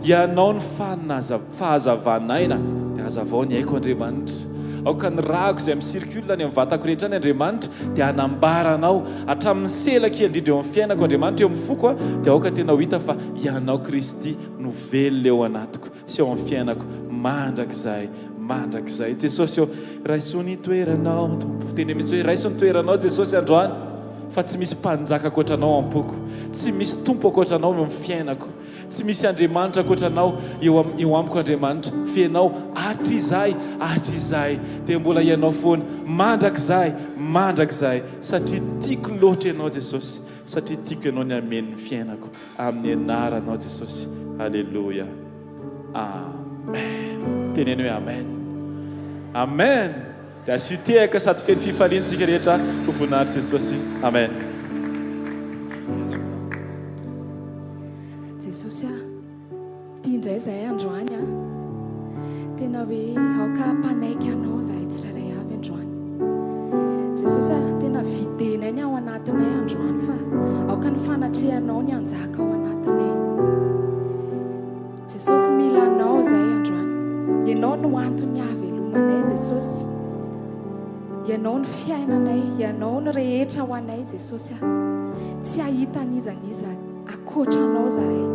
ianao ny fahazavanaina dia hazavao ny haiko Andriamanitra. Aoka ny rako izay misirikula ny amin'ny vatako rehetra ny Andriamanitra dia hanambaranao hatramin'ny selaka indrindra eo amin'ny fiainako Andriamanitra, eo amin'ny foko dia aoka tena ho hita fa ianao Kristy no velona eo anatiko sy eo amin'ny fiainako mandrakizay Jesosy eo. Raiso ny toeranao Tompo, teny mihitsy hoe raiso ny toeranao Jesosy androany, fa tsy misy mpanjaka ankoatranao am-poko, tsy misy tompo ankoatranao eo amin'ny fiainako, tsy misy Andriamanitra ankoatranao eo amiko Andriamanitra, fianao hatrizay dia mbola ianao foana mandrakizay satria tiako loatra ianao Jesosy, satria tiako ianao ny ameny ny fiainako amin'ny anaranao Jesosy. Alleluia, amen. Teneny hoe amen. Dia asitehaka sady feno fifaliantsika rehetra ho voninahitra Jesosy. Amen. Jesosy tia indray zahay androany tena hoe aoka mpanaiky anao zahay tsirairay avy androany. Jesosy tena videnay ny ao anatinay androany, fa aoka ny fanatrehanao ny anjaka ao anatinay. Jesosy mila anao zahay androany, ianao no antony havelomanay Jesosy, ianao ny fiainanay, ianao ny rehetra ho anay Jesosy. Tsy ahita an'izaniza akoatranao zahay.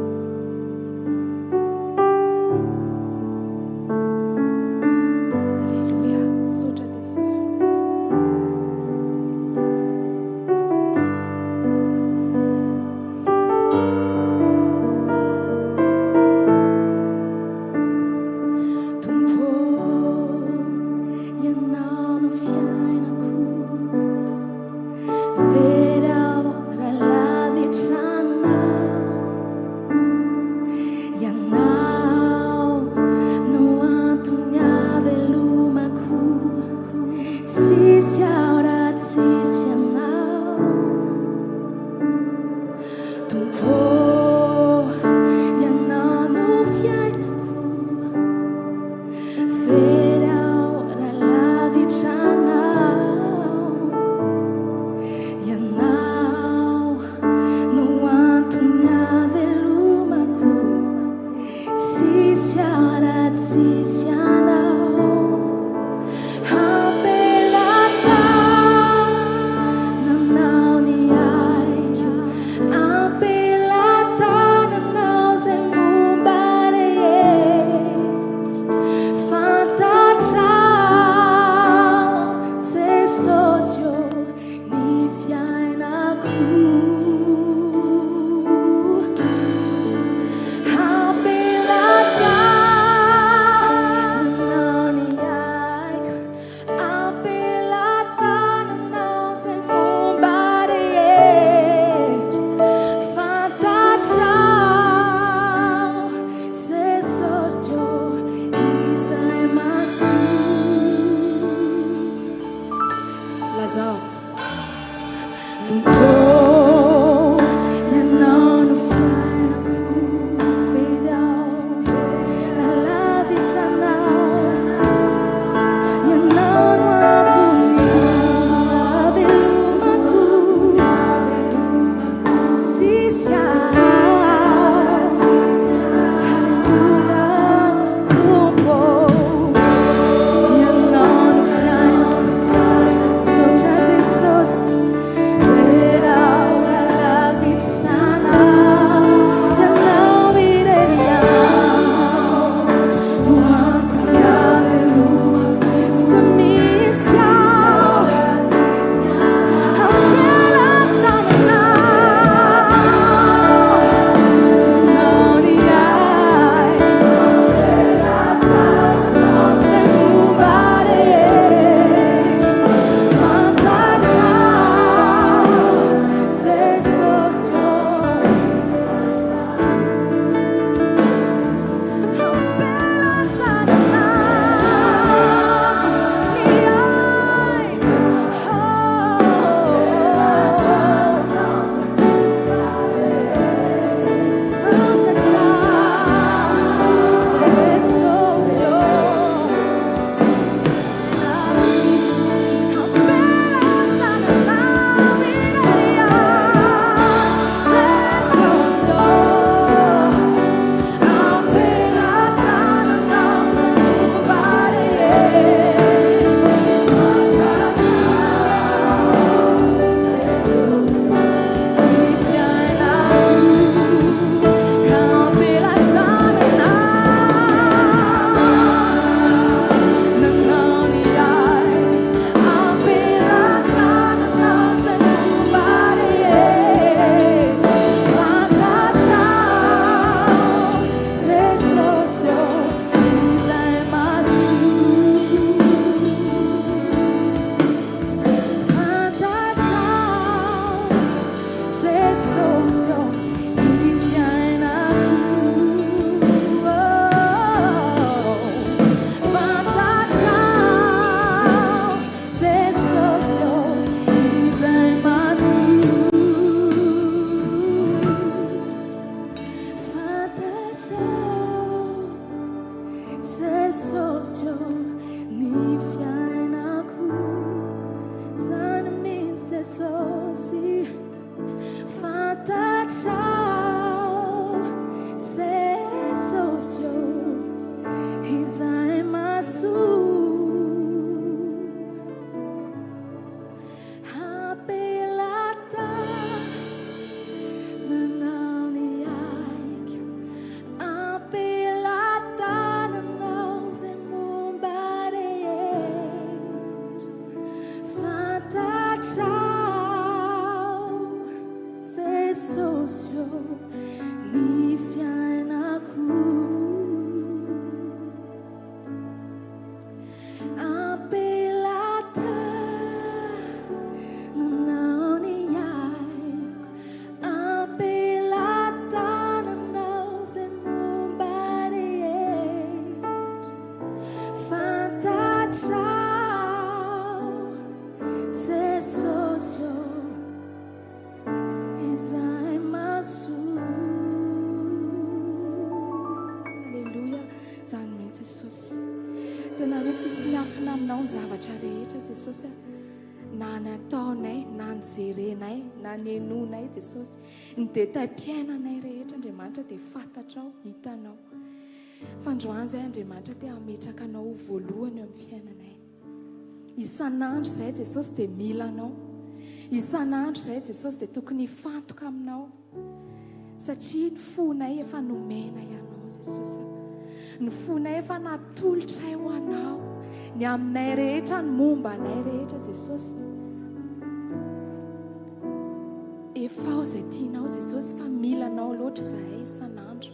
sosio ni fiainako zany mihitsy Jesosy fantatrao Jesosy izay masoa zavatra rehetra Jesosy na ny ataonay na ny jerenay na ny enonay Jesosy ny detay-piainanay rehetra Andriamanitra dia fantatrao hitanao fandroany izay Andriamanitra dia ametraka anao voalohany eo amin'ny fiainanay isan'andro izay Jesosy dia mila anao isan'andro izay Jesosy dia tokony hifantoka aminao satria ny fonay efa nomenay anao Jesosy ny fonay efa natolotray ho anao ny aminay rehetra ny momba anay rehetra Jesosy efa izay tianao Jesosy fa mila anao loatra izahay isan'andro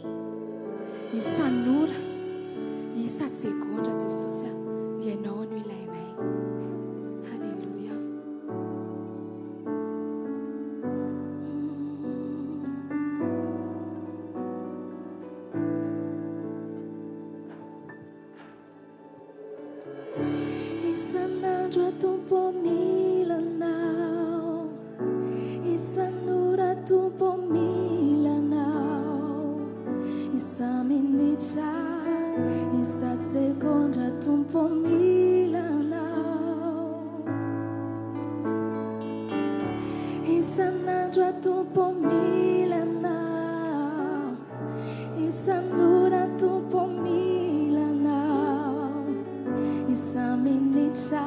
isan'ora isa-tsegondra Jesosy ianao no ilainay halleluja Tumpo milanao isan'ora tumpo milanao isa-minitra isa-tsegondra tumpo milanao isan'andro tumpo milanao isan'ora tumpo milanao isa-minitra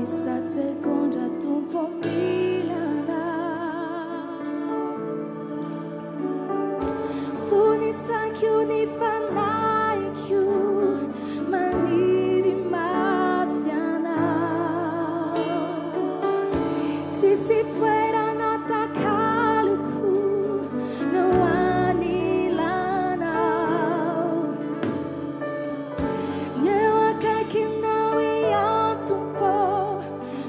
isa-tsegondra tumpo milanao fonisank'io ny fanaik'io maniry mafy anao tsisy toerana takaloko no anilanao ny eo akaikinao iantompo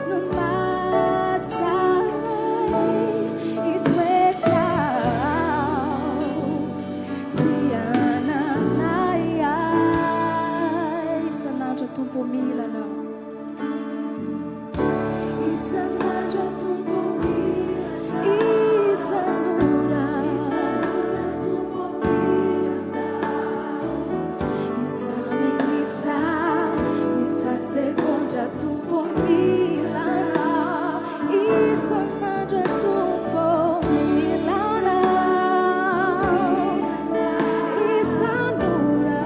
no matsanay itoetrao tsy ananay ay isan'andro tompo milanao isan'andro tompo mila isan'ora tompo milanao isa-minitra isa-tsegondra tompo milanao isan'andro tompo milanao isan'ora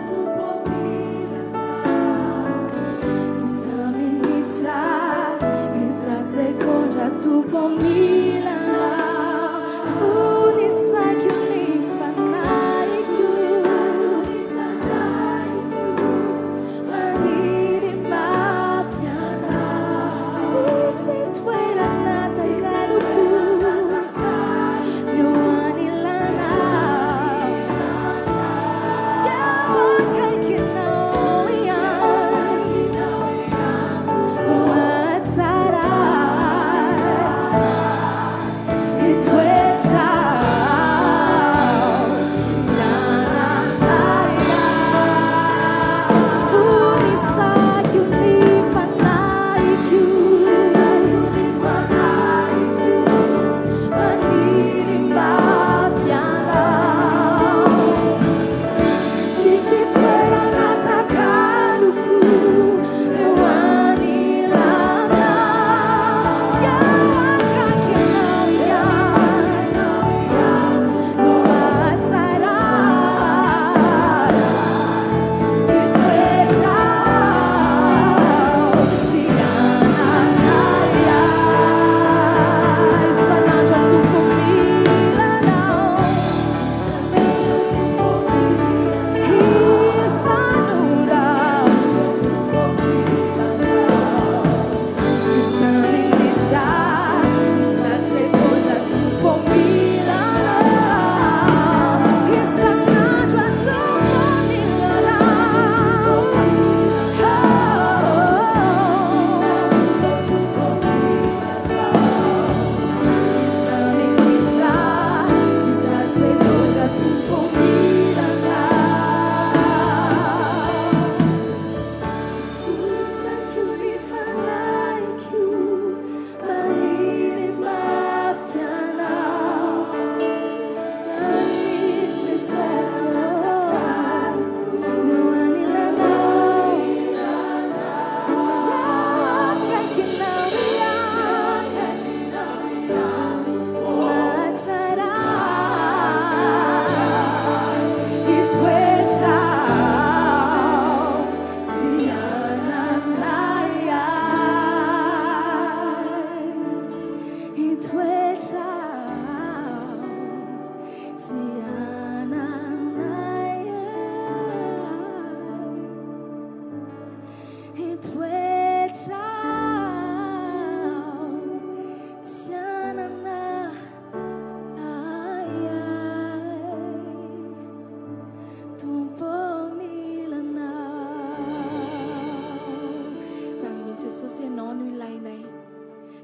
tompo milanao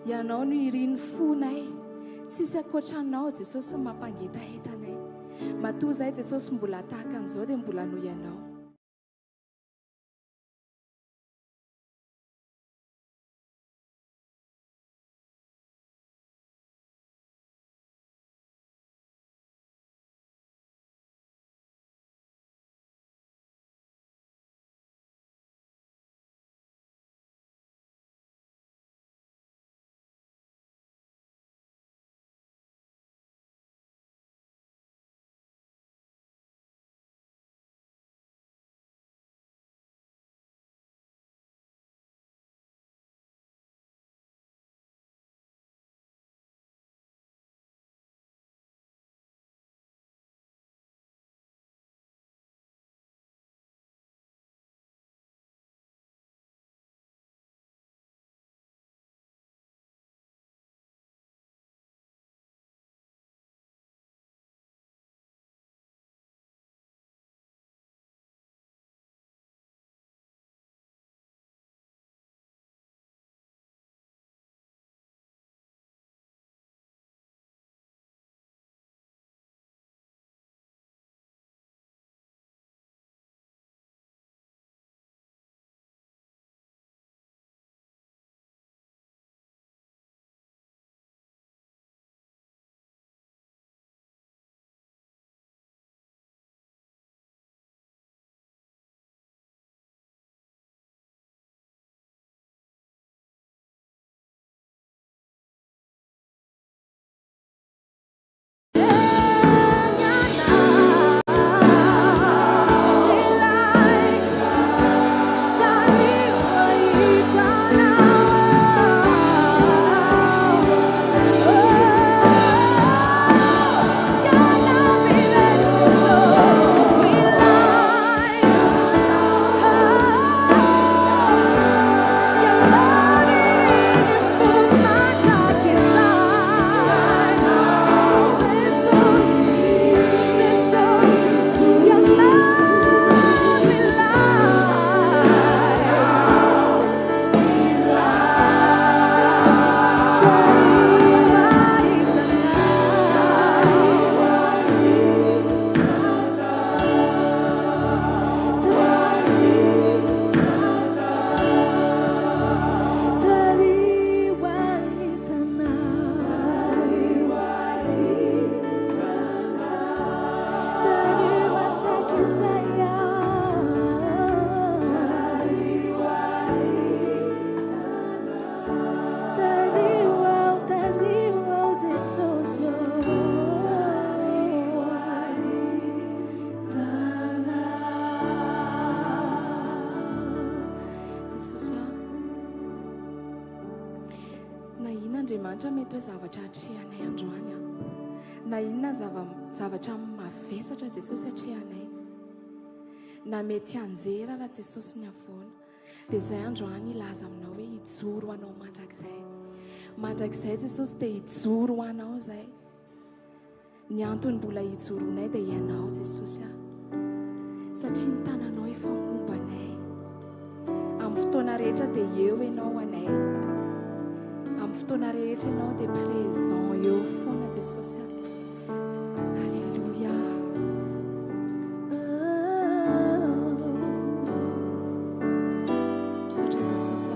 ianao no iriny fonay tsisy akoatranao Jesosy mampangetahetanay matoa zay Jesosy mbola tahaka an'izao dia mbola noho ianao Andriamanitra mety hoe zavatra atrehanay androany na inona zavatra mavesatra Jesosy atrehanay na mety anjera raha Jesosy ny avoana dia izay androany ilaza aminao hoe hijoro anao mandrakizay Jesosy dia hijoro anao zay ny antony mbola hijoronay dia ianao Jesosy satria ny tananao efa mombanay amin'ny fotoana rehetra dia eo ianao anay amin'ny fotoana rehetra ianao dia présent eo foana Jesosy Alléluia misaotra Jesosy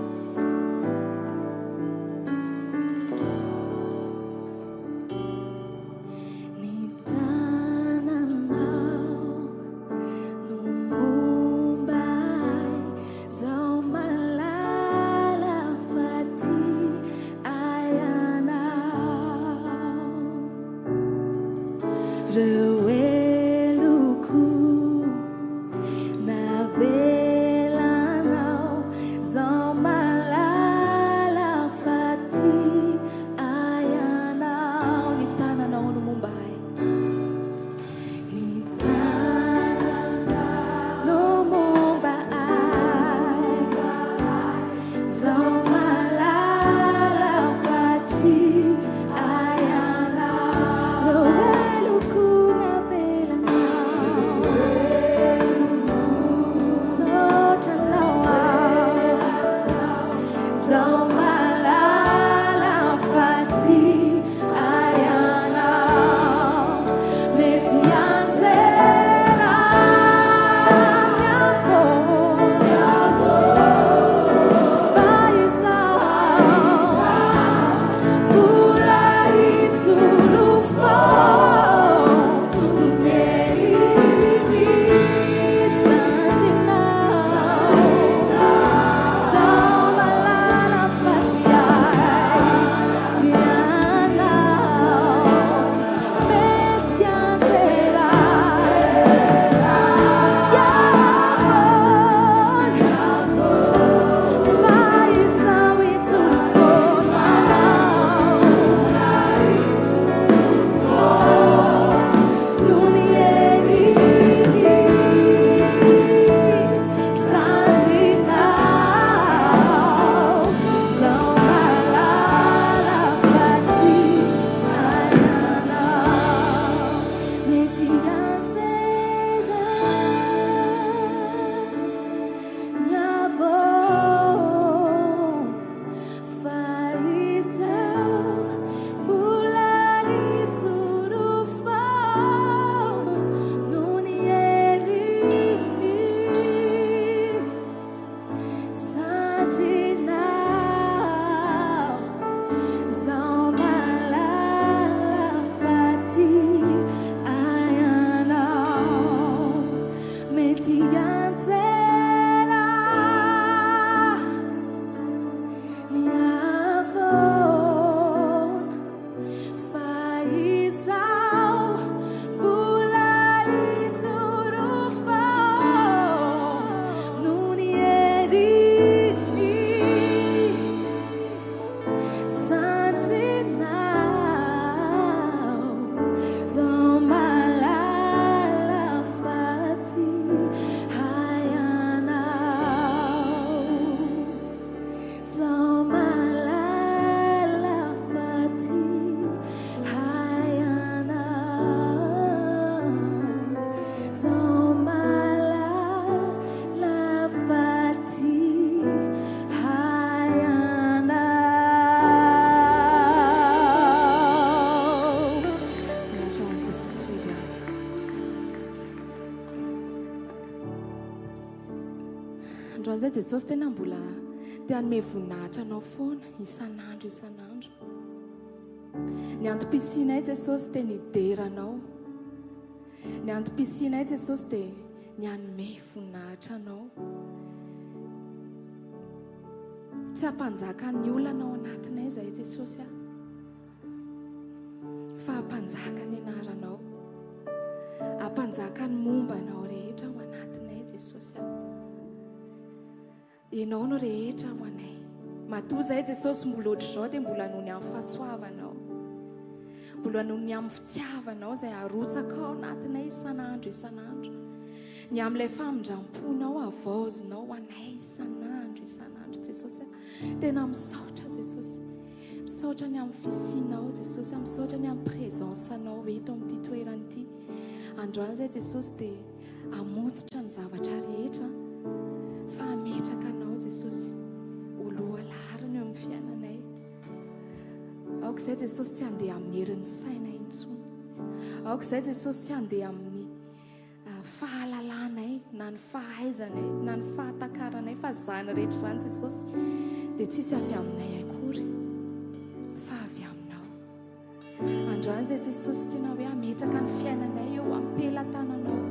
androany zay jesosy tena mbola te hanome voninahitra anao foana isan'andro isan'andro. Ny antom-pisianay jesosy te nideranao, ny antom-pisianay jesosy te ny hanome voninahitra anao, tsy hampanjaka ny olana ao anatinay zay jesosy a, fa hampanjaka ny anaranao, hampanjaka ny mombanao rehetra ao anatinay jesosy a. Ianao no rehetra ho anay. Matoa zay jesosy mbola ohatr'izao dia mbola noho ny amin'ny fahasoavanao, mbola noho ny amin'ny fitiavanao zay arotsaka ao anatinay isan'andro isan'andro, ny amin'ilay famindramponao avaozinao ho anay isan'andro isan'andro jesosy. Tena misaotra jesosy, misaotra ny amin'ny fisianao jesosy, misaotra ny amin'ny présencenao eto amin'ity toerana ity. Androany zay jesosy dia hamotsitra ny zavatra rehetra, fa hametraka anao jesosy oloha lariny eo amin'ny fiainanay. Aoka izay jesosy tsy handeha amin'ny herin'ny saina intsony, aoka izay jesosy tsy handeha amin'ny fahalalanay na ny fahaizanay na ny fahatakaranay, fa zany rehetra zany jesosy dia tsisy avy aminay akory fa avy aminao. Androany izay jesosy tena hoe hametraka ny fiainanay eo amin'ny pelantananao,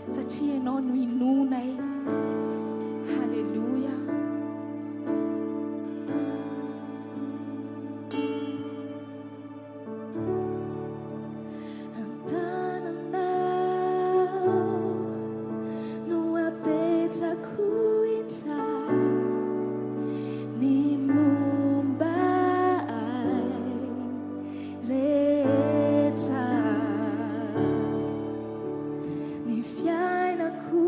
satria ianao no inonay. Halleluja. Ni fiainako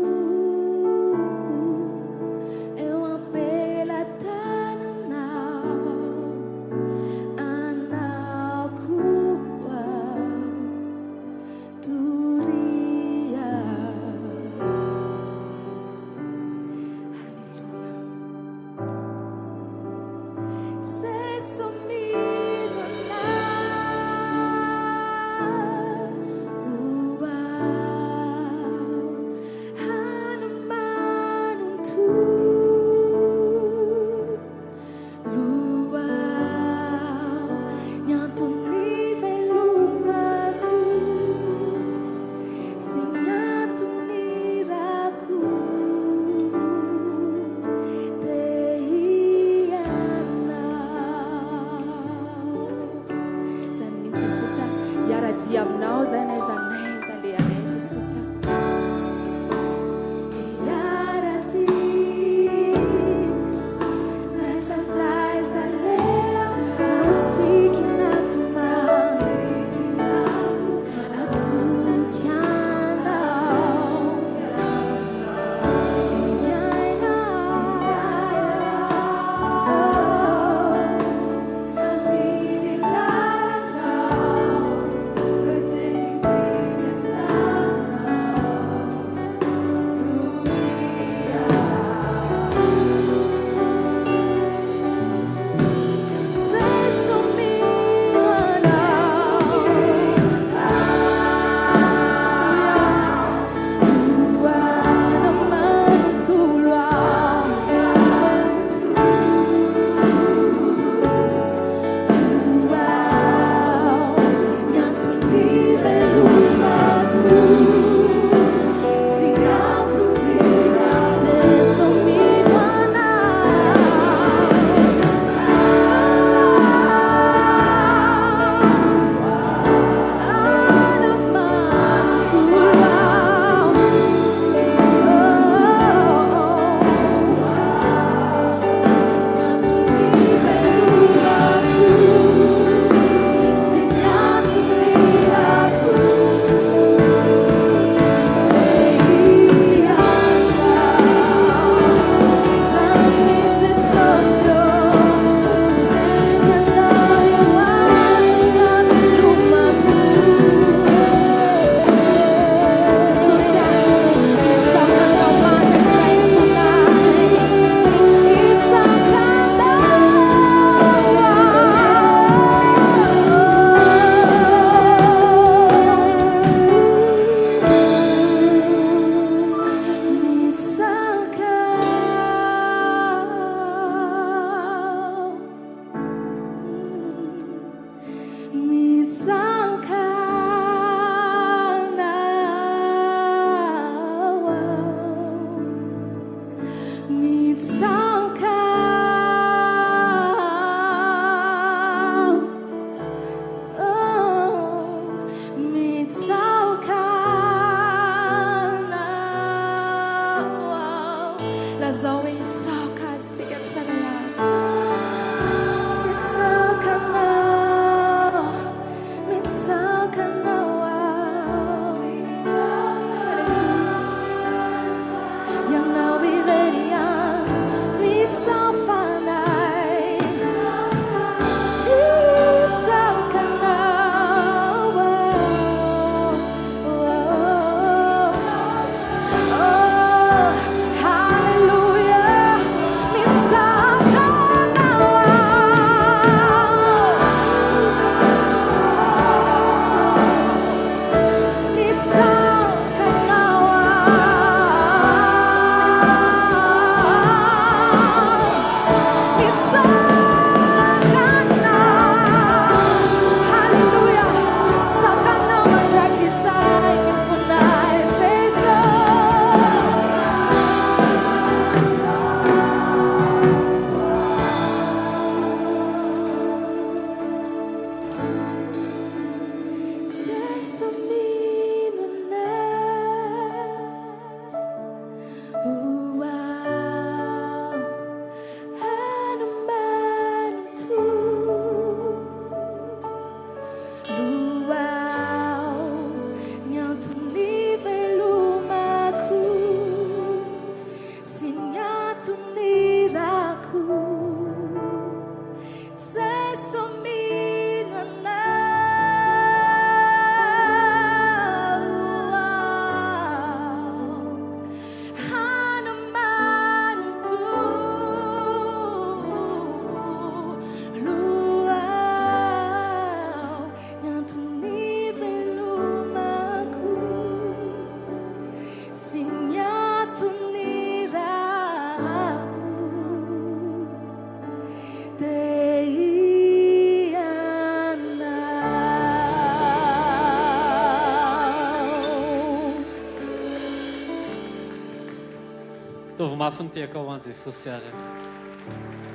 tovy mafy ny tiaka ho an' Jesosy ary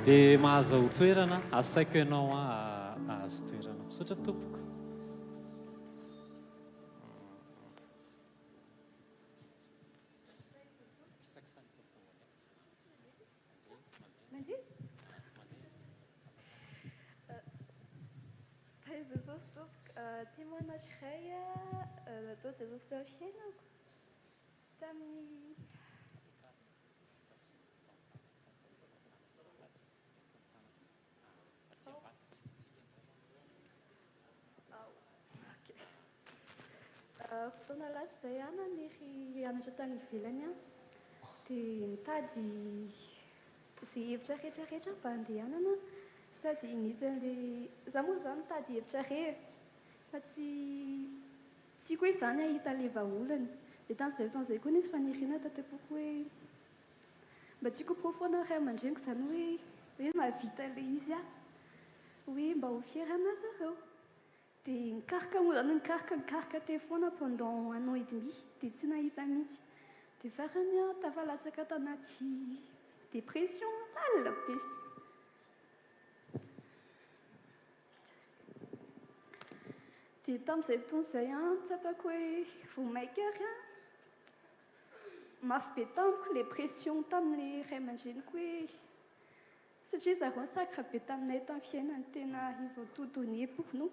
dia mahazo ho toerana asaiko ianao ahazo toerana misaotra tompoko. Jesosy tompoko tia manasiray atao Jesosy teo fiainako tamin'ny fotoana lasa izay ana niry hianatra tany ivelany a dia nitady izay hevitra rehetrarehetra mba handehanana sady nisy an'ilay za moa zany nitady hevitra rehetra fa tsy tiako hoe izany ahita ilay vahaolana dia tamin'izay fotoan'izay koa nisy faniriana tatapoko hoe mba tiako profoana ray aman-dreniko izany hoe mahavita ilay izy a hoe mba ho fiera ana zareo. Dia nikarika teo foana pendant un an et demi dia tsy nahita mihitsy. Dia farany a tafalatsaka tanaty dépression lalina be. Dia tamin'izay fotoan'izay a tsapako hoe vao maika ary a mafy be tamiko ilay pression tamin'ilay ray aman-dreniko hoe satria zareo nisakra be taminay tamin'ny fiainany tena ils ont tout donné pour nous.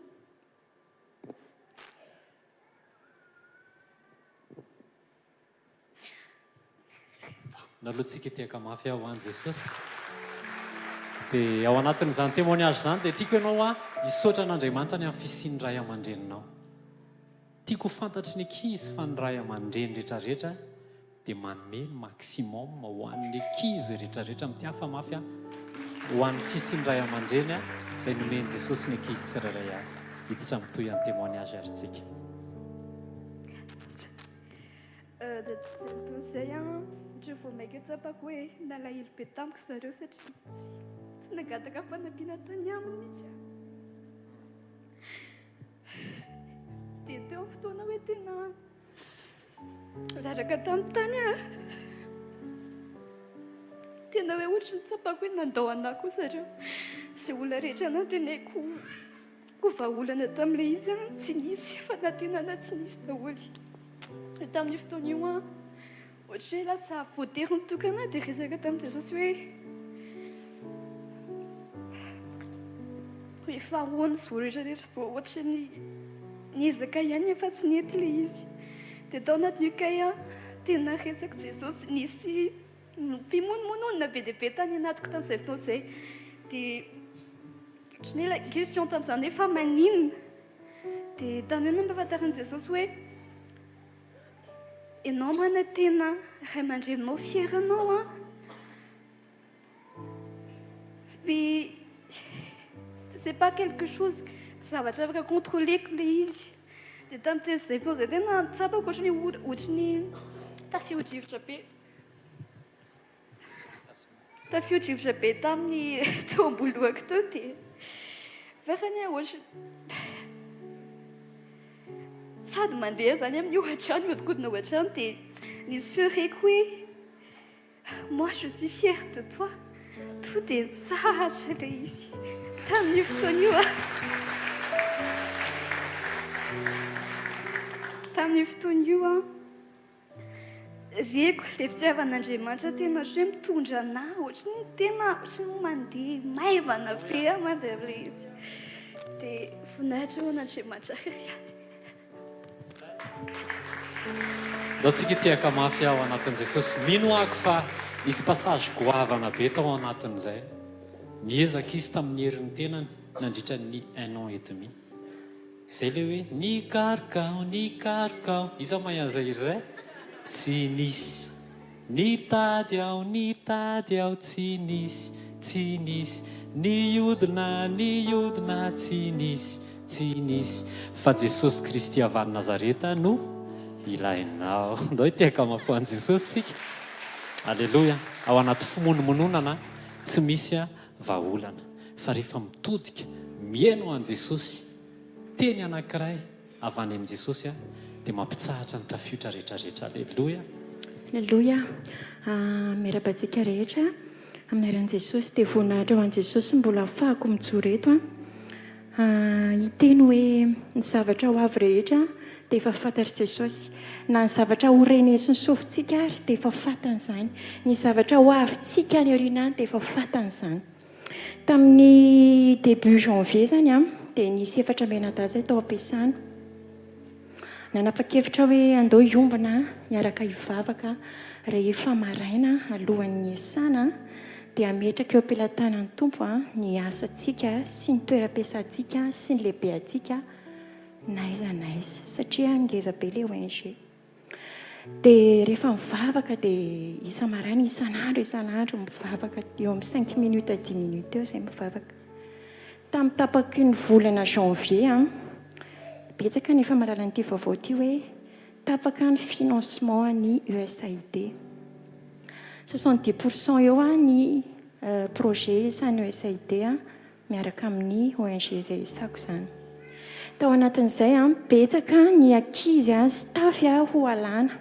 Nalohantsika tiaka mafy ao an' Jesosy dia ao anatin'izany témoignage izany dia tiako ianao a hisaotra an'Andriamanitra ny amin'ny fisian'ny ray aman-dreninao. Tiako fantatry ny ankizy fa ny ray aman-dreny rehetrarehetra dia manome maximum ho an'ilay ankizy rehetrarehetra amin'ny hafa mafy a ho an'ny fisian'ny ray aman-dreny a izay nomeny Jesosy ny ankizy tsirairay avy. Hiditra mitohy an'ny témoignage arytsika. Izay a ohatry vao maika tsapako hoe nalahelo be tamiko zareo satria tsy nagataka fanampiana tany aminy mihitsy a. Dia teo amin'ny fotoana hoe tena raraka tamin'ny tany a tena hoe ohatry ny tsapako hoe nandao anahy koa zareo. Izay olona rehetra nantenaiko ko vahaolana tamin'ilay izy a tsy nisy fanantenana tsy nisy daholy. Tamin'ny fotoana io a ohatry hoe lasa voatery nitokana dia resaka tamin'i Jesosy hoe fa ahoana izao rehetrarehetra izao ohatry ny ezaka ihany efa tsy nety ilay izy. Dia tao anatin'io kay a tena resaka Jesosy nisy fimonomonona be dia be tany anatiko tamin'izay fotoana izay. Dia ohatry ny ilay question tamin'izany hoe fa maninona dia tamin'io no mampafantarin'i Jesosy hoe ianao mana tena ray aman-dreninao fieranao a mais c'est pas quelque chose tsy zavatra afaka contrôleko ilay izy. Dia tamin'izay fotoana izay tena tsapako ohatry ny tafio-drivotra be tamin'ny teo am-bolohako teo. Dia farany ohatry sady mandeha zany amin'ny ohatrano mihodinkodina ohatrano dia nisy feureko hoe moi je suis fière de toi. To dia nitsahatra ilay izy tamin'io fotoana io a. Tamin'io fotoana io a reko ilay fitiavan'Andriamanitra tena ohatry hoe mitondra anahy ohatry ny tena ohatry ny mandeha maivana be a mandeha amin'ilay izy. Dia voninahitra ho an'Andriamanitra heriady. Dao tsika tiaka mafy ao anatin' Jesosy. Mino ako fa isy passage goavana be tao anatin'izay. Niezaka izy tamin'ny herin'ny tenany nandritra ny 1 an et demi. Izay ilay hoe nikarikao isa mahazahiry izay tsy nisy nitady aho tsy nisy niodina tsy nisy fa Jesosy Kristy avy any Nazareta no ilainao. Ndao tiaka mafy an' Jesosy tsika. Alleloia. Ao anaty fimonomononana tsy misy vahaolana fa rehefa mitodika miaino an' Jesosy teny anankiray avy any amin'i Jesosy dia mampitsahatra ny tafiotra rehetrarehetra. Alleloia. Aleluia. Miarabantsika rehetra amin'ny aran'i Jesosy dia voninahitra ho an'i Jesosy mbola ahafahako mijoro eto hiteny hoe ny zavatra ho avy rehetra dia efa fantatry Jesosy, na ny zavatra ho renesy ny sofintsika ary dia efa fantany izany, ny zavatra ho avintsika ny aoriana dia efa fantany izany. Tamin'ny début janvier zany dia nisy efatra menadaza tao am-piasana. Nanapa-kevitra hoe andao hiombana hiaraka hivavaka rehefa maraina alohan'ny iasana dia ametraka eo am-pelantanan'ny tompo ny asantsika sy ny toeram-piasantsika sy ny lehibe antsika naiza satria ngeza be ilay ONG. Dia rehefa mivavaka dia isa-maraina isan'andro mivavaka eo amin'ny 5 minutes à 10 minutes eo izay mivavaka. Tamin'ny tapaky ny volana janvier betsaka nefa mahalala n'ity vaovao ity hoe tapaka ny financement ny USAID. 70% eo ny projet isany USAID miaraka amin'ny ONG izay isako izany. Tao anatin'izay betsaka ny ankizy staff ho alàna.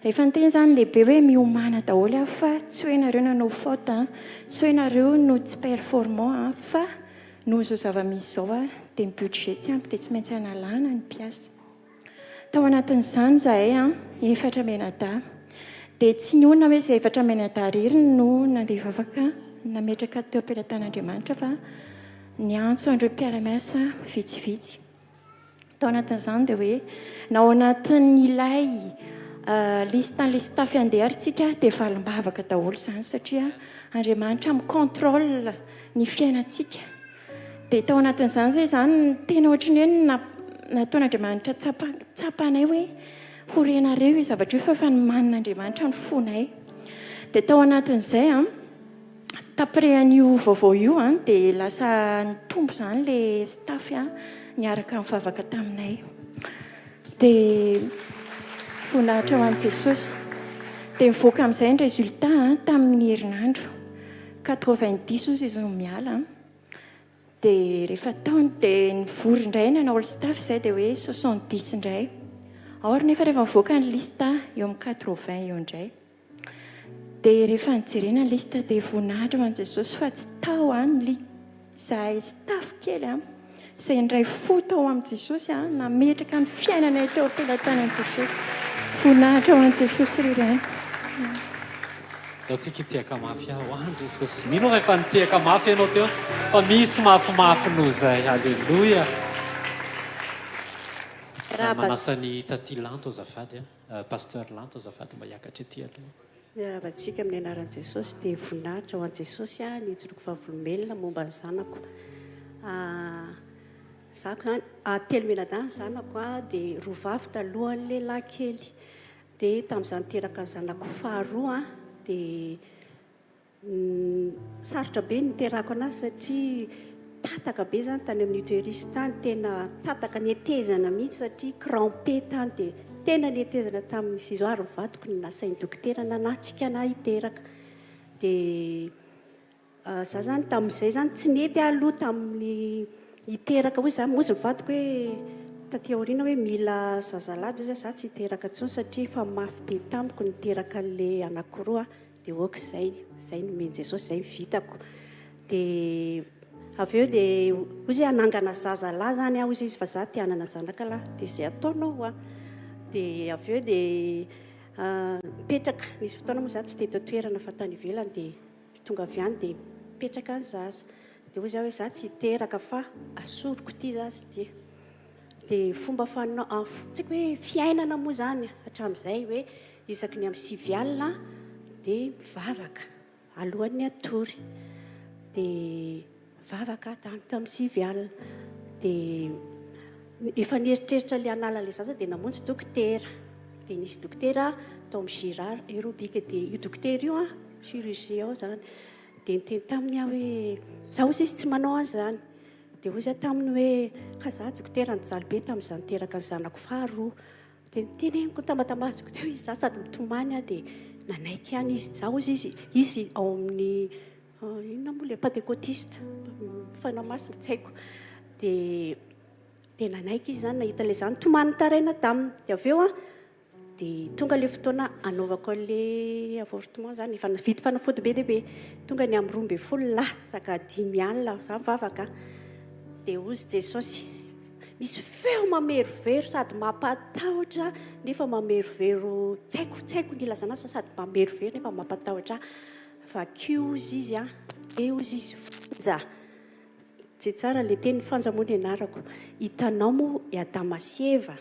Rehefa ny teny izany lehibe hoe miomana daholo fa tsy hoe nareo nanao faute, tsy hoe nareo no tsy performant fa noho izao zava-misy izao dia ny budget tsy ampy dia tsy maintsy analàna ny mpiasa. Tao anatin'izany zahay efatra menada dia tsy nihonana hoe izay efatra menada rery no nandeha hivavaka nametraka teo am-pelantan'Andriamanitra fa ny antso andreo mpiara-miasa vitsivitsy. Tao anatin'izany dia hoe na ao anatin'ilay listan'ilay staff andeha arytsika dia valim-bavaka daholo izany satria Andriamanitra micontrôle ny fiainantsika. Dia tao anatin'izany zay izany tena ohatran'ny hoe nataon'Andriamanitra tsapanay hoe horenareo io zavatra io fa ny manin'Andriamanitra ny fonay. Dia tao anatin'izay tapre an'io vaovao io dia lasa ny tombo izany ilay staff niaraka mivavaka taminay. Dia voninahitra ho an'i Jesosy. Dia mivoaka amin'izay ny résultat tamin'ny herinandro 90 ozy izy no miala. Dia rehefa taony dia nivory indray nanao olo staff izay dia hoe 70 indray. Or nefa rehefa mivoaka ny lista eo amin'ny 80 eo indray. Dia rehefa nijerena ny lista dia voninahitra ho an'i Jesosy fa tsy tao izahay staff kely izay indray fo tao amin'i Jesosy nametraka ny fiainanay teo am-pelantanan'i Jesosy. Voninahitra ho an'i Jesosy rirany. Tsika tiaka mafy ho an'i Jesosy. Mino rehefa nitiaka mafy ianao teo fa misy mafimafy noho izay. Halleloia. Manasa ny taty lanto azafady pasteur lanto azafady mba hiakatra ety aloha. Miarabantsika amin'ny anaran'i Jesosy dia voninahitra ho an'i Jesosy ny itsoloako vavolombelona momba ny zanako. Zako zany telo menadany zanako dia rovavy talohan'ny lehilahy kely. Dia tamin'izany teraka ny zanako faharoa dia sarotra be niterako anazy satria tataka be zany tany amin'ny utérus tany, tena tataka ny etezana mihitsy satria crampé tany dia tena ny etezana tamin'ny 6 heures mivadiko ny nasain'ny dokotera nanatrika ana hiteraka. Dia za zany tamin'izay zany tsy nety aloha tamin'ny hiteraka hoe za mozy mivadiko hoe taty aoriana hoe mila zazalahy hoe za tsy hiteraka intsony satria fa mafy be tamiko niteraka an'ilay anankiroa. Dia ohatr'izay nomeny Jesosy izay vitako. Dia avy eo dia ozy hanangana zazalahy zany ozy izy fa za te hanana zanaka lahy dia izay ataonao dia avy eo dia mipetraka nisy fotoana moa za tsy teto toerana fa tany ivelany dia tonga avy any dia mipetraka ny zaza dia ozy hoe za tsy hiteraka fa asoroko ity za sy ity. Dia fomba fanao tsika hoe fiainana moa zany hatramin'izay hoe isaky ny amin'ny 6 alina dia mivavaka alohan'ny atory. Dia vavaka tamin'ny 6 alina dia efa nieritreritra ilay hanala ilay zaza dia namonjy dokotera. Dia nisy dokotera tao amin'ny Girard aérobika dia io dokotera io chirurgien ao zany dia niteny taminy hoe za ozy izy tsy manao an'izany. Dia ozy taminy hoe ka za dokotera nijaly be tamin'izany teraka ny zanako faharoa. Dia niteneniko tambatambaziko teo izy za sady mitomany dia nanaiky ihany izy. Za ozy izy ao amin'ny inona moa ilay pentecôtiste fanamasina tsy haiko. Dia nanaiky izy zany nahita ilay zany tomany taraina taminy. Dia avy eo dia tonga le fotoana anaovako le avortement zany efa vita fanafody be dehibe tonga ny amin'ny 12 latsaka 5 alina mivavaka dia ozy Jesosy misy feo mamerivero sady mampatahotra nefa mamerivero tsaiko ny ilazana azy sady mamerivero nefa mampatahotra fa ozy izy a ozy izy fanja tsy tsara le teny fanjamoana anarako hitanao moa Adamasieva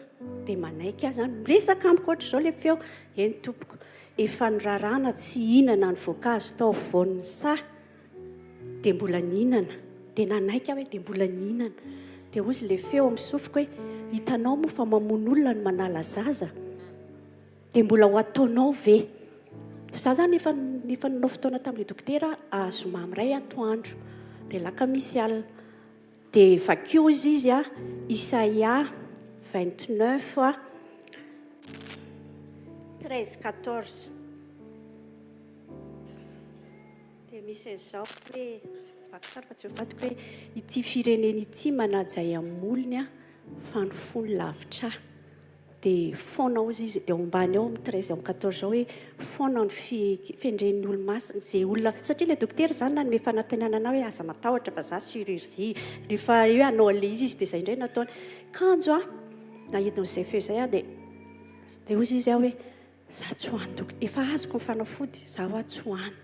dia manaiky azy zany miresaka amiko ohatra izao le feo eny tompoko efa nirarana tsy hinana ny voankazo tao voan'ny sa dia mbola nihinana dia nanaiky aho hoe dia mbola nihinana dia ozy le feo amin'ny sofiko hoe hitanao moa fa mamono olona ny manala zaza dia mbola ho ataonao ve za zany efa nanao fotoana tamin'le dokotera azo mamy ray atoandro dia laka misy alina dia vakio izy a Isaia 29 13-14 dia misy an'izao hoe vaky fa tsy vadiko hoe ity firenena ity manajay amin'ny olony a fanofony lavitra dia foana ozy izy dia ombany ao amin'ny 13 amin'ny 14 zao hoe foana ny fendren'ny olo-masina izay olona satria le dokotera zany na nome fanantenana hoe aza matahotra fa za chirurgie rehefa hoe anao an'le izy dia izay indray nataony kanjo a nahidin'izay feo izay a dia ozy izy a hoe za tsy hoany efa azoko ny fanafody za hoa tsy hoany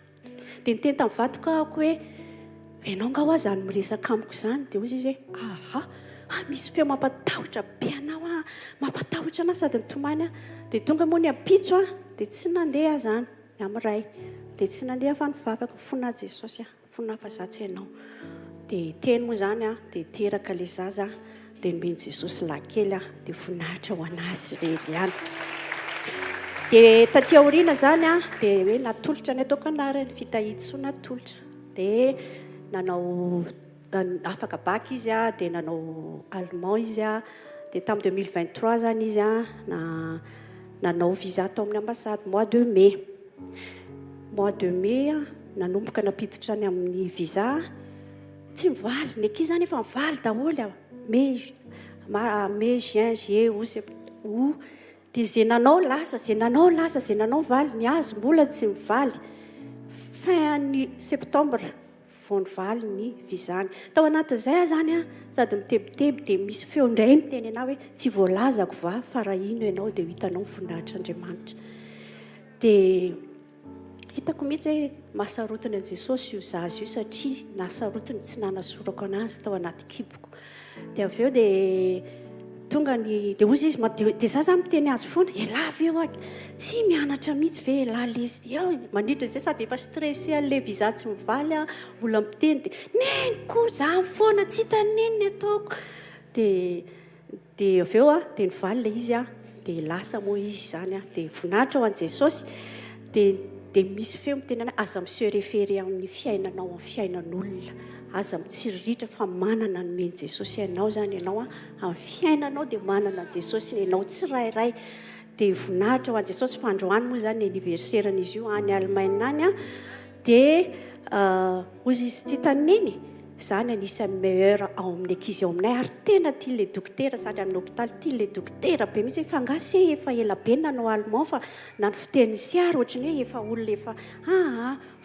dia niteny tamin'ny vadiko ahako hoe ianao nga ho aza ny miresaka amiko izany dia ozy izy hoe misy feo mampatahotra be anao mampatahotra anao sady nitomany dia tonga moa ny ampitso dia tsy nandeha zany amin'ny ray dia tsy nandeha fa nivavaka fona Jesosy fona fa za tsy ianao dia teny moa zany dia teraka le zaza dia nomeny Jesosy lankely dia voninahitra ho anazy rery ihany dia taty aoriana zany dia hoe natolotra ny ataoko anarany fitahitso natolotra dia nanao afaka baky izy dia nanao allemand izy dia tamin'ny 2023 zany izy nanao visa tao amin'ny ambassade mois de mai nanomboka napiditra ny amin'ny visa tsy mivaly ny ankizy zany efa mivaly daholo mai juin juillet août dia zay nanao valy ny azy mbola tsy mivaly fin ny septembre vao nivaly ny vizany tao anatin'izay zany sady mitebiteby dia misy feo indray miteny anao hoe tsy voalazako va fa raha ino ianao dia hitanao ny voninahitr'Andriamanitra dia hitako mihitsy hoe mahasarotiny an Jesosy io zazy io satria nahasarotiny tsy nanasorako anazy tao anaty kiboko dia avy eo dia tonga ny dia ozy izy dia za zany miteny azy foana elava eo tsy mianatra mihitsy ve elala izy manidra izay sady efa stressé an'le visa tsy mivaly olona miteny dia neniko za foana tsy hitaneny ataoko dia avy eo dia nivaly le izy dia lasa moa izy zany dia voninahitra ho an Jesosy dia misy feo miteny ana aza monsieur référé amin'ny fiainanao amin'ny fiainan'olona aza mitsiriritra fa manana nomeny Jesosy ianao zany ianao amin'ny fiainanao dia manana Jesosy ianao tsirairay dia voninahitra ho an Jesosy fa androany moa zany anniversairen'izy io any Allemagne any dia ozy izy tsy taneny zany anisan'ny meilleur ao amin'ny ankizy ao aminay ary tena tia le dokotera sady amin'ny hôpitaly tia le dokotera be mihitsy fa ngase efa ela be nanao allemand fa na ny fiteny sy ary ohatrany hoe efa olona efa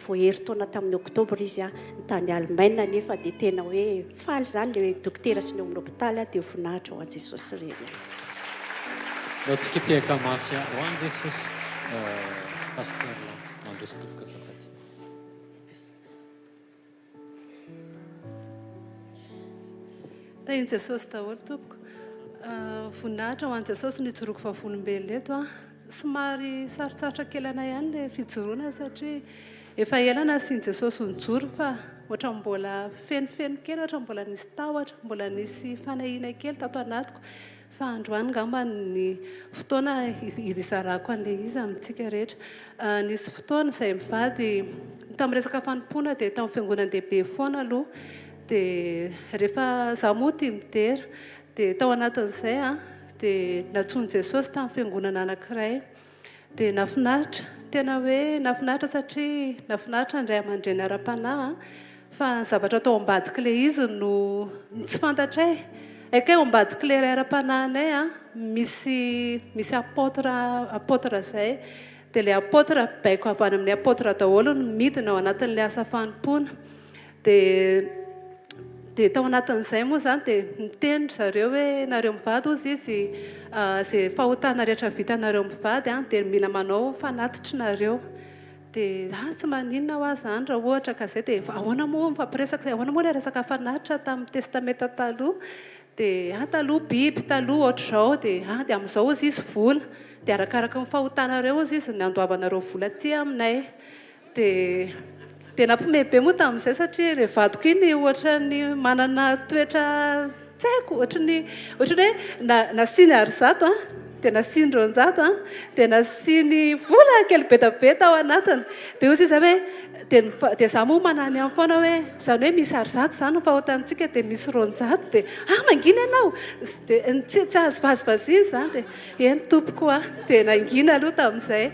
vao hery taona tamin'ny oktobra izy tany Allemagne nefa dia tena hoe faly zany le dokotera sy ny ao amin'ny hôpitaly dia voninahitra ho an Jesosy rery Låt oss kiteka mafia ho an Jesosy pastor mandroso tompoko azafady Tainy Jesosy daholo tompoko voninahitra ho an Jesosy nijoroako vavolombelona eto somary sarotsarotra kely anay ihany le fijoroana satria efa elana asiany Jesosy nijoro fa ohatra mbola fenofeno kely ohatra mbola nisy tahotra mbola nisy fanahina kely tato anatiko fa androany ngamba ny fotoana irizarako an'le izy amintsika rehetra nisy fotoana izay mivady tamin'ny resaka fanompoana dia tamin'ny fiangonandehibe foana aloha dia rehefa zaho moa tia midera dia tao anatin'izay dia natsoiny Jesosy tamin'ny fiangonana anankiray dia nafinaritra tena hoe nafinaritra satria nafinaritra indray aman-dreny ara-panahy fa ny zavatra tao ambadika le izy no tsy fantatray aikay ao ambadika le ray ara-panahinay misy apôtra zay dia ilay apôtra baiko avy any amin'ny apôtra daholo no midina ao anatin'ilay asa fanompoana dia tao anatin'izay moa zany dia miteny zareo hoe nareo mivady ozy izy izay fahotana rehetra vitanareo mivady dia mila manao fanatitra nareo dia tsy maninona ho azy zany raha ohatra ka zay dia ahoana moa mifampiresaka zay ahoana moa ilay resaka fanatitra tamin'ny testamenta taloha dia taloha biby taloha ohatr'izao dia amin'izao izy izy vola dia arakaraka ny fahotanareo izy izy ny andoavanareo vola aty aminay dia nampiomehy be moa tamin'izay satria ilay vadiko iny ohatra ny manana toetra tsy haiko ohatra ny hoe nasiny arizato dia nasiny ronjato dia nasiny vola kely be tao anatiny dia ozy izy hoe dia za moa manany amin'ny foana hoe zany hoe misy arizato zany ny fahotantsika dia misy ronjato dia mangina ianao dia tsy azo vazivazina zany dia eny tompoko dia nangina aloha tamin'izay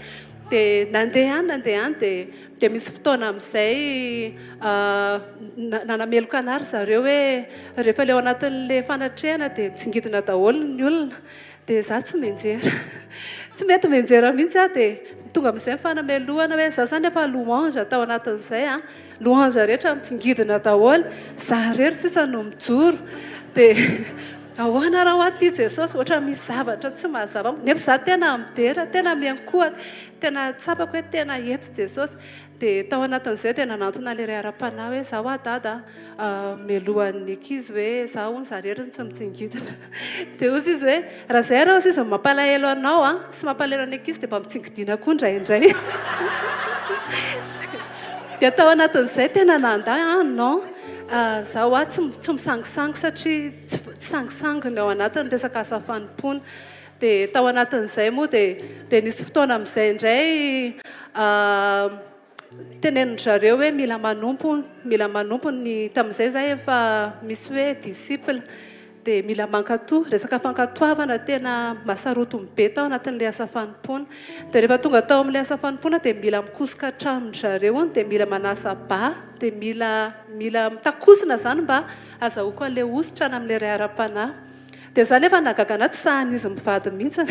dia nandeha any dia misy fotoana amin'izay nanameloka anary zareo hoe rehefa leo anatin'ilay fanatrehana dia mitsingidina daholo ny olona dia za tsy mety menjera mihitsy dia tonga amin'izay mifanamelohana hoe za zany efa louange tao anatin'izay louange rehetra mitsingidina daholo za rery sisa no mijoro dia ahoana raha ho aty jesosy ohatra misy zavatra tsy mahazava nefa za tena midera tena miankohaka tena tsapako hoe tena eto jesosy dia tao anatin'izay dia nanantona ilay ray ara-panahy hoe za ho adada mialohan'ny ankizy hoe za hono za rery tsy mitsingidina dia ozy izy hoe raha zay raha ozy izy mampalahelo anao sy mampalahelo any ankizy dia mba mitsingidina koa indraindray dia tao anatin'izay tena nanday non za ho tsy misangisangy satria tsy sangisanginy ao anatiny resaka asa fanompoana dia tao anatin'izay moa dia nisy fotoana amin'izay indray teneniny zareo hoe mila manompo ny tamin'izay za efa misy hoe disciple dia mila mankatoa resaka fankatoavana tena masaroto be tao anatin'ilay asa fanompoana dia rehefa tonga tao amin'ilay asa fanompoana dia mila mikosoka tranony zareo dia mila manasa ba dia mila mitakosina zany mba azahoako an'ilay ositra any amin'ilay ray ara-panahy dia za nefa nagagana tsy sahan'izy mivady mihitsy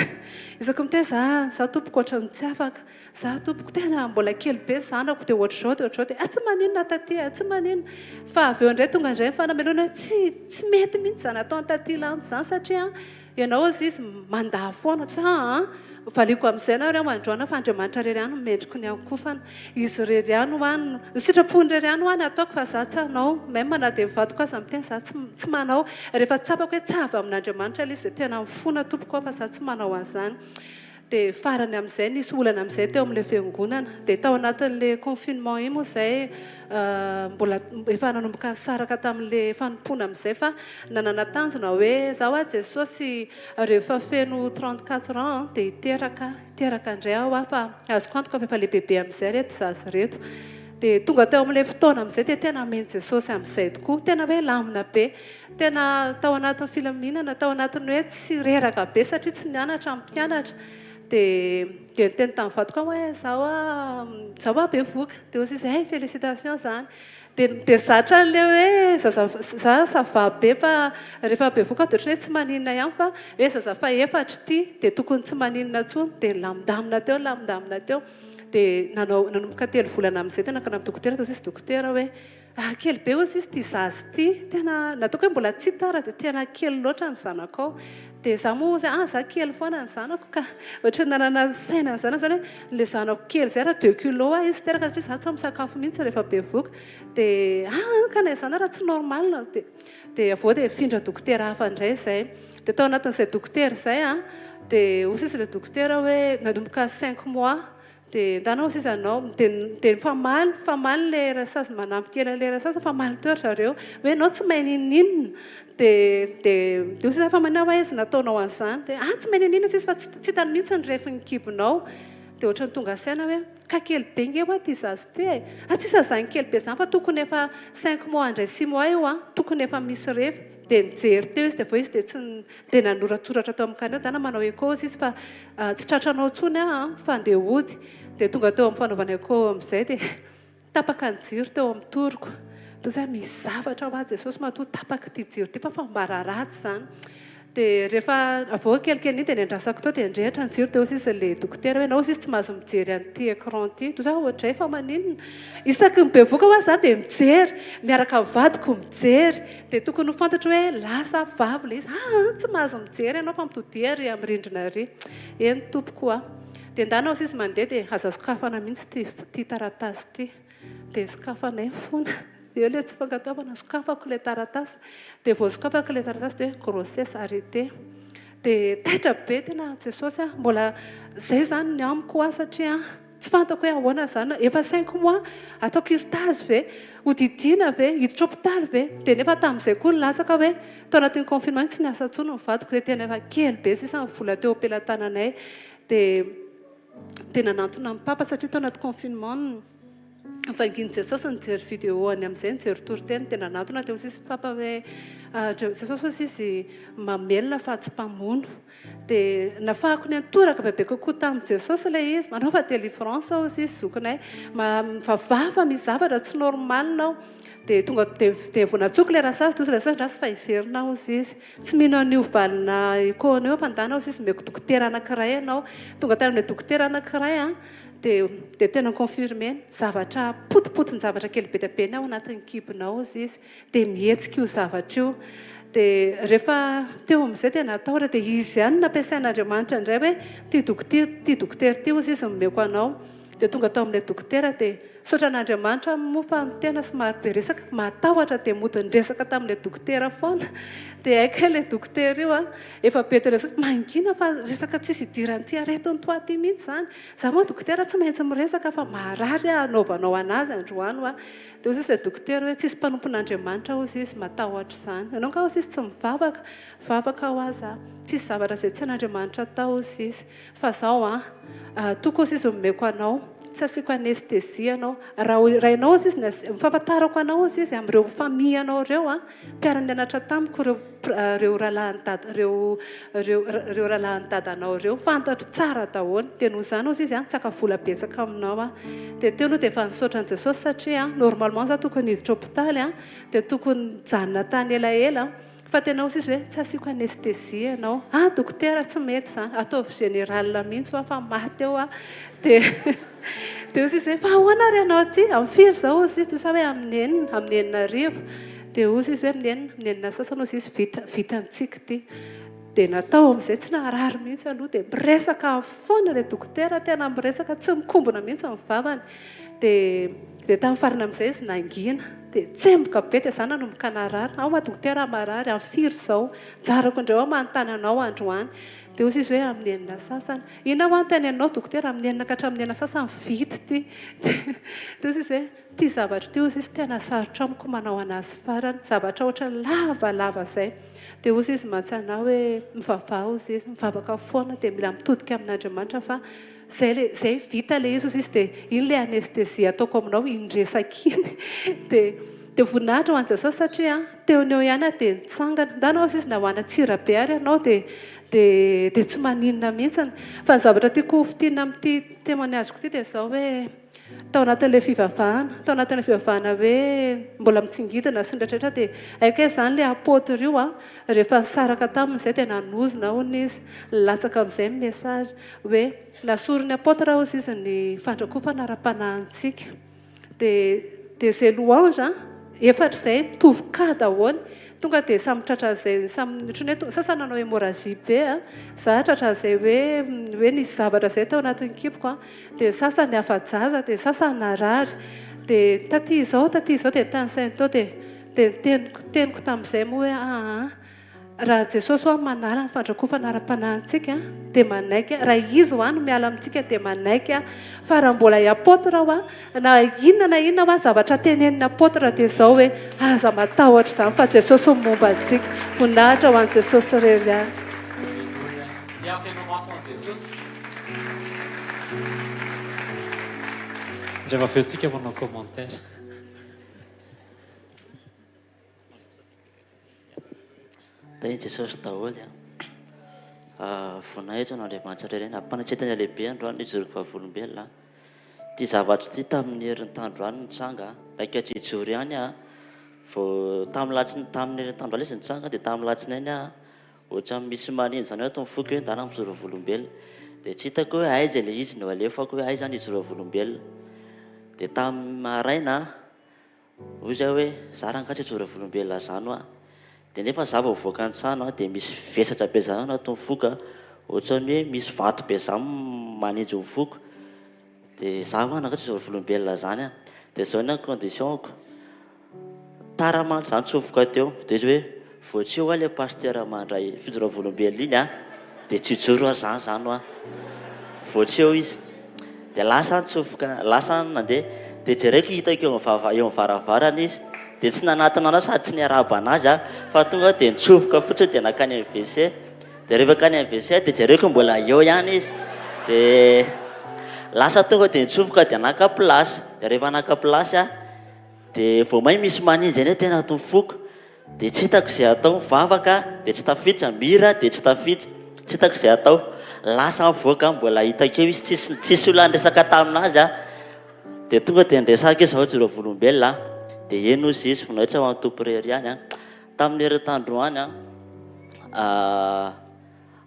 izako mite za tompoko ohatrany tsy afaka za tompoko tena mbola kely be zanako dia ohatr'izao dia tsy maninona taty tsy maninona fa avy eo indray tonga indray fanamelona hoe tsy mety mihitsy zany atao ny taty lanto zany satria ianao izy mandaa foana valiko amin'izay nareo mandroana fa Andriamanitra rery ihany mendriko ny ankofana izy rery ihany hoany ny sitrapony rery ihany hoany ataoko fa za tsy hanao même na dia mivadiko aza miteny za tsy manao rehefa tsapako hoe tsy avy amin'Andriamanitra ilay izy dia tena mifona tompoko fa za tsy manao an'izany dia farany amin'izay nisy olana amin'izay teo amin'ilay fiangonana dia tao anatin'ilay confinement iny moa izay mbola efa nanomboka saraka tamin'ilay fanompoana amin'izay fa nanana tanjona hoe za ho jesosy rehefa feno 34 ans dia hiteraka indray aho fa azoko antoka fa efa le bebe amin'izay reto zazy reto dia tonga teo amin'ilay fotoana amin'izay dia tena meny jesosy amin'izay tokoa tena hoe lamina be tena tao anatin'ny filaminana tao anatin'ny hoe tsy reraka be satria tsy nianatra amin'ny mpianatra dia teny tamin'ny vadiko hoe zaho be voka dia ozy izy hoe félicitation zany dia zatra an'ilay hoe za sava be fa rehefa be voka dia ohatrany hoe tsy maninona ihany fa hoe zaza fa efatra ity dia tokony tsy maninona intsony dia lamindamina teo dia nanomboka 3 volana amin'izay tena ka amin'ny dokotera dia ozy izy dokotera hoe kely be ozy izy ty zazy ty tena nataoko hoe mbola tsy tara dia tena kely loatra ny zanakao dia za moa zay za kely foana ny zanako ka ohatra ny nanana saina ny zanako zany hoe ilay zanako kely zay raha 2 kilo izy teraka satria za tsy misakafo mihitsy rehefa be voka dia ka na zana raha tsy normal dia avao dia findra dokotera hafa indray zay dia tao anatin'izay dokotera zay dia osy izy ilay dokotera hoe nanomboka 5 mois dia ndanao izy anao dia famaly le rasazy manampy kely le rasazy famaly teo zareo hoe anao tsy mahay ninninina dia ozy fa manao hoe izy nataonao an'izany dia tsy mahay ninninina izy fa tsy hitany mihitsy ny refiny kibonao dia ohatrany tonga saina hoe ka kely be nge hoa ty zazy ty tsisa zany kely be zany fa tokony efa 5 mois indray 6 mois io tokony efa misy refy dia nijery teo izy dia vao izy dia nanoratsoratra teo amin'ny kaneo dana manao écho izy fa tsy tratranao tsony fa ndeha hody dia tonga teo amin'ny fanaovana écho amin'izay dia tapaka ny jiro teo amin'ny toroko dia zay misy zavatra ho azy jesosy matoa tapaka ty jiro ty fa mba ratsy zany dia rehefa avao kelikely dia niandrasako tao dia andrehatra ny jiro dia ozy izy ilay dokotera hoe naozy izy tsy mahazo mijery an'ity écran ity toy izao ohatray fa maninona isaky ny bevoaka hoa za dia mijery miaraka vadiko mijery dia tokony ho fantatra hoe lasa vavy ilay izy tsy mahazo mijery ianao fa mitodia ry amin'ny rindrina ry eny tompoko a dia ndana ozy izy mandeha dia aza sokafana mihitsy ty taratasy ity dia sokafanay fona eo ilay tsy fankatoavana sokafako ilay taratasy dia vao sokafako ilay taratasy dia grossesse arrêté dia taitra be tena jesosy a mbola zay zany ny amiko a satria tsy fantako hoe ahoana zany efa 5 mois atao kirtazy ve hodidiana ve hiditra hôpitaly ve dia nefa tamin'izay koa nilatsaka hoe tao anatin'ny confinement tsy niasa ntsony ny vadiko dia tena efa kely be sisa ny vola teo ampelantananay dia nanantona amin'ny papa satria tao anaty confinement fanginy jesosy nijery vidéo any amin'izay nijery toriteny dia nanantona dia ozy izy papa hoe jesosy ozy izy mamelona fa tsy mpamono dia nafahako ny antoraka bebe kokoa tamin'i jesosy ilay izy manaova délivrance ozy izy zokinay mivavava misy zavatra tsy normal nao dia tonga dia vao natsoky ilay rasazy toy ilay rasy fa hiverina ozy izy tsy mino an'io valina ikony eo fandana ozy izy meko dokotera anankiray ianao tonga tany amin'ilay dokotera anankiray a dia tena confirmé zavatra potipotin zavatra kely be dia be ny ao anatin'ny kibonao ozy izy dia mihetsika io zavatra io dia rehefa teo amin'izay dia natao dia izy ihany nampiasain'Andriamanitra indray hoe ty dokotera ty ozy izy nomeko anao dia tonga tao amin'ilay dokotera dia saotra an'Andriamanitra moa fa ny tena somary be resaka matahotra dia modiny resaka tamin'ilay dokotera foana dia aika ilay dokotera io a efa bety resaka mangina fa resaka tsisy idiran'ity aretiny toaty mihitsy zany za moa dokotera tsy maintsy miresaka fa marary anaovanao anazy androano a dia ozy izy ilay dokotera hoe tsisy mpanompon'Andriamanitra ozy izy matahotra izany ianao ka ozy izy tsy mivavaka ho aza tsisy zavatra izay tsy an'Andriamanitra tao ozy izy fa zao toko ozy izy nomeko anao tsy asiako anestesia anao raha ianao ozy izy mifafantarako anao ozy izy amin'ireo famille anao ireo mpiara-nianatra tamiko reo rahalahin'ny dadanao ireo fantatro tsara daholo dia noho izany ozy izy tsy aka vola betsaka aminao dia teo aloha dia efa nisaotra an'i Jesosy satria normalement za tokony hiditra hôpitaly dia tokony janona tany elaela fa tena ozy izy hoe tsy asiako anestesia ianao dokotera tsy mety zany ataovy général mihitsy fa maty eo dia ozy izy hoe fa ahoana ary ianao ty amin'ny firy zao ozy izy toy hoe amin'ny enina arivo dia ozy izy hoe amin'ny enina sasany ozy izy vitantsika ty dia natao amin'izay tsy naharary mihitsy aloha dia miresaka foana ilay dokotera tena miresaka tsy mikombona mihitsy ny vavany dia tamin'ny farina amin'izay izy nangina dia tsemboka be dia zany nanomboka narary ao dokotera marary amin'ny firy zao jarako indray ao manontany anao androany dia ozy izy hoe amin'ny enina sasany ina ho antany anao dokotera amin'ny enina ka hatramin'ny enina sasany vity ty dia ozy izy hoe ty zavatra ty ozy izy tena sarotra amiko manao anazy farany zavatra ohatra lavalava izay dia ozy izy mantsana hoe mivavah ozy izy mivavaka foana dia mila mitodika amin'Andriamanitra fa zay vita ilay izy ozy izy dia iny ilay anestesia ataoko aminao indresaka iny dia voninahitra ho an'i Jesosy satria teoneo ihany dia nitsangana ndana ozy izy nahoana tsira be ary ianao dia tsy maninona mihitsy fa ny zavatra tiako fitiana amin'ity témoignageko ity dia izao hoe tao anatin'ilay fivavahana hoe mbola mitsingitana sy ndraitratra dia aika izany ilay apôtre io rehefa nisaraka tamin'izay dia nanozona hono izy latsaka amin'izay message hoe nasorony apôtre ozy izy ny fandrakofana ara-panahintsika dia zay louange efatra izay mitovy ka daholo tonga dia samy tratra zay sasany nanao hémorragie be za tratra zay hoe nisy zavatra zay tao anatin'ny kiboko dia sasany afa-jaza dia sasany narary dia taty izao dia tanysainy tao dia teniko tamin'izay moa hoe raha Jesosy ho manala ny fandrakofana ara-panahintsika dia manaiky raha izy ho any miala amintsika dia manaiky fa raha mbola apôtre na inona zavatra teneniny apôtre dia izao hoe aza matahotra izany fa Jesosy momba antsika voninahitra ho an'i Jesosy rery any rehefa feontsika manao commentaire dia Jesosy daholo voninahitra n'Andriamanitra reny ampanatsetany lehibe androany ijoroko vavolombelona ty zavatra ty tamin'ny herin'ny tandroany nitsanga raika tsijory ihany vao tamin'ny herin'ny tandroany izy nitsanga dia tamin'ny latsinainy ohatra misy maniny zany hoe atao mifoky hoe ndana mijoro volombelona dia tsy hitako hoe aiza ilay izy no alefako hoe aiza ny ijoro volombelona dia tamin'ny maraina hoy zay hoe za rangatsy ijoro volombelona zany a dia nefa za vao voaka an-tsano dia misy vesatra be zany atao mifoka ohatrany hoe misy vato be zany maninjo mifoka dia za ho rangatsy ijoro volombelona zany a dia zao ny conditionko taramandry zany tsofoka teo dia izy hoe voatsy eo a le pasteur mandray fijoro volombelona iny a dia tsy joro zany zany a voatsy eo izy dia lasa tsofoka lasa nandeha dia jereko hitako eo amin'ny varavarana izy dia tsy nanatona anao sady tsy niaraba anazy a fa tonga dia nitsofoka fotsiny dia nakany amin'ny WC dia rehefa kany amin'ny WC dia jereko mbola eo ihany izy dia lasa tonga dia nitsofoka dia naka plasy dia rehefa naka plasy a dia vao may misy maninzy eny tena atao mifoka dia tsy hitako izay atao mivavaka dia tsy tafiditra mira dia tsy tafiditra tsy hitako izay atao lasa mivoaka mbola hitakeo izy tsisy olona nresaka taminazy a dia tonga dia nresaka izy zao joro volombelona dia eno izy izy vonaitra ho antomporery ihany a tamin'ny heritandroany a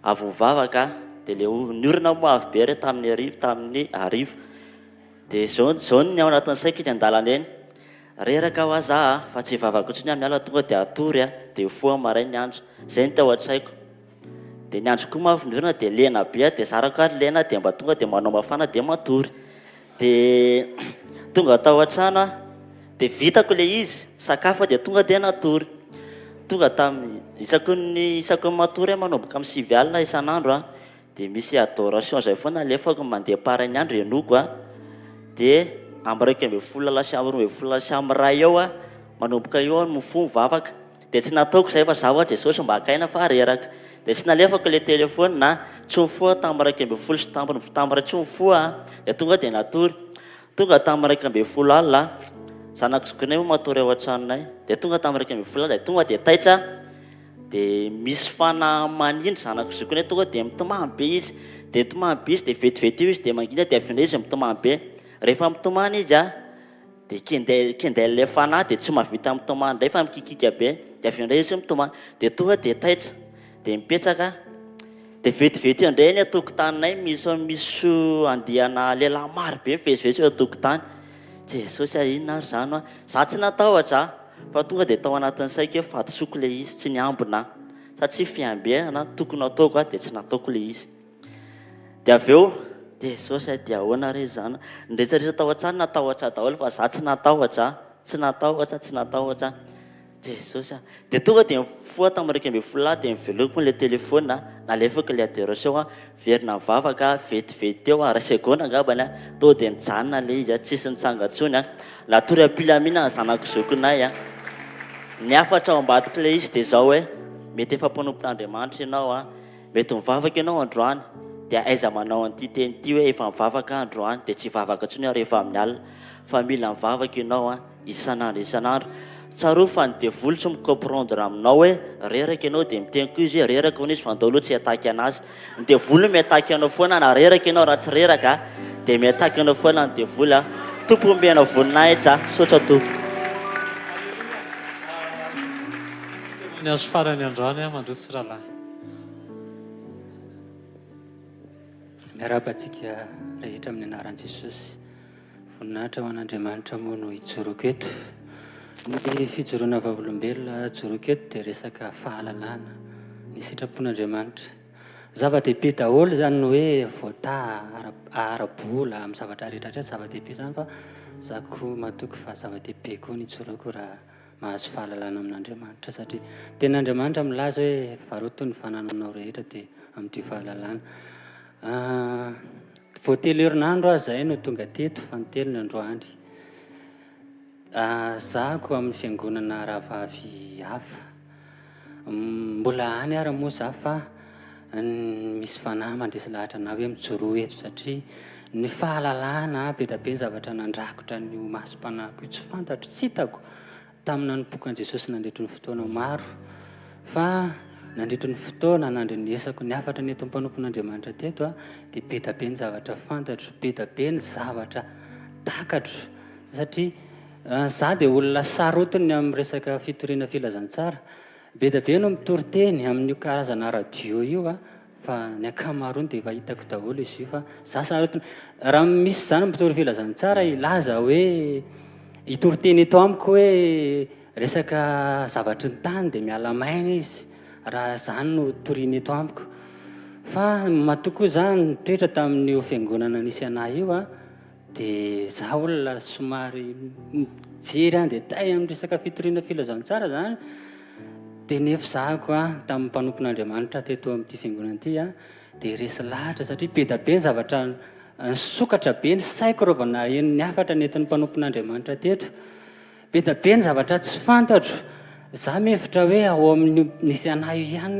avy mivavaka dia le niorina moa avy be re tamin'ny arivo dia zao ny ao anatin'ny saiko iny an-dalana eny reraka ho aza fa tsy vavaka otriny miala tonga dia atory a dia foa maray ny andro zay ny tao an-tsaiko dia ny andro koa mahafinyorina dia lena be a dia zarako ary lena dia mba tonga dia manao mafana dia matory dia tonga tao an-trano a dia vitako le izy sakafo dia tonga dia natory tonga tamin'ny isako ny matory manomboka amin'ny 7 alina isan'andro a dia misy adoration zay foana alefako mandeha paray ny andro enoko a dia am'raika amby folo lasa ray eo a manomboka eo mifo mivavaka dia tsy nataoko zay fa za ohatry Jesosy mba akaina fa reraka dia tsy nalefako le telefony na tsy mifoa tamin'ny raika amby folo sy tamin'ny tsy mifoa dia tonga dia natory tonga tamin'ny raika amby folo alina zanako zokinay moa matory ao an-tranonay dia tonga tamin'ny raika amby folo alina dia tonga dia taitra dia misy fana manindry zanako zokinay tonga dia mitomany be izy dia mitomany be izy dia vetivety io izy dia mangina dia avindray izy mitomany be rehefa mitomany izy a dia kinday le fana dia tsy mahavita mitomany indray fa mikikika be dia avindray izy mitomany dia tonga dia taitra dia mipetraka dia vetivety indray ny atokotaninay misy andihana lehilahy maro be mivezivezy eo atokotany Jesosy inona ary zany a za tsy natahotra fa tonga dia tao anatin'ny saiko hoe fadisoko le izy tsy niambina satria fiambiana tokony ataoko a dia tsy nataoko le izy dia avy eo Jesosy dia ahoana re zany nidretsaretra tao an-trano natahotra daholo fa za tsy natahotra Jesosy a dia tonga dia mifoa tamin'ny raika amby folo dia miveloko le telefona nalefako le adoration a verina mivavaka vetivety eo a ray segona angambany a to dia nijanona le izy a tsisy nitsangatsony a natory ampilamina ny zanako zokinay a ny afatra ao ambadika le izy dia zao hoe mety efa mpanompon'Andriamanitra ianao a mety mivavaka ianao androany dia aiza manao an'ity teny ity hoe efa mivavaka androany dia tsy vavaka ntsony aho rehefa amin'ny alina fa mila mivavaka ianao a isan'andro tsaro fa ny devolo tsy micomprendre aminao hoe reraka ianao dia miteny koa izy hoe reraka hoana izy fa andao aloha tsy ataky anazy ny devolo miataky anao foana na reraka ianao raha tsy reraka dia miataky anao foana ny devolo a tompo omena voninahitra sotra tompo ny azo farany androany a mandrotsy rahalahy miarabantsika rehetra amin'ny anaran'i Jesosy voninahitra ho an'Andriamanitra moa no hijoroko eto ny fijoroana vavolombelona joroko eto dia resaka fahalalana ny sitrapon'Andriamanitra zava-dehibe daholo zany no hoe voata ara-bola amin'ny zavatra rehetratra zava-dehibe zany fa zako matoky fa zava-dehibe koa ny joroko raha mahazo fahalalana amin'Andriamanitra satria ten'Andriamanitra milaza hoe varoto ny fanananao rehetra dia amin'ity fahalalana voatelo herinandro aho zay no tonga teto fa nitelo ny androany zahako amin'ny fiangonana rahavavy hafa mbola any ary moa za fa misy fanahy mandresy lahatra na hoe mijoro eto satria ny fahalalana be da be ny zavatra nandrakotra ny masom-panahiko io tsy fantatro tsy hitako tamina nipokan Jesosy nandritry ny fotoana maro fa nandritry ny fotoana nandrenesako ny afatra ny eto mpanompon'Andriamanitra teto a dia be da be ny zavatra fantatro be da be ny zavatra takatro satria za dia olona sarotiny amin'ny resaka fitoriana filazantsara be da be no mitoriteny amin'io karazana radio io a fa ny akamaroany dia efa hitako daholo izy io fa za sarotiny raha misy zany mitory filazany tsara ilaza hoe hitoriteny eto amiko hoe resaka zavatry ny tany dia miala maina izy raha zany no toriany eto amiko fa matokoa zany toetra tamin'io fiangonana nisy anahy io a dia za olona somary mijery any dia tay amin'ny resaka fitoriana filazantsara zany dia nefa zahako a tamin'ny mpanompon'Andriamanitra teto amin'ity fiangonana ity a dia resy lahatra satria be da be ny zavatra nisokatra be ny saiko rovana ny afatra nentin'ny mpanompon'Andriamanitra teto be da be ny zavatra tsy fantatro za mihevitra hoe ao amin'ny nisy anahy ihany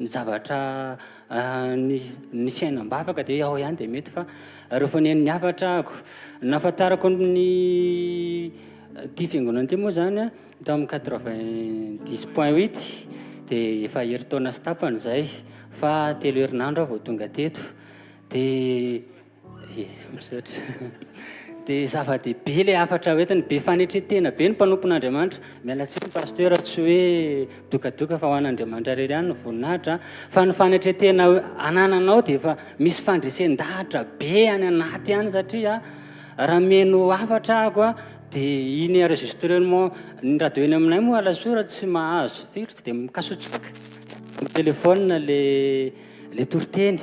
ny zavatra ny fiainam-bavaka dia ao ihany dia mety fa rehefa ny afatra ako nafantarako ny ty fiangonana ity moa zany a tamin'ny 90.8 dia efa herintaona sy tapany zay fa 3 herinandro aho vao tonga teto dia misaotra dia zava-dehibe ilay afatra hoentiny be fanetretena be ny mpanompon'Andriamanitra mialatsika ny pasteur tsy hoe dokadoka fa ho an'Andriamanitra rery ihany no voninahitra fa ny fanetretena anananao dia efa misy fandresen-dahatra be any anaty ihany satria raha meno afatra ako a dia iny enregistrement ny radio eny aminay moa alasora tsy mahazo firy tsy dia mikasotsoka telefona le toriteny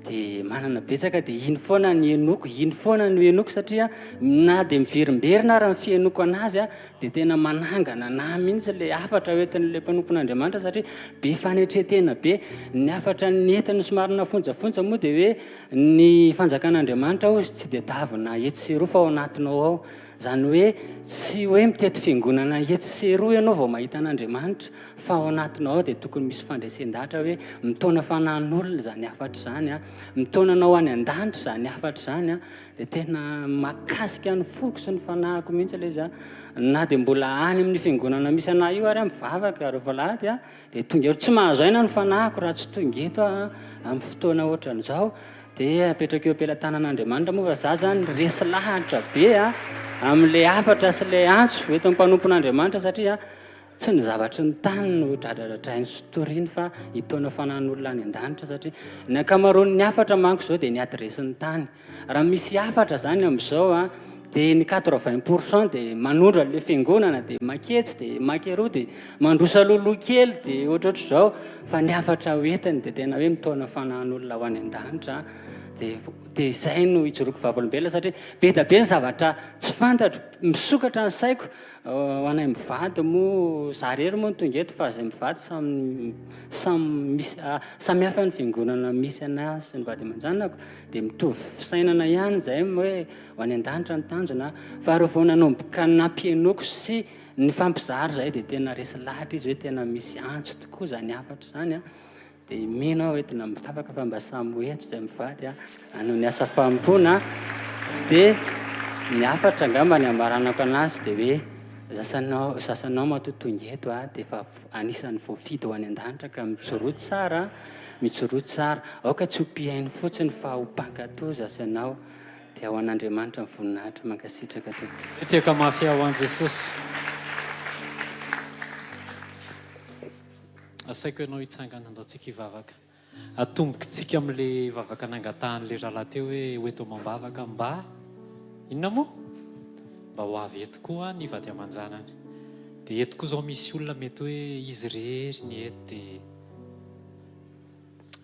dia manana betsaka dia iny foana ny enoko iny foana no enoko satria na dia miverimberina raha ny fienoko anazy a dia tena manangana na mihitsy le afatra hoentin'ilay mpanompon'Andriamanitra satria be fanetretena be ny afatra netiny somarina fonjafonja moa dia hoe ny fanjakan'Andriamanitra ozy tsy dia davina etseroa fa ao anatinao ao zany hoe tsy hoe mitety fiangonana etseroa ianao vao mahita an'Andriamanitra fa ao anatinao ao dia tokony misy fandresen-dahatra hoe mitaona fanan'olona zany afatra zany a mitaonanao any an-danitra zany afatra zany a dia tena makasika ny foko sy ny fanahiko mihitsy ilay za na dia mbola any amin'ny fiangonana misy anahy io ary mivavaka rehefa lahady a dia tonga eto tsy mahazo aina ny fanahiko raha tsy tonga eto amin'ny fotoana ohatran'izao dia apetraka eo ampelantanan'Andriamanitra moa fa za zany resy lahatra be a amin'ilay afatra sy ilay antso eto amin'ny mpanompon'Andriamanitra satria tsy ny zavatry ny tany no dradradratrainy sotoriany fa hitaona fanan'olona any an-danitra satria ny akamaroan'ny afatra manko izao dia ny adresin'ny tany raha misy afatra zany amin'izao a dia ny 80% dia manondra le fiangonana dia maketsy dia makeroa dia mandrosa loloha kely dia ohatrohatr'izao fa ny afatra hoentiny dia tena hoe mitaona fanan'olona ho any an-danitra dia izay no hijoroko vavolombelona satria be da be ny zavatra tsy fantatro misokatra ny saiko ho anay mivady moa za rery moa ny tonga eto fa izay mivady samy hafa ny fiangonana misy anazy sy ny vady aman-janako dia mitovy fisainana ihany izay hoe ho any an-danitra ny tanjona fa rehefa nanomboka nampienoko sy ny fampizary izay dia tena resy lahatra izy hoe tena misy antso tokoa zany afatra zany a dia mino aho entina mivavaka fa mba samy hoentso izay mivady a hanao ny asa fampona dia ny afatra angamba ny amaranako anazy dia hoe sasanao matotonga eto a dia efa anisan'ny voafidy ho any an-danitra ka mijoroa tsara aoka tsy hopiainy fotsiny fa ho pankato zasanao dia ao an'Andriamanitra ny voninahitra mankasitraka to tiaka mafia ho an' Jesosy asaiko ianao hitsangana andaontsika hivavaka atombokitsika amin'le vavaka nangatan'le rahalahy teo hoe hoeto mambavaka mba inona moa mba ho avy eto koa ny vady aman-janany dia eto koa izao misy olona mety hoe izy rery ny eto dia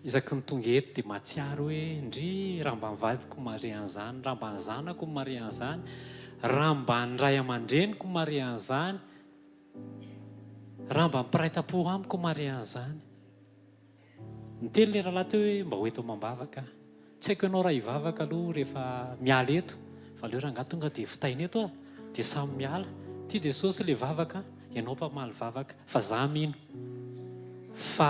isaky ny tonga eto dia mahatsiaro hoe ndry raha mba nivadiko mare an'izany raha mba nizanako mare an'izany raha mba nyray aman-dreniko mare an'izany raha mba mipiraitam-po amiko mare an'izany niteny le rahalahy teo hoe mba ho eto mambavaka tsy haiko ianao raha hivavaka aloha rehefa miala eto fa leo raha nga tonga dia fitaina eto a dia samy miala tia Jesosy le vavaka ianao mpamaly vavaka fa za mino fa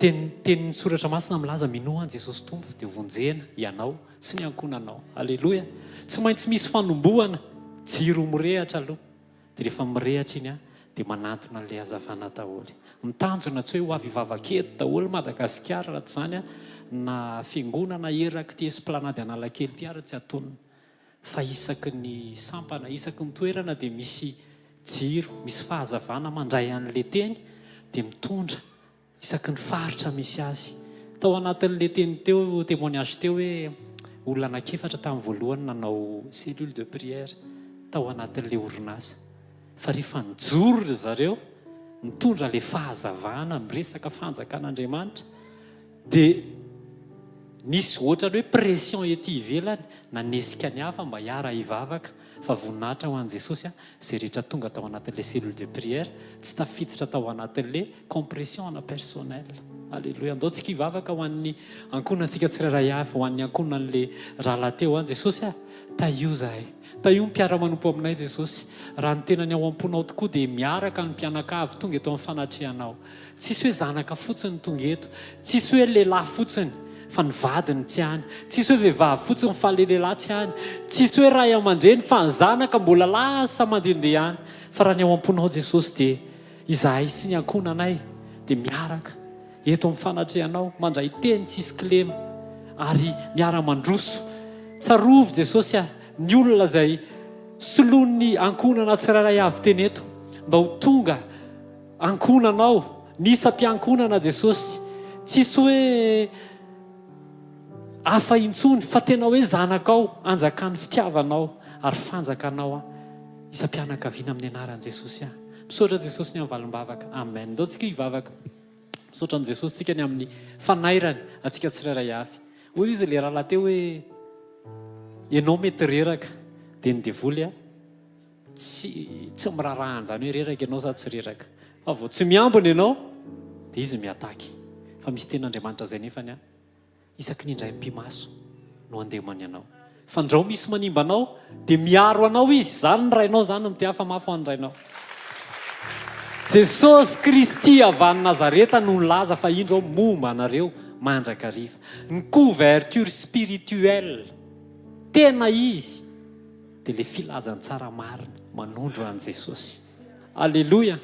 tenin'ny soratra masina milaza minoa an' Jesosy tompo dia vonjena ianao sy ny ankonanao alleloia tsy maintsy misy fanombohana jiro mirehatra aloha dia rehefa mirehatra iny a dia manatona an'ilay hazavana daholy mitanjona tsy hoe ho avy vavaketo daholo Madagasikara raha tsy izany a na fiangonana eraky ty esplanady Analakely ty ara tsy atonona fa isaky ny sampana isaky ny toerana dia misy jiro misy fahazavana mandray an'le teny dia mitondra isaky ny faritra misy azy. Tao anatin'le teny teo témoignage teo hoe olona anakefatra tamin'ny voalohany nanao cellule de prière tao anatin'le orinasa, fa rehefa nijoro ry zareo mitondra le fahazavana miresaka fanjakan'Andriamanitra dia nisy ohatrany hoe pression ety ivelany nanesika ny hafa mba hiara hivavaka, fa voninahitra ho an'i Jesosy izay rehetra tonga tao anatin'le cellule de prière tsy tafiditra tao anatin'le compression ana personnel. Alleluia. Andao tsika hivavaka ho an'ny ankonantsika tsirairay avy, ho an'ny ankonan'le rahalahy teo any Jesosy taio zahay, taio mpiara-manompo aminay Jesosy. Raha ny tenany ao am-ponao tokoa dia miaraka ny mpianakavy tonga eto amin'ny fanatrehanao. Tsisy hoe zanaka fotsiny tonga eto, tsisy hoe lehilahy fotsiny fa ny vadiny tsy hany, tsisy hoe vehivavy fotsiny fa le lehilahy tsy hany, tsisy hoe ray aman-dreny fa ny zanaka mbola lasa mandehandeha any. Fa raha ny ao am-ponao Jesosy dia izahay sy ny ankonanay dia miaraka eto amin'ny fanatrehanao mandray teny tsisy kilema ary miara-mandroso. Tsarovy Jesosy ny olona izay soloan'ny ankonana tsirairay avy teny eto mba ho tonga ankonanao, nisam-piankonana Jesosy. Tsisy hoe hafa intsony fa tena hoe zanakao, anjakan'ny fitiavanao ary fanjakanao isam-pianakaviana amin'ny anaran'i Jesosy. Misaotra Jesosy ny amin'ny valim-bavaka. Amen. Ndao tsika hivavaka. Misaotra an'i Jesosy tsika ny amin'ny fanairany atsika tsirairay avy. Hoy izy le rahalahy teo hoe ianao mety reraka dia ny devoly tsy mirarahana zany hoe reraka ianao sa tsy reraka, fa vao tsy miambina ianao dia izy miataky. Fa misy ten'Andriamanitra zay nefany isaky ny indray mpimaso no andemany anao. Fa ndrao misy manimba anao dia miaro anao izy, zany ny rainao, zany no mity hafa mafy ho an'ny rainao. Jesosy Kristy avy any Nazareta no nilaza fa indro momba anareo mandrakariva. Ny couverture spirituelle tena izy dia le filazany tsara marina manondro an'i Jesosy. Alleluia.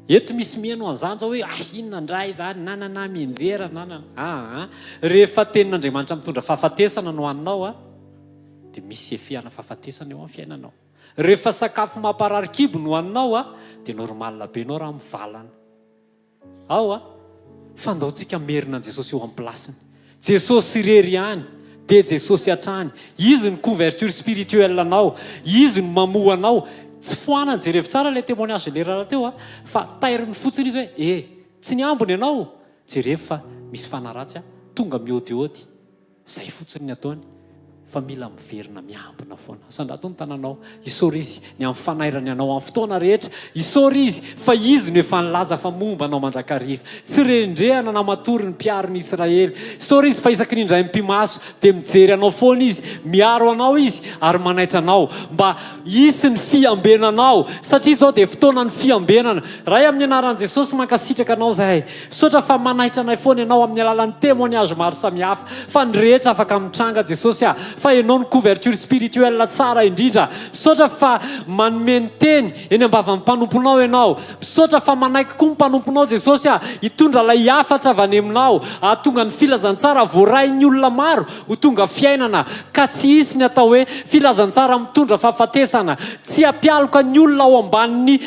Eto misy mihaino an'izany zao hoe inona ndray zany nanana mienjera nanana. Rehefa tenin'Andriamanitra mitondra fahafatesana no haninao dia misy efehana fahafatesana eo amin'ny fiainanao. Rehefa sakafo mamparary kibo no haninao dia normal be anao raha mivalana. Fa andaontsika merina an'i Jesosy eo amin'ny plasiny. Jesosy irery ihany dia Jesosy hatrany. Izy ny couverture spirituelle anao, izy ny mamoa anao. Tsy foana ny jerevy tsara ilay témoignage le rahalahy teo fa tairiny fotsiny izy hoe tsy ny ambony ianao, jerevy fa misy fanaratsy tonga miodiody. Zay fotsiny ny ataony, fa mila miverina miambina foana. Sandrato ny tananao isaory izy ny amin'ny fanairany anao amin'ny fotoana rehetra, isaory izy fa izy no efa nilaza fa momba anao mandrakariva. Tsy rendrehana na matory ny mpiaro ny Israely. Isaory izy fa isaky ny indray mpimaso dia mijery anao foana izy, miaro anao izy ary manaitra anao mba hisy ny fiambenanao, satria izao dia fotoana ny fiambenana. Raha amin'ny anaran'i Jesosy mankasitraka anao zahay. Misaotra fa manaitra anay foana ianao amin'ny alalan'ny témoignage maro samihafa, fa ny rehetra afaka mitranga Jesosy fa ianao ny couverture spirituelle tsara indrindra. Misaotra fa manome ny teny eny ambavan'ny mpanomponao ianao. Misaotra fa manaiky koa ny mpanomponao Jesosy hitondra ilay hafatra avy any aminao, ahatonga ny filazantsara voarain'ny olona maro ho tonga fiainana, ka tsy hisy ny atao hoe filazantsara mitondra fahafatesana. Tsy hampialoka ny olona ao ambanin'ny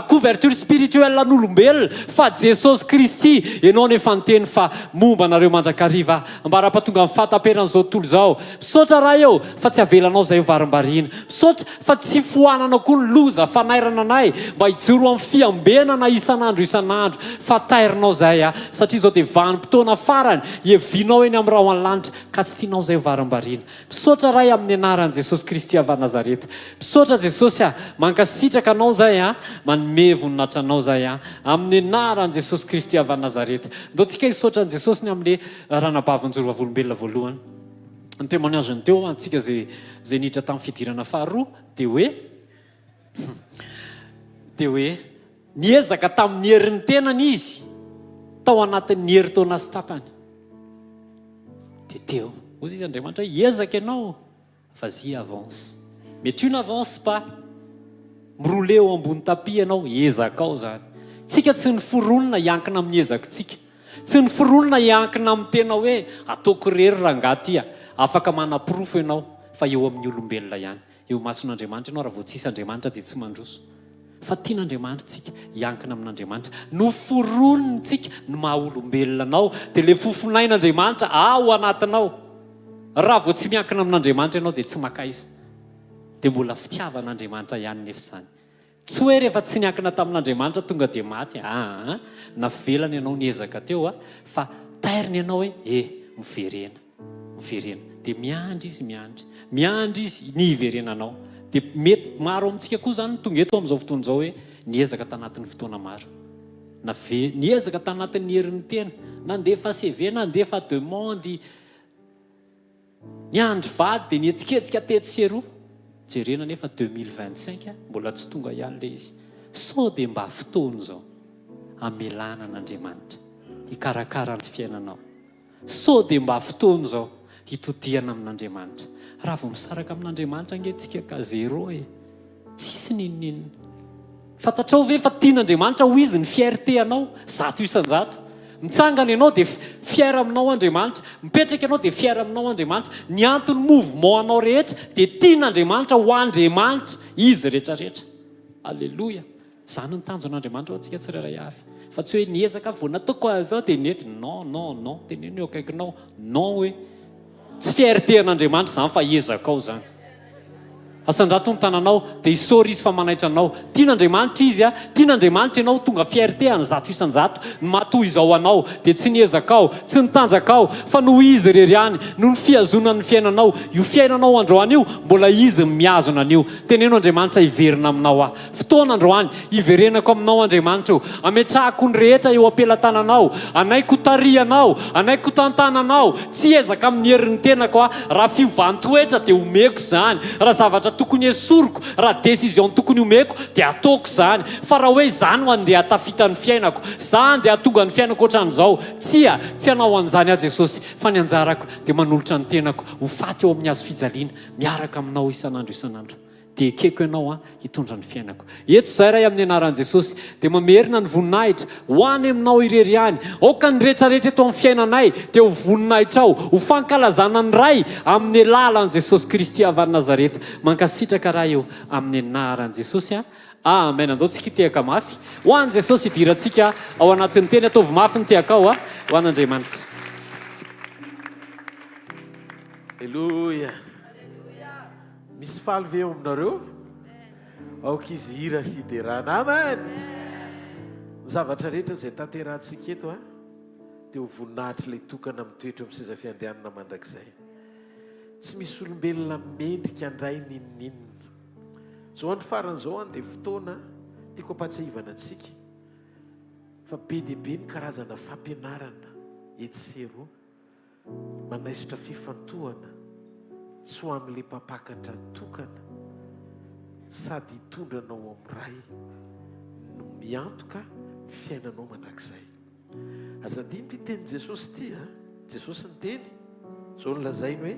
couverture spirituelle n'olombelona, fa Jesosy Kristy ianao nefa nyteny fa momba anareo mandrakariva mba raha-pahatonga amin'ny fahataperan'izao tontolo izao. Misaotra raha eo fa tsy avelanao zay varim-bariana. Misaotra fa tsy fohananao koa ny loza fanairana anay mba hijoro amin'ny fiambenana isan'andro, fa tairinao zay satria izao dia vanim-potoana farany hevinao eny amin'ny raha any lanitra ka tsy tianao zay varim-bariana. Misaotra raha amin'ny anaran'i Jesosy Kristy avy Nazareta. Misaotra Jesosy mankasitraka anao zay manome voninahitra anao zay amin'ny anaran'i Jesosy Kristy avy Nazareta. Ndao tsika hisaotra an'i Jesosy ny amin'le ranabavan-joro vavolombelona voalohany. Ny témoignage ny teo antsika zay niditra tamin'ny fidirana faharoa dia hoe niezaka tamin'ny herin'ny tenany izy tao anatin'ny herintaona sy tapany. Dia teo ozy izy Andriamanitra hoe ezaka ianao, vas-y avance, mais tu n'avances pas. Mirole eo ambony tapis ianao, ezaka ao zany. Tsika tsy ny foronona hiankina amin'ny ezakontsika, tsy ny foronona hiankina amin'ny tena hoe ataoko rery raha ngaty afaka manaprofo ianao, fa eo amin'ny olombelona ihany. eo mason'andriamanitra ianao raha vao tsisy andriamanitra dia tsy mandroso fa tian'andriamanitra tsika hiankina amin'andriamanitra no foronontsika no maha olombelona anao dia le fofonain'andriamanitra ao anatinao raha vao tsy miankina amin'andriamanitra ianao dia tsy makaiza dia mbola fitiavan'andriamanitra ihany nefa izany tsy hoe rehefa tsy niankina tamin'andriamanitra tonga dia maty navelana ianao niezaka teo fa tairiny ianao hoe miverena dia miandry izy ny iverenanao dia mety maro amintsika koa zany tonga eto amin'izao fotoana izao hoe niezaka tanatin'ny fotoana maro niezaka tanatin'ny herin'ny tena nandefa CV nandefa demande niandry vady dia nihetsiketsika tetseroa jerena nefa 2025 mbola tsy tonga ihany le izy sao dia mba fotoana izao amelana an'andriamanitra hikarakara ny fiainanao sao dia mba fotoana izao hitodiana amin'andriamanitra raha vao misaraka amin'andriamanitra angentsika ka zero tsisy ninninina fantatrao ve fa tian'andriamanitra ho izy ny fierté anao 100% mitsangana ianao dia fier aminao andriamanitra mipetraka ianao dia fier aminao andriamanitra ny antony mouvement anao rehetra dia tian'andriamanitra ho andriamanitra izy rehetrarehetra alleloia zany ny tanjon'andriamanitra ho antsika tsirairay avy fa tsy hoe niezaka vao nataoko azao dia nety non teneno eo akaikinao non hoe tsy fierté an'andriamanitra zany fa ezaka ao zany asandrato ny tananao dia isôry izy fa manaitra anao tian'andriamanitra izy tian'andriamanitra ianao tonga fierté any 100% matoy izao anao dia tsy niezaka ao tsy nitanjaka ao fa no izy rery any no ny fiazonan'ny fiainanao io fiainanao androany io mbola izy miazona an'io teneno andriamanitra hiverina aminao fotoana androany hiverenako aminao andriamanitra io ametrahako ny rehetra eo ampelantananao anaiko tarianao anaiko tantananao tsy ezaka amin'ny herin'ny tenako raha fiovantoetra dia omeko zany raha zavatra tokony esoriko raha décision tokony omeko dia ataoko zany fa raha hoe zany ho andeha hatafita ny fiainako zany dia hatonga ny fiainako ohatran'izao tsy hanao an'izany a Jesosy fa ny anjarako dia manolotra ny tenako ho faty eo amin'ny hazo fijaliana miaraka aminao isan'andro dia ekeko ianao hitondra ny fiainako eto izay ray amin'ny anaran'i Jesosy dia mamerina ny voninahitra ho any aminao irery any aoka ny rehetrarehetra eto amin'ny fiainanay dia ho voninahitra ao ho fankalazana ny ray amin'ny lalan'i Jesosy Kristy avy any Nazareta mankasitraka raha eo amin'ny anaran'i Jesosy amen andao tsika tehaka mafy ho an'i Jesosy hidirantsika ao anatin'ny teny ataovy mafy ny tehaka ao ho an'Andriamanitra Alleluia. Misy faly ve eo aminareo? Aoka izy hira fiderana. Amen. Zavatra rehetra izay tanterantsika eto dia ho voninahitra ilay tokana amin'ny toetra amin'ny seza fiandehanana mandrakizay. Tsy misy olombelona mendrika andray ninninina. Zao andro faran'izao dia fotoana tiako ampatsiahivana antsika fa be dia be ny karazana fampianarana etsero manaisitra fifantohana tsy ho amin'ilay mpampakatra tokana sady hitondranao amin'ny ray no miantoka ny fiainanao mandrakizay. Azadiny ty teny Jesosy ty Jesosy ny teny zao nolazainy hoe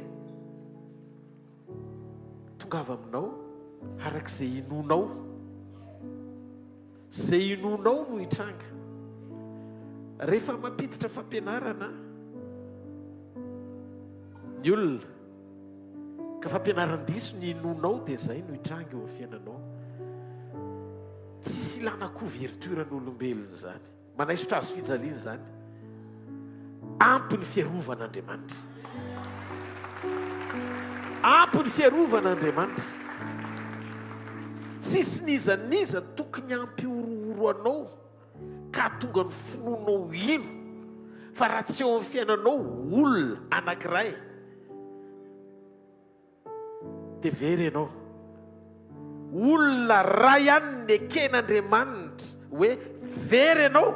tongava aminao arak'izay inonao no hitranga. Rehefa mampiditra fampianarana ny olona ka fampianaran-diso ny inonao dia zay no hitranga eo amin'ny fiainanao. Tsisy ilana couverturen'olombelona zany manaisotra azo fijaliana zany ampy ny fiarovan'Andriamanitra tsisy niza tokony ampy orooro anao ka tonga ny finoanao ino fa raha tsy eo amin'ny fiainanao olona anankiray dia very ianao olona ray ihany ny eken'Andriamanitra hoe very ianao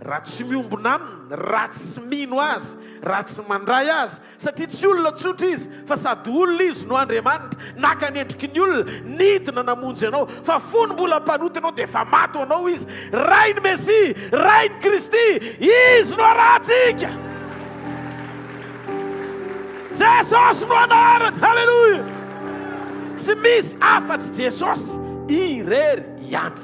raha tsy miombona aminy raha tsy mino azy raha tsy mandray azy satria tsy olona tsotra izy fa sady olona izy no Andriamanitra naka ny endriky ny olona nidina namonjy ianao fa fony mbola mpanoty ianao dia efa maty anao izy ray ny Mesia ray ny Kristy izy no arahantsika Jesosy no anarany halleluia. Tsy misy afa-tsy Jesosy irery ihany.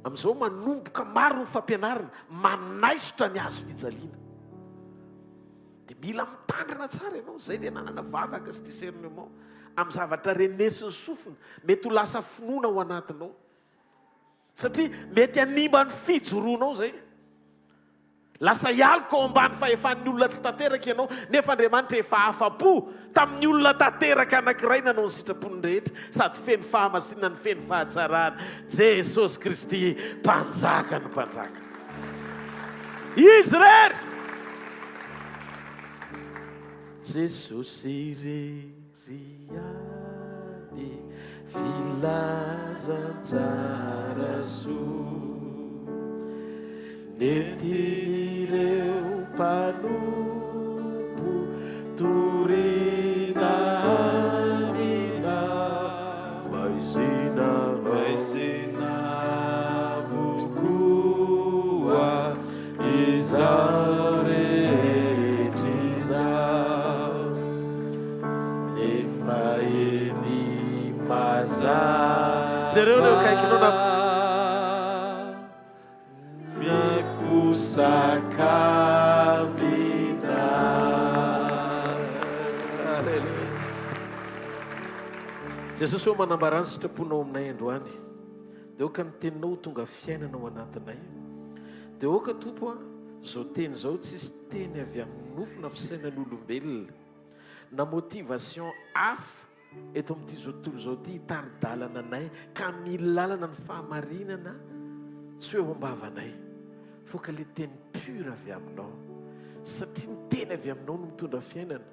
Amin'izao manomboka maro ny fampianarana manaisotra ny azo fijaliana dia mila mitandrina tsara ianao. Zay dia nanana vavaka sy discernement amin'ny zavatra renesiny sofina, mety ho lasa finoana ao anatinao satria mety hanimba ny fijoroanao zay. Lasa hialika ao ambany fahefan'ny olona tsy tanteraka ianao, nefa Andriamanitra efa afa-po tamin'ny olona tanteraka anankiray nanao ny sitrapony rehetra, sady feno fahamasinana ny feno fahatsarana. Jesosy Kristy mpanjaka ny mpanjaka. Izy rery Jesosy reriany filazantsara soa nentin'ireo mpanompo torina amina maizina vokoa izao rehetra izao nefa eny mazava jereo leo kaikinao na miposakavina. Aleluia. Jesosy ho manambarany sitraponao aminay androany, dia oka ny teninao tonga fiainana ao anatinay, dia oka Tompo zao teny zao tsisy teny avy amin'ny nofona fisainan'olombelona na motivation hafa eto amin'ity zao tontolo zao ty hitaridalana anay ka mila lalana ny fahamarinana tsy hoe ombavanay, fa ka le teny pure avy aminao, satria ny teny avy aminao no mitondra fiainana,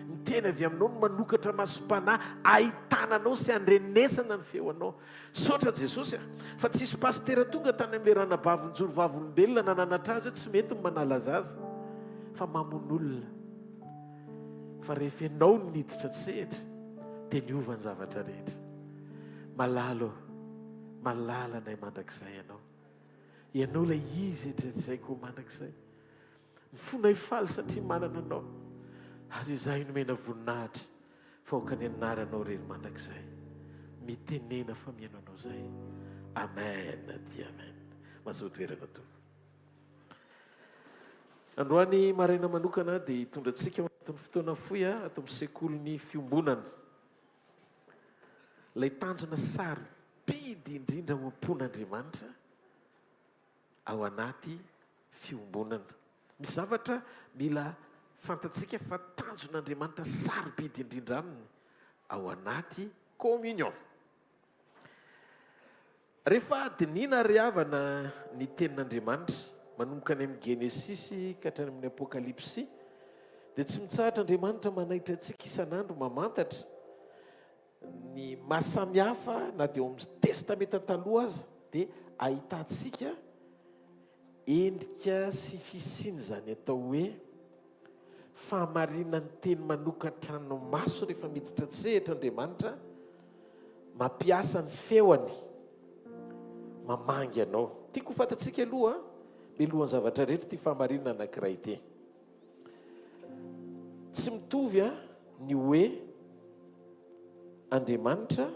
ny teny avy aminao no manokatra masom-panahy ahitananao sy andrenesana ny feonao. Sotra Jesosy fa tsisy pastera tonga tany amin'le ranabavonjoro vavolombelona nananatra azy tsy mety ny manala zaza fa mamon'olona, fa rehefa ianao no niditra tsehatra dia niova ny zavatra rehetra. Malalo malalana mandrakizay ianao, ianao ilay izy etrezay ko mandrakizay, ny fonay faly satria manana anao, azy izahay nomena voninahitra fa oka ny anaranao rery mandrakizay mitenena fa mihaino anao zay. Amen dia amen. Mazoa toerana to. Androany maraina manokana dia hitondrantsika anatin'ny fotoana fohy atao amin'ny sekoly fiombonana, ilay tanjona sarobidy indrindra mompon'Andriamanitra ao anaty fiombonana. Misy zavatra mila fantatsika fa tanjon'Andriamanitra sarobidy indrindra aminy ao anaty communion. Rehefa dinina ry havana ny tenin'Andriamanitra manomboka any amin'ny Genesisy ka hatrany amin'ny Apokalipsy, dia tsy mitsahatra Andriamanitra manaitra antsika isan'andro mamantatra ny mahasamihafa na dia ao amin'ny testamenta taloha aza dia ahitantsika endrika sy fisiny zany atao hoe fahamarinana ny teny manokatra no maso rehefa miditra tsehatra Andriamanitra mampiasa ny feoany mamangy anao. Tiako fantatsika aloha milohan'ny zavatra rehetra ty fahamarinana anankiray ty. Tsy mitovy ny hoe Andriamanitra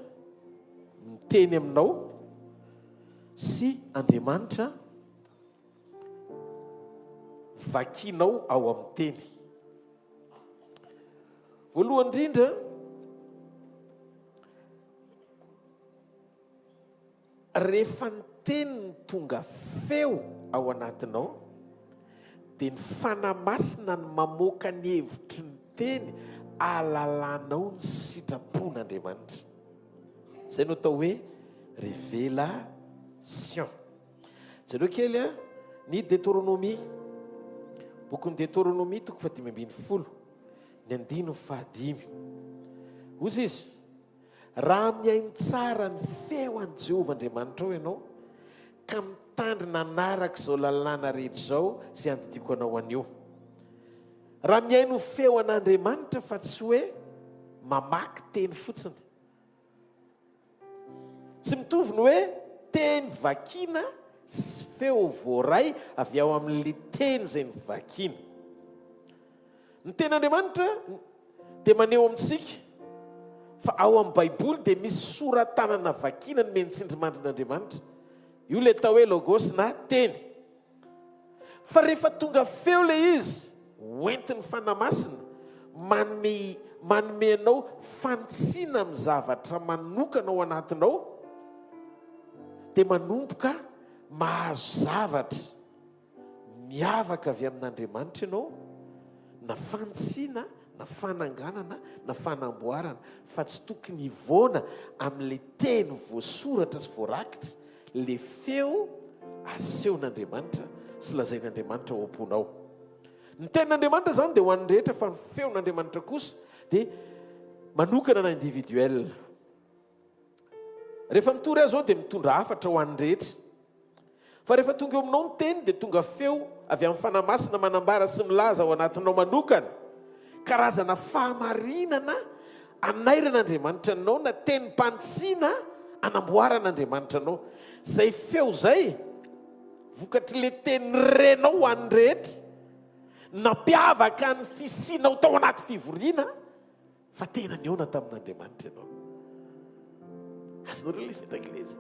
miteny aminao sy Andriamanitra vakinao ao amin'ny teny. Voalohany indrindra, rehefa ny teny ny tonga feo ao anatinao dia ny fanamasina ny mamoaka ny hevitry ny teny alalanao ny sitrapon'Andriamanitra. Zay no atao hoe révélation. Jereo kely ny Deutéronomie, bokin'ny Deutéronomie 5:12, ny 5:5. Ozy izy, raha mihaino tsara ny feo an' Jehovah Andriamanitra ao ianao ka mitandrina anaraka izao lalàna rehetra izao zay andidiko anao anio. Raha mihaino feo an'Andriamanitra fa tsy hoe mamaky teny fotsiny. Tsy mitovy ny hoe teny vakiana sy feo voaray avy ao amin'le teny izay ny vakiana. Ny ten'Andriamanitra dia maneho amintsika fa ao amin'ny Baiboly dia misy soratanana vakiana nomeny tsindrimandrin'Andriamanitra. Io le atao hoe logos na teny. Fa rehefa tonga feo le izy, oentin'ny fanamasina manomenao fantsiana amin'ny zavatra manokana ao anatinao dia manomboka mahazo zavatra miavaka avy amin'Andriamanitra ianao, na fantsiana, na fananganana, na fanamboarana, fa tsy tokony hivoana amin'ilay teny voasoratra sy voarakitra, le feo asehon'Andriamanitra sy lazain'Andriamanitra ao am-ponao. Ny tenin'Andriamanitra zany dia ho an'ny rehetra, fa ny feon'Andriamanitra kosa dia manokana na individuel. Rehefa mitory azy zao dia mitondra hafatra ho an'ny rehetra. Fa rehefa tonga eo aminao ny teny dia tonga feo avy amin'ny fanamasina manambara sy milaza ao anatinao manokana karazana fahamarinana anairan'Andriamanitra anao, na teny mpantsiana anamboaran'Andriamanitra anao. Zay feo zay vokatry le teny renao ho an'ny rehetra, nampiavaka ny fisianao tao anaty fivoriana, fa tena niona tamin'Andriamanitra ianao. Azonareo le fendragleza.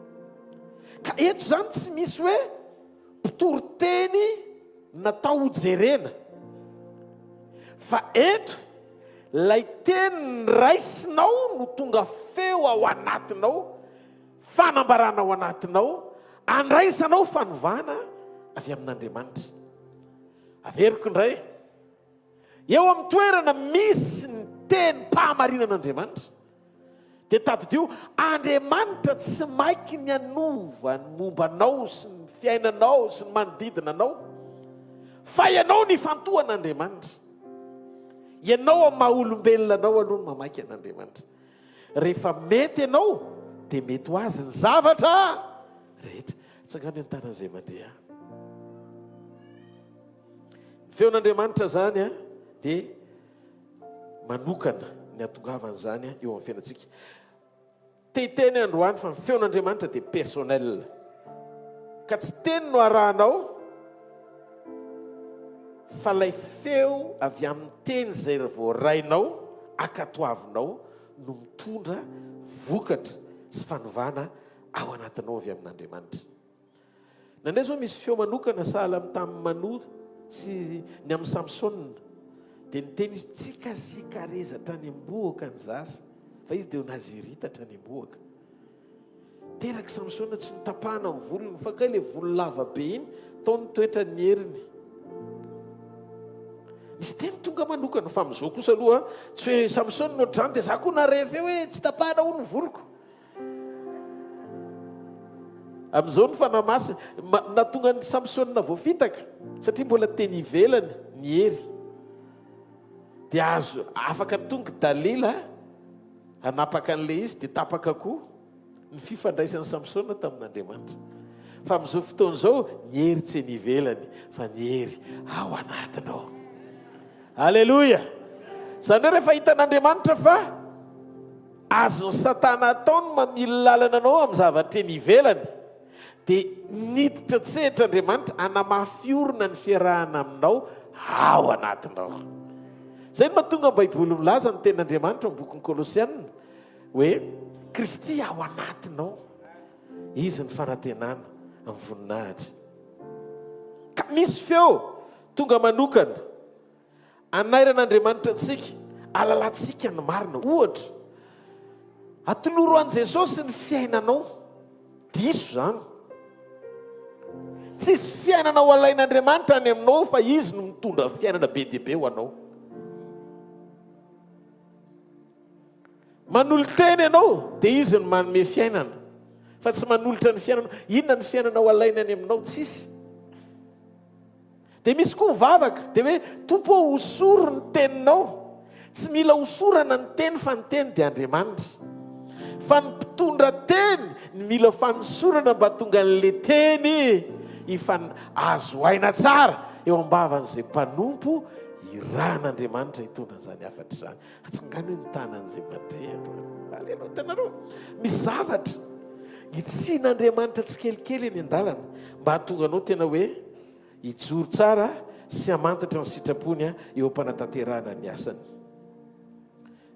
Ka eto zany tsy misy hoe mpitory-teny natao hojerena, fa eto lay teny raisinao no tonga feo ao anatinao, fanambarana ao anatinao, andraisanao fanovana avy amin'Andriamanitra. Averiko indray, eo amin'ny toerana misy ny teny mpahamarinan'Andriamanitra dia tadidio Andriamanitra tsy maiky ny anova ny mombanao sy ny fiainanao sy ny manodidina anao, fa ianao ny fantohan'Andriamanitra. Ianao amin'ny maha-olombelona anao aloha no mamaiky an'Andriamanitra. Rehefa mety ianao dia mety ho azy ny zavatra rehetra. Tsangano an-tanan'izay mandeha. Ny feon'Andriamanitra zany dia manokana ny atongavany zany eo amin'ny fiainantsika. Teny androany fa ny feon'Andriamanitra dia personnel, ka tsy teny no arahanao, fa lay feo avy amin'ny teny zay voarainao, akatoavinao no mitondra vokatra sy fanovana ao anatinao avy amin'Andriamanitra. Nandray zao misy feo manokana sahala amin'ny tamin'ny Manoa sy ny amin'ny Samsona, dia ny teny izy tsikazika rezatra any am-boaka ny zaza, fa izy dia ho nazirita any am-boaka. Teraka Samsona tsy nitapahana ny volony, fa kay le volo lava be iny taony toetra ny heriny. Misy teny tonga manokana, fa amin'izao kosa aloha tsy hoe Samsona no ohatr'izany dia za koa narefy hoe tsy tapahana ho ny voloko. Amin'izao ny fanamasina natonga ny Samsona voafitaka satria mbola teny ivelany ny hery. Dia azo afaka tonga Dalila hanapaka an'ilay izy dia tapaka koa ny fifandraisan'ny Samsona tamin'Andriamanitra. Fa amin'izao fotoana izao ny hery tsy ny ivelany, fa ny hery ao anatinao. Alleluia. Zany hoe rehefa hitan'Andriamanitra fa azony Satana ataony mamily lalana anao amin'ny zavatra ny ivelany, dia niditra tsehatra Andriamanitra anamafiorina ny fiarahana aminao ao anatinao. Zay no mahatonga ny Baiboly milaza ny tenin'Andriamanitra amin'ny bokin'ny Kolosiana hoe Kristy ao anatinao, izy ny fanantenana amin'ny voninahitra. Ka misy feo tonga manokana anairan'Andriamanitra antsika, alalantsika ny marina. Ohatra, atoloro an' Jesosy ny fiainanao, diso zany. Tsisy fiainana ho alain'Andriamanitra any aminao, fa izy no mitondra fiainana be dia be ho anao. Manolo-teny ianao dia izy no manome fiainana, fa tsy manolotra ny fiainana. Inona ny fiainana ho alaina any aminao? Tsisy. Dia misy koa mivavaka dia hoe tompo hosoro ny teninao. Tsy mila hosorana ny teny, fa ny teny dia Andriamanitra. Fa ny mpitondra teny ny mila fanosorana mba tonga n'le teny azo aina tsara eo ambavan'izay mpanompo iran'Andriamanitra hitondra an'izany hafatra izany. Atsangano hoe ny tanan'izay mandray. Aleluia. Tanareo, misy zavatra hitsian'Andriamanitra tsikelikely eny an-dalana mba hahatonga anao tena hoe hijoro tsara sy hamantatra ny sitrapony eo am-panatanterahana ny asany.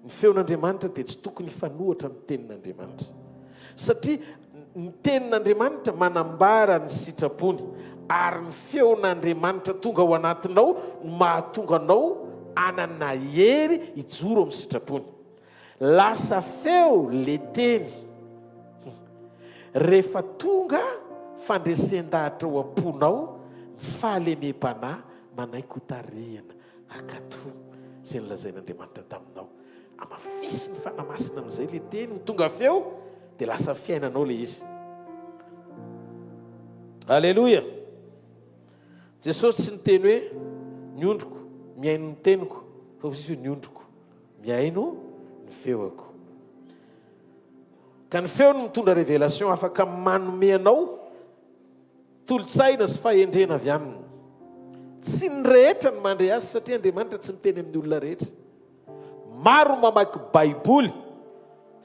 Ny feon'Andriamanitra dia tsy tokony hifanohatra amin'ny tenin'Andriamanitra, satria ny tenin'andriamanitra manambara ny sitrapony ary ny feon'andriamanitra tonga ao anatinao no mahatonga anao anana hery hijoro amin'ny sitrapony. Lasa feo le teny rehefa tonga fandresen-dahatra ao am-ponao ny fahalemem-panahy manaiky ho tarihana akato izay nilazain'andriamanitra taminao. Amafisy ny fanamasina amin'izay le teny ho tonga feo dia lasa fiainanao le izy. Alleloia. Jesosy tsy niteny hoe niondroko miaino ny teniko fa izy hoe niondroko miaino ny feoko. Ka ny feo no mitondra révélation afaka manome anao tolotsaina sy fahendrena avy aminy. Tsy ny rehetra ny mandre azy satria Andriamanitra tsy miteny amin'ny olona rehetra. Maro mamaky baiboly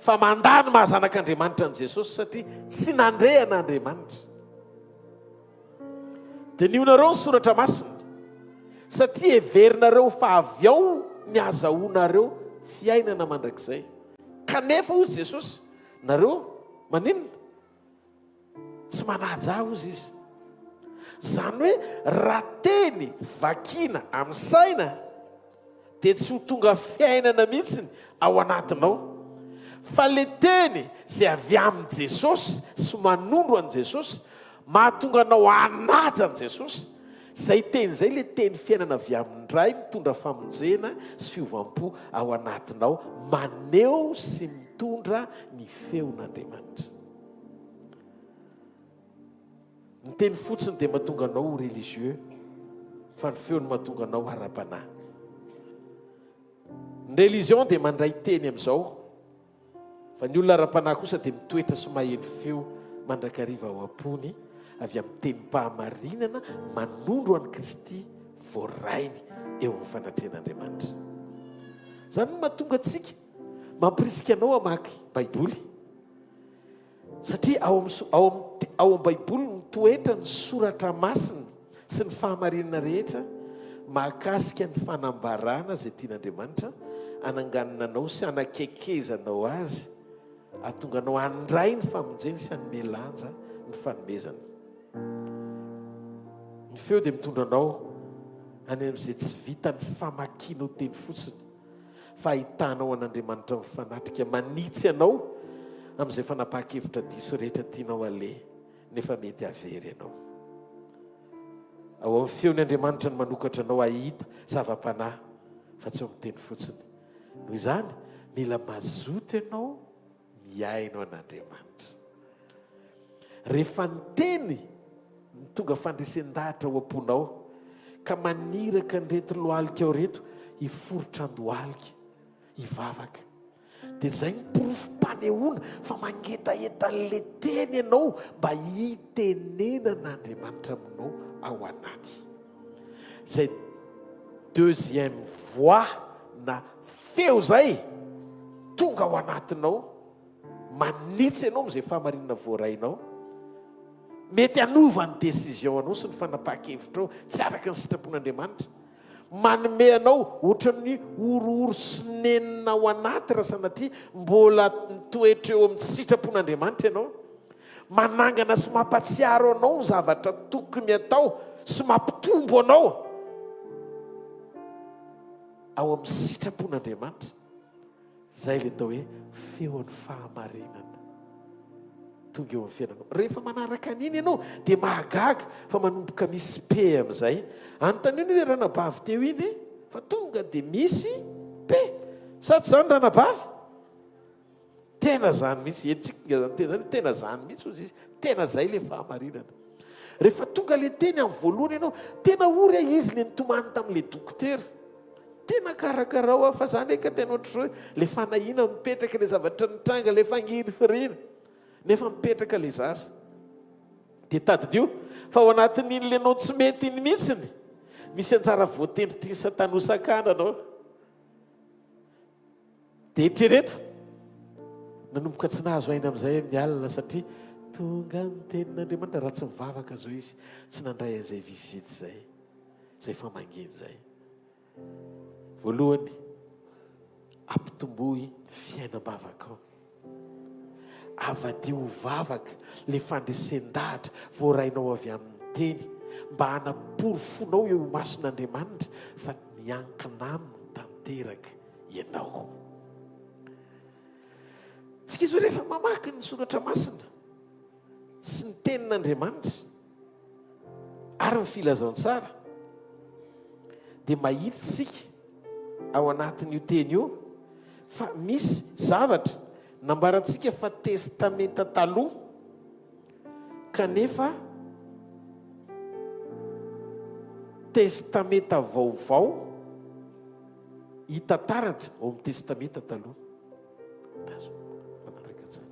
fa mandany mahazanak'Andriamanitra ny Jesosy satria tsy nandrehan'Andriamanitra. Dia nionareo ny soratra masina satria heverinareo fa avy ao ny azahoanareo fiainana mandrakizay. Kanefa hozy Jesosy, nareo maninona? Tsy manaja hozy izy. Zany hoe raha teny vakiana amin'ny saina dia tsy ho tonga fiainana mihitsiny ao anatinao. Fa le teny izay avy amin'ny Jesosy sy manondro an' Jesosy mahatonga anao anaja an' Jesosy. Zay teny zay le teny fiainana avy amin'ny ray mitondra famonjena sy fiovampo ao anatinao, maneho sy mitondra ny feon'Andriamanitra. Ny teny fotsiny dia mahatonga anao religieux, fa ny feony mahatonga anao ara-panahy. Ny religion dia mandray teny amin'izao, fa ny olona ara-panahy kosa dia mitoetra sy maheno feo mandrakariva ao am-pony avy amin'ny tenim-pahamarinana manondro an'i Kristy voarainy eo amin'ny fanatrehan'Andriamanitra. Zany no mahatonga antsika mampirisika anao hamaky baiboly, satria ao amin'ny baiboly no toetra ny soratra masina sy ny fahamarinana rehetra mahakasika ny fanambarana izay tian'Andriamanitra hananganana anao sy hanakekezanao azy, hahatonga anao handray ny famonjeny sy hanome lanja ny fanomezana. Ny feo dia mitondra anao any amin'izay tsy vita ny famakianao teny fotsiny, fa ahitanao an'Andriamanitra mifanatrika manitsy anao amin'izay fanapahan-kevitra diso rehetra tianao ale nefa mety havery ianao. Ao amin'ny feon'Andriamanitra no manokatra anao ahita zava-panahy fa tsy ao amin'ny teny fotsiny. Noho izany mila mazoto ianao miaino an'Andriamanitra. Rehefa ny teny ny tonga fandresen-dahatra ao am-ponao ka maniraka ny reto lohalika ao reto hiforotra andohalika hivavaka, dia izay ny porofom-panehoana fa mangetaeta le teny ianao mba hitenenan'Andriamanitra aminao ao anaty. Izay deuxième voix na feo zay tonga ao anatinao, manitsy ianao amin'izay fahamarinana voarainao, mety hanova ny décision anao sy ny fanapahan-kevitrao tsy araka ny sitrapon'Andriamanitra, manome anao ohatran'ny orooro sy nenina ao anaty raha sanatria mbola mitoetra eo amin'ny sitrapon'Andriamanitra ianao, manangana sy mampatsiaro anao ny zavatra tokony atao sy mampitombo anao ao amin'ny sitrapon'Andriamanitra. Zay le atao hoe feon'ny fahamarinana tonga eo amin'ny fiainanao. Rehefa manaraka an'iny ianao dia mahagaga fa manomboka misy pe amin'izay. Anontaniana iny ranabavy teo iny fa tonga dia misy pe. Sady zany ranabavy tena zany mihitsy, entsika tena zany mihitsy ozy izy, tena zay le fahamarinana. Rehefa tonga le teny amin'ny voalohany ianao, tena ory izy le nitomany tamin'le dokotera, tena karakarao fa zany eka tena ohatr'izao le fanahina mipetraka le zavatra nitranga le fangiry firina nefa mipetraka le zaza dia tadidio fa ao anatin'iny le anao tsy mety iny mihitsiny misy anjara voatendry tia satanosakana anao. Dia eritrereto nanomboka tsy nahazo aina amin'izay amin'ny alina satria tonga ny tenin'Andriamanitra raha tsy mivavaka zao izy tsy nandray an'izay visity zay, izay famanginy zay. Voalohany, ampitomboy fiainam-bavaka ao, avadio vavaka le fandresen-dahatra voarainao avy amin'ny teny mba hanaporofonao eo mason'Andriamanitra fa miankina aminy tanteraka ianao. Tsika izy hoe rehefa mamaky ny soratra masina sy ny tenin'Andriamanitra ary ny filazaon-tsara dia mahita tsika ao anatin'io teny io fa misy zavatra nambarantsika fa testamenta taloha kanefa testamenta vaovao hita taratra ao amin'ny testamenta taloha. Manaraka tsara.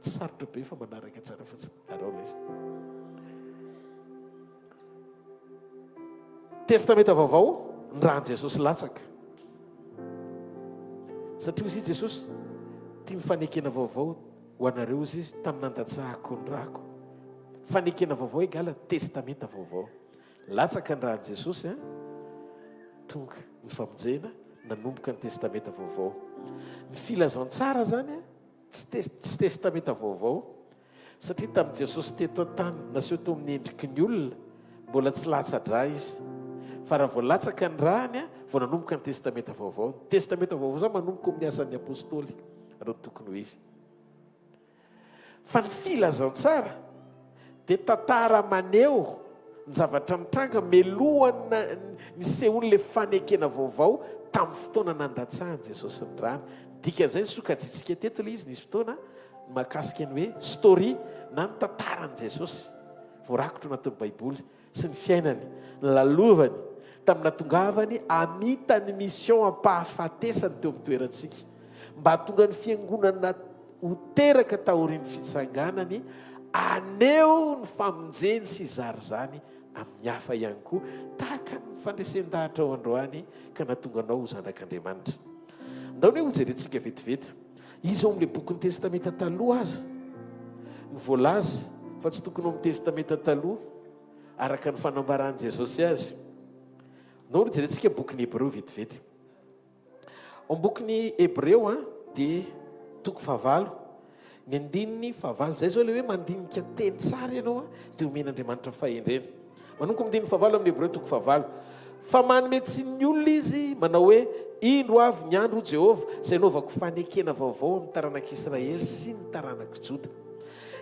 Tsy sarotra be fa manaraka tsara fotsiny. Arao izy. Testamenta vaovao ny rahan'i Jesosy latsaka. Satria izy Jesosy tia mifanekena vaovao ho anareo izy tamin'ny nandatsahako ny rako. Fanekena vaovao egala testamenta vaovao. Latsaka ny rahan'i Jesosy tonga ny famonjena nanomboka ny testamenta vaovao. Ny filazaon-tsara zany tsy testamenta vaovao satria tamin'i Jesosy teto an-tany naseho tao amin'ny endriky ny olona mbola tsy latsa-dra izy. Fa raha vao latsaka ny rahany vao nanomboka ny testamenta vaovao. Ny testamenta vaovao zany manomboka amin'ny asan'ny apôstôly raha tokony ho izy. Fa ny filazaon-tsara dia tantara maneho ny zavatra mitranga melohana ny sehoan'le fanekena vaovao tamin'ny fotoana nandatsahany Jesosy ny rany. Dikan'izay sokajitsika teto le izy nisy fotoana mahakasika ny hoe story na ny tantaran'i Jesosy voarakitra anatin'ny Baiboly sy ny fiainany, ny lalovany tamin'ny natongavany amita ny mission ampahafatesany teo amin'ny toerantsika mba hatonga ny fiangonana ho teraka taorian'ny fitsanganany aneo ny famonjeny sy izary zany amin'ny hafa ihany koa tahaka ny fandresen-dahatra ao androany ka natonga anao ho zanak'Andriamanitra. Ndaony hoe ho jerentsika vetivety izy ao amin'le bokin'ny testamenta taloha aza ny voalaza fa tsy tokony ao amin'ny testamenta taloha araka ny fanambaran'i Jesosy azy. Ndao no jerentsika bokin'ny Hebreo vetivety. Ao bokin'ny Hebreo dia toko favalo ny andininy favalo. Zay zao le hoe mandinika teny tsara ianao dia omen'Andriamanitra fahendrena. Manomboka amin'ny andininy favalo amin'ny Hebreo toko favalo. Fa manome tsin'ny olona izy manao hoe indro avy ny andro Jehova izay naovako fanekena vaovao amin'ny taranak'Israely sy ny taranak'i Joda.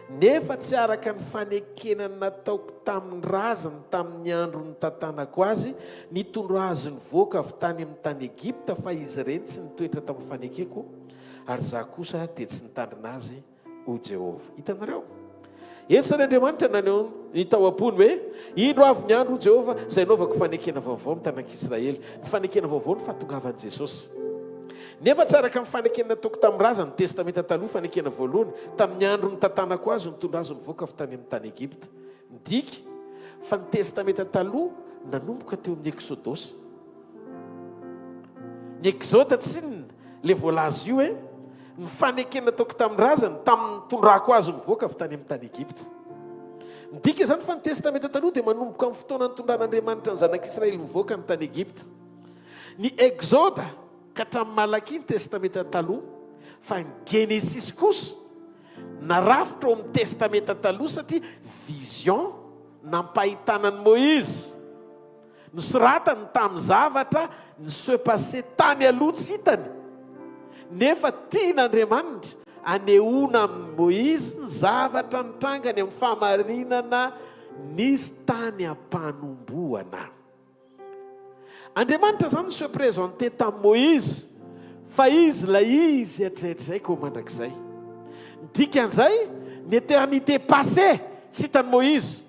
Nefa tsy araka ny fanekena nataoko tamin'ny razany tamin'ny andro ny tantanako azy nitondro azy ny voaka avy tany amin'ny tany Egipta fa izy ireny tsy nitoetra tamin'ny fanekeko ary za kosa dia tsy nitandrina azy o Jehova. Hitanareo? Etsany Andriamanitra naneo ny tao am-pony hoe indro avy ny andro Jehova izay naovako fanekena vaovao amin'ny taranak'Israely. Ny fanekena vaovao ny fahatongavan'i Jesosy. Nefa tsy araka ny fanekena nataoko tamin'ny razany ny testamenta taloha fanekena voalohany tamin'ny andro ny tantanako azy nitondra azy nivoaka avy tany amin'ny tany Egipta. Ndiky fa ny testamenta taloha nanomboka teo amin'ny Exodosy. Ny Exode tsinona le voalaza io hoe ny fanekena nataoko tamin'ny razany tamin'ny tondrako azy nivoaka avy tany amin'ny tany Egipta. Ndika zany fa ny testamenta taloha dia manomboka amin'ny fotoana nitondran'Andriamanitra ny zanak'Israely nivoaka amin'ny tany Egipta. Ny Exode ka hatramin'ny Malaky ny testamenta taloha fa ny Genesis kosa narafitra ao amin'ny testamenta taloha satria vision nampahitanan'i Moïse nosoratany tamin'ny zavatra ny se-passé tany aloha tsy hitany nefa tian'Andriamanitra anehoana amin'ny Moïse ny zavatra nitrangany amin'ny fahamarinana nisy tany ampanomboana. Andriamanitra zany se présenté tamin'i Moïse fa izy la izy hatrehatr'izay ko mandrakizay. Dikan'izay ny éternité passée tsy hitan'i Moïse.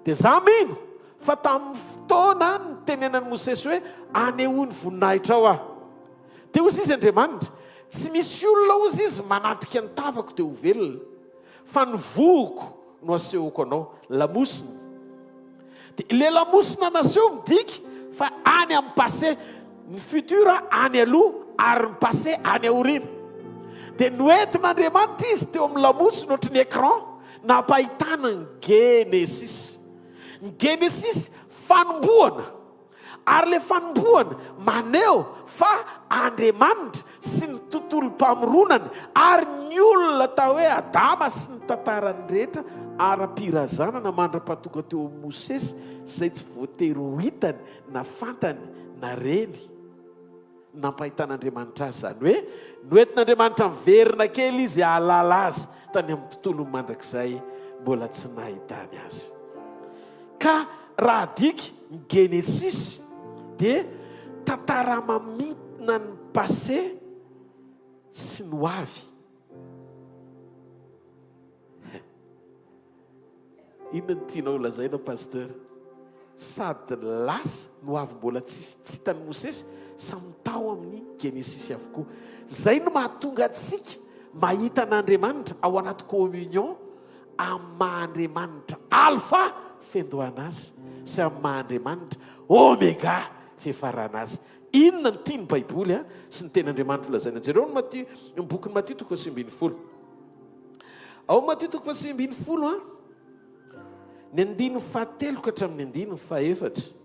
Dia za mino fa tamin'ny fotoana ny tenenan'i Mosesy hoe anehoany voninahitra ao aho. Dia ozy izy Andriamanitra tsy misy olona ozy izy manatrika ny tavako dia ho velona fa ny voko no asehoko anao lamosina. Dia ilay lamosina naseho midika fa any amin'ny passé ny futur any aloha ary ny passé any aoriana. Dia noentin'Andriamanitra izy teo amin'ny lamosina ohatry ny écran nampahitana ny Genesis. Ny Genesis fanomboana ary le fanombohany maneho fa Andriamanitra sy ny tontolo-pamoronany ary ny olona tao hoe Adama sy ny tantarany rehetra ara-pirazanana mandra-patoga teo amin'ny Mosesy izay tsy voatery ho hitany na fantany na reny nampahitan'Andriamanitra azy zany hoe noentin'Andriamanitra miverina kely izy ahalala azy tany amin'ny tontolo mandrakizay mbola tsy nahitany azy. Ka raha diky ny Genesis dia tantara mamintona ny passé sy ny hoavy. Inona ny tianao lazaina pasteur? Sady ny lasa ny hoavy mbola tsy hitany Mosesy samy tao amin'ny Genesis avokoa. Zay no mahatonga antsika mahita an'Andriamanitra ao anaty communion amin'ny maha-Andriamanitra alpha fendohana azy sy amin'ny maha-Andriamanitra omega fiafarana azy. Inona ny tiany Baiboly sy ny ten'Andriamanitra lazaina jereo ny bokyny Matthieu 7:20. Ao Matthieu 7:20 ny 9:7 ka hatramin'ny 9:4.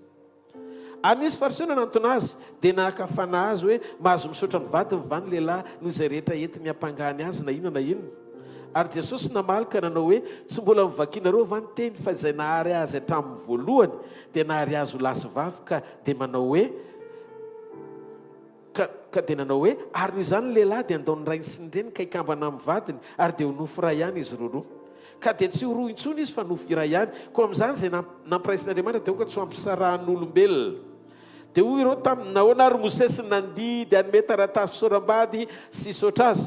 Anisy fariseo nanantona azy dia nakafana azy hoe mahazo misaotra mivady mivany lehilahy noho izay rehetra entiny hampangany azy na inona na inona. Ary Jesosy namalika nanao hoe tsy mbola mivakianareo va ny teny fa izay nahary azy hatramin'ny voalohany dia nahary azy ho lasy vavy ka dia manao hoe dia nanao hoe ary noho izany lehilahy dia andao ny rainy sy ny reny ka ikambana amin'ny vadiny ary dia ho nofo iray ihany izy roa. Ka dia tsy ho roa intsony izy fa nofo iray ihany. Ko amin'izany izay nampiraisin'Andriamanitra dia oka tsy ho ampisarahan'olombelona. Dia hoy ireo tamin'ny nahoana ary Mosesy nandidy hanome taratasy fisaoram-bady sy hisaotra azy.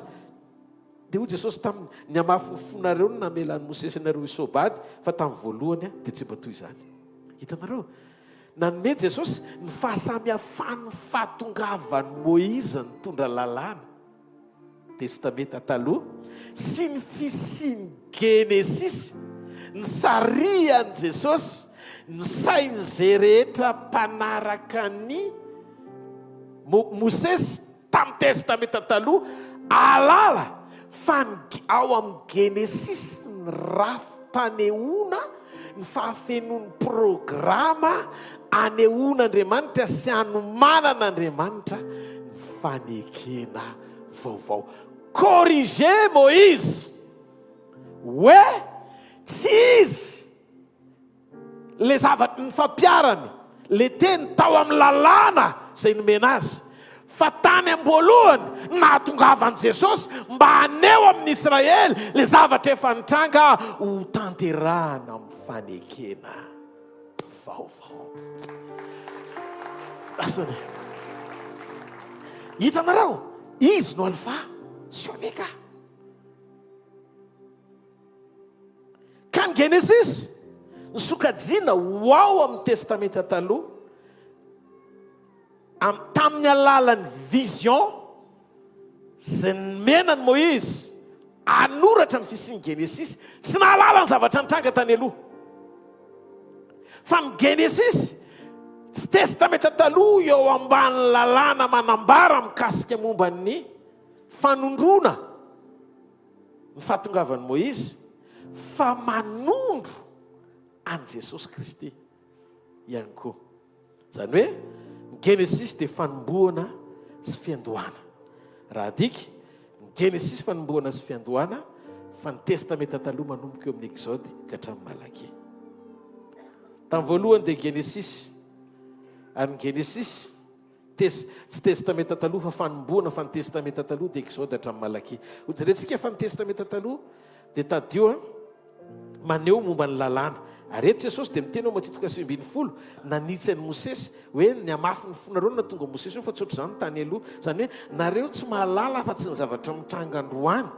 Dia hoy Jesosy tamin'ny ny amafy ny fonareo no namelan'ny Mosesy anareo hisaobady fa tamin'ny voalohany dia tsy mba toy izany. Hitanareo? Nanome Jesosy ny fahasamihafan'ny fahatongavany Moïse nitondra lalàna testameta taloha sy ny fisiany Genesis ny sarian'i Jesosy ny sain'izay rehetra mpanaraka ny Mosesy tamin'ny testameta taloha alala fa ao amin'ny Genesis ny rafim-panehoana ny fahafenoan'ny programa anehoan'Andriamanitra sy anomanan'Andriamanitra ny fanekena vaovao. Corriger Moïse hoe tsy izy le zavatry ny fampiarany le teny tao amin'ny lalàna izay nomena azy fa tany am-boalohany nahatongavan'i Jesosy mba haneho amin'ny Israely le zavatra efa nitranga ho tanterahana amin'ny fanekena vaovao. Asony hitanareo izy no alfa sy omega. Ka ny Genesis ny sokajiana ho ao amin'ny testameta taloha tamin'ny alalan'ny vision izay nomenan'i Moïse anoratra ny fisian'ny Genesis sy nahalala ny zavatra nitranga tany aloha. Fa ny Genesis tsy testameta taloha eo ambany lalàna manambara mikasika momba ny fanondrona ny fahatongavan'i Moïse fa manondro an Jesosy Kristy ihany koa. Zany hoe ny Genesis dia fanombohana sy fiandohana. Raha diky ny Genesis fanombohana sy fiandohana fa ny testameta taloha manomboka eo amin'ny Exode ka hatramin'ny Malaki. Tamin'ny voalohany dia Genesis ary ny Genesis tsy testameta taloha fa fanombohana fa ny testameta taloha dia Exode hatramin'ny Malaki. Hojerentsika fa ny testameta taloha dia tadio maneho momba ny lalàna. Ary eto Jesosy dia miteny ao Matthieu 7:20 nanitsy an'i Mosesy hoe ny amafy ny fonareo no natonga Mosesy fa tsy ohatr' izany tany aloha. Zany hoe nareo tsy mahalala fa tsy ny zavatra mitranga androany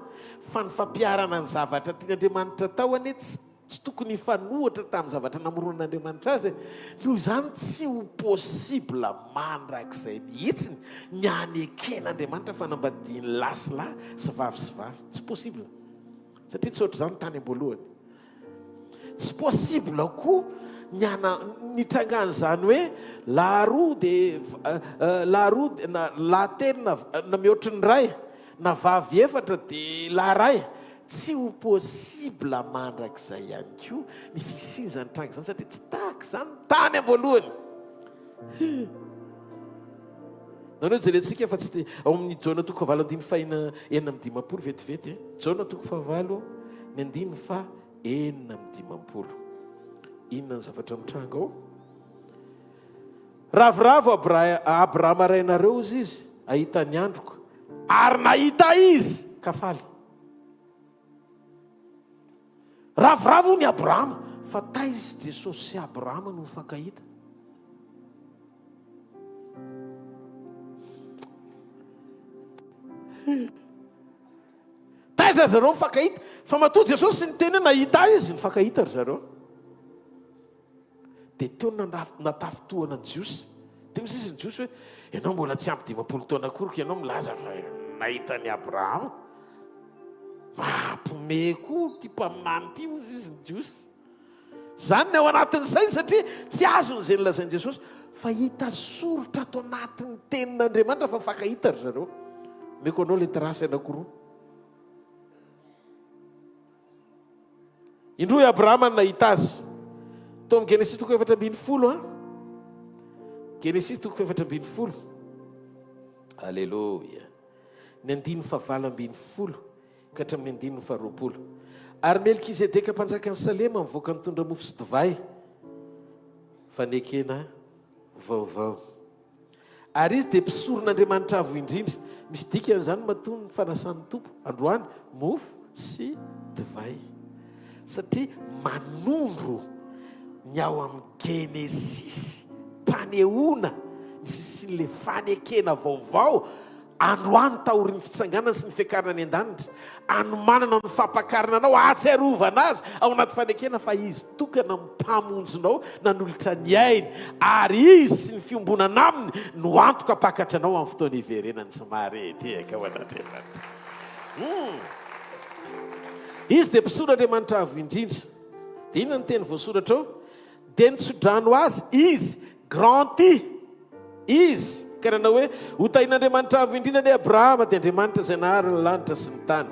fa ny fampiarana ny zavatra tian'Andriamanitra tao anie tsy tokony hifanohatra tamin'ny zavatra namoronan'Andriamanitra azy. Noho izany tsy ho possible mandrakizay mihitsiny ny haneken'Andriamanitra fanambadiany lasilahy sy vavy. Tsy possible satria tsy ohatr' izany tany am-boalohany. Tsy possible koa nitrangan'izany hoe laharoa dia lahatelo na mihoatra ny ray na vavy efatra dia laharay. Tsy ho possible mandrakizay ihany koa ny fisiany zany tranga izany satria tsy tahaka izany tany am-boalohany. nanao jerentsika fa tsy ao amin'ny jaona toko favalo andiny fa enina amin'ny dimampolo vetivety jaona toko favalo ny andiny fa enina amin'ny dimampolo. Inona ny zavatra mitranga ao? Ravoravo Abrahama rainareo izy ahita ny androko ary nahita izy ka faly. Ravoravo ny Abrahama fa taizy Jesosy sy Abrahama no mifankahita. Taiza zareo mifankahita fa matoa Jesosy sy ny teny nahita izy mifankahita ry zareo. Dia teo natafitohana ny Jiosy. Teo izy ny Jiosy hoe ianao mbola tsy ampy 10 taona akory ka ianao milaza fa nahita ny Abrahama. Mampome koa ty mpaminany ty ozy izy ny Jiosy. Zany ny ao anatin'ny sainy satria tsy azony izay nilazain'i Jesosy fa hita soritra ato anatin'ny tenin'Andriamanitra fa mifankahita ry zareo. Meko anao le trasy anankiroa. Indroa Abrahama nahita azy. Tao amin'ny Genesis toko 4:10 Genesis toko 4:10. Alleluia. Ny 9:20 ka hatramin'ny 9:20. Ary Melkizedeka mpanjakan'ny Salema mivoaka nitondra mofo sy divay fanekena vaovao. Ary izy dia mpisoron'Andriamanitra avo indrindra. Misy dikan'izany matoa ny fanasan'ny tompo androany mofo sy divay. Satria manondro ny ao amin'ny Genesis mpanehoana ny fisian'le fanekena vaovao androany taoriny fitsanganana sy ny fiakarana ny an-danitra. Anomanana ny fampakarana anao atsiarovana azy ao anaty fanekena fa izy tokana mpamonjinao nanolotra ny ainy ary izy sy ny fiombonana aminy no antoka pakatra anao amin'ny fotoana iverenany tsy marety eka ho an'Andriamanitra. Izy dia mpisoron'Andriamanitra avo indrindra. Dia inona ny teny voasoratra ao? Dia nitsodrano azy izy granty izy karana hoe hotahin'Andriamanitra avo indrindra ny Abrahama dia Andriamanitra izay nahary ny lanitra sy ny tany.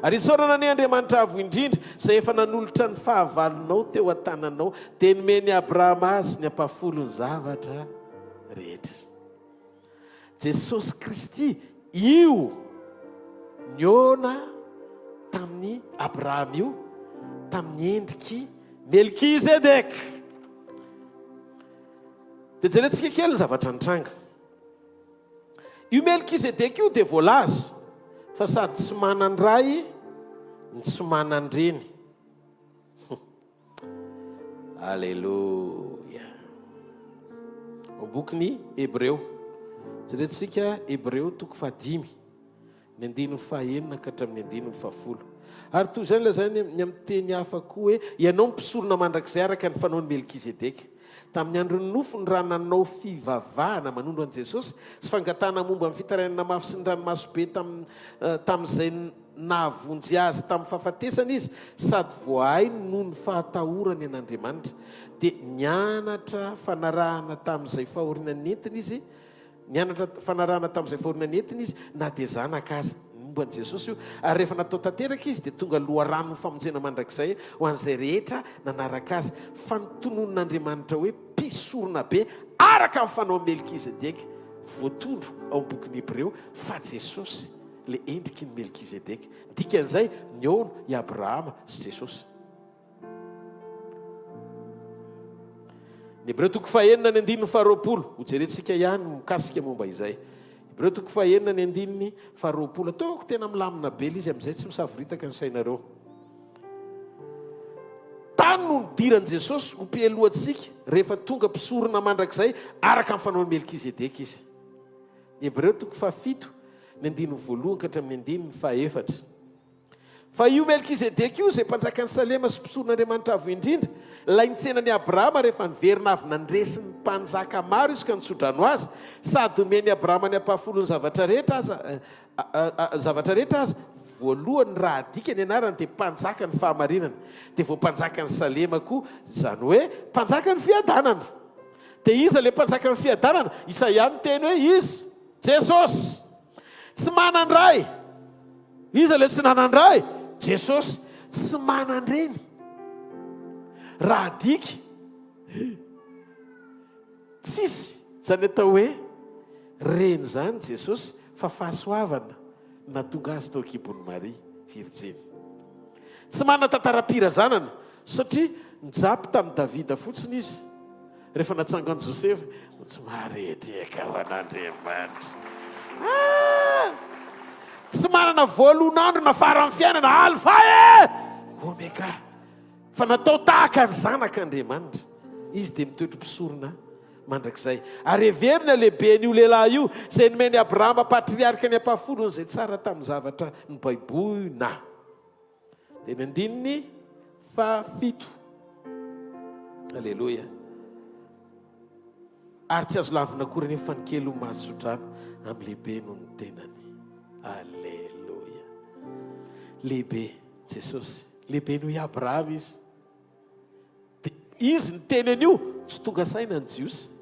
Ary isaorana ny Andriamanitra avo indrindra izay efa nanolotra ny fahavalonao teo an-tananao dia nomeny Abrahama azy ny ampafolony zavatra rehetra. Jesosy Kristy io niona tamin'ny Abrahama io tamin'ny endriky Melkizedeka. Dia jerentsika kely ny zavatra nitranga. Io Melkizedeka io dia voalaza fa sady tsy manany ray ny tsy manany reny. Alleluia. Ao bokin'ny Hebreo. Jerentsika Hebreo toko 5 ny 9:9 ka hatramin'ny 9:10. Ary toy izany lazainy ny amin'ny teny hafa koa hoe ianao mpisorona mandrakizay araka ny fanaon'ny Melkizedeka. Tamin'ny andron'ny nofo ny raha nanao fivavahana manondro an' Jesosy sy fangatana momba amin'ny fitarainana mafy sy ny ranomaso be tamin'izay nahavonjy azy tamin'ny fahafatesana izy sady voahay noho ny fahatahorany an'Andriamanitra. Dia nianatra fanarahana tamin'izay fahorinany entiny izy na dia zanaka azy momba an' Jesosy io. Ary rehefa natao tanteraka izy dia tonga loharano ny famonjena mandrakizay ho an'izay rehetra nanaraka azy fa nitonon'Andriamanitra hoe mpisorona be araka amin'ny fanao Melkizedeka voatondro ao amin'ny bokin'ny Hebreo fa Jesosy le endriky ny Melkizedeka. Dikan'izay niona i Abrahama sy Jesosy. Ny Hebreo toko 4:20 ho jerentsika ihany mikasika momba izay. Hebreo toko 4:20 ataoko tena milamina be izy amin'izay tsy misavoritaka ny sainareo. Tany no nidiran'i Jesosy ho mpialohantsika rehefa tonga mpisorona mandrakizay araka amin'ny fanaon'ny Melkizedeka izy. Ny Hebreo toko 7:1 ka hatramin'ny 4. Fa io Melkizedeka io izay mpanjakan'ny Salema sy mpisoron'Andriamanitra avo indrindra ilay nitsenan'ny Abrahama rehefa niverina avy nandresy ny mpanjaka maro izy ka nitsodrano azy sady omeny Abrahama ny ampahafolony zavatra rehetra azy voalohany raha adika ny anarany dia mpanjaka ny fahamarinana. Dia vao mpanjaka ny Salema koa izany hoe mpanjaka ny fiadanana. Dia iza ilay mpanjaka ny fiadanana? Isaia ny teny hoe izy Jesosy tsy manandray. Iza ilay tsy nanandray? Jesosy tsy manandreny. Raha adika tsisy zany atao hoe reny zany jesosy fa fahasoavana na tonga azy tao akibony maria virjeny. Tsy manana tantaram-pira zanana satria nijapy tamin'ny davida fotsiny izy rehefa natsangan'i josefa tsy marety eka ho an'Andriamanitra. Tsy manana voalon'andro na farany fiainana alfa omega fa natao tahaka ny zanak'Andriamanitra. Izy dia mitoetro mpisorona mandrakizay ary heverina lehibe n'io lehilahy io izay nomeny Abrahama patriarika ny ampahafolony izay tsara tamin'ny zavatra ny baiboina. Dia ny andininy fafito. Aleloia. Ary tsy azo lavina kory nefa ny kely ho mahasotrano amin'ny lehibe noho ny tenany. Aleloia. Lehibe Jesosy, lehibe noho i Abrahama izy. Izy ny tenany io tsy tonga saina ny jiosy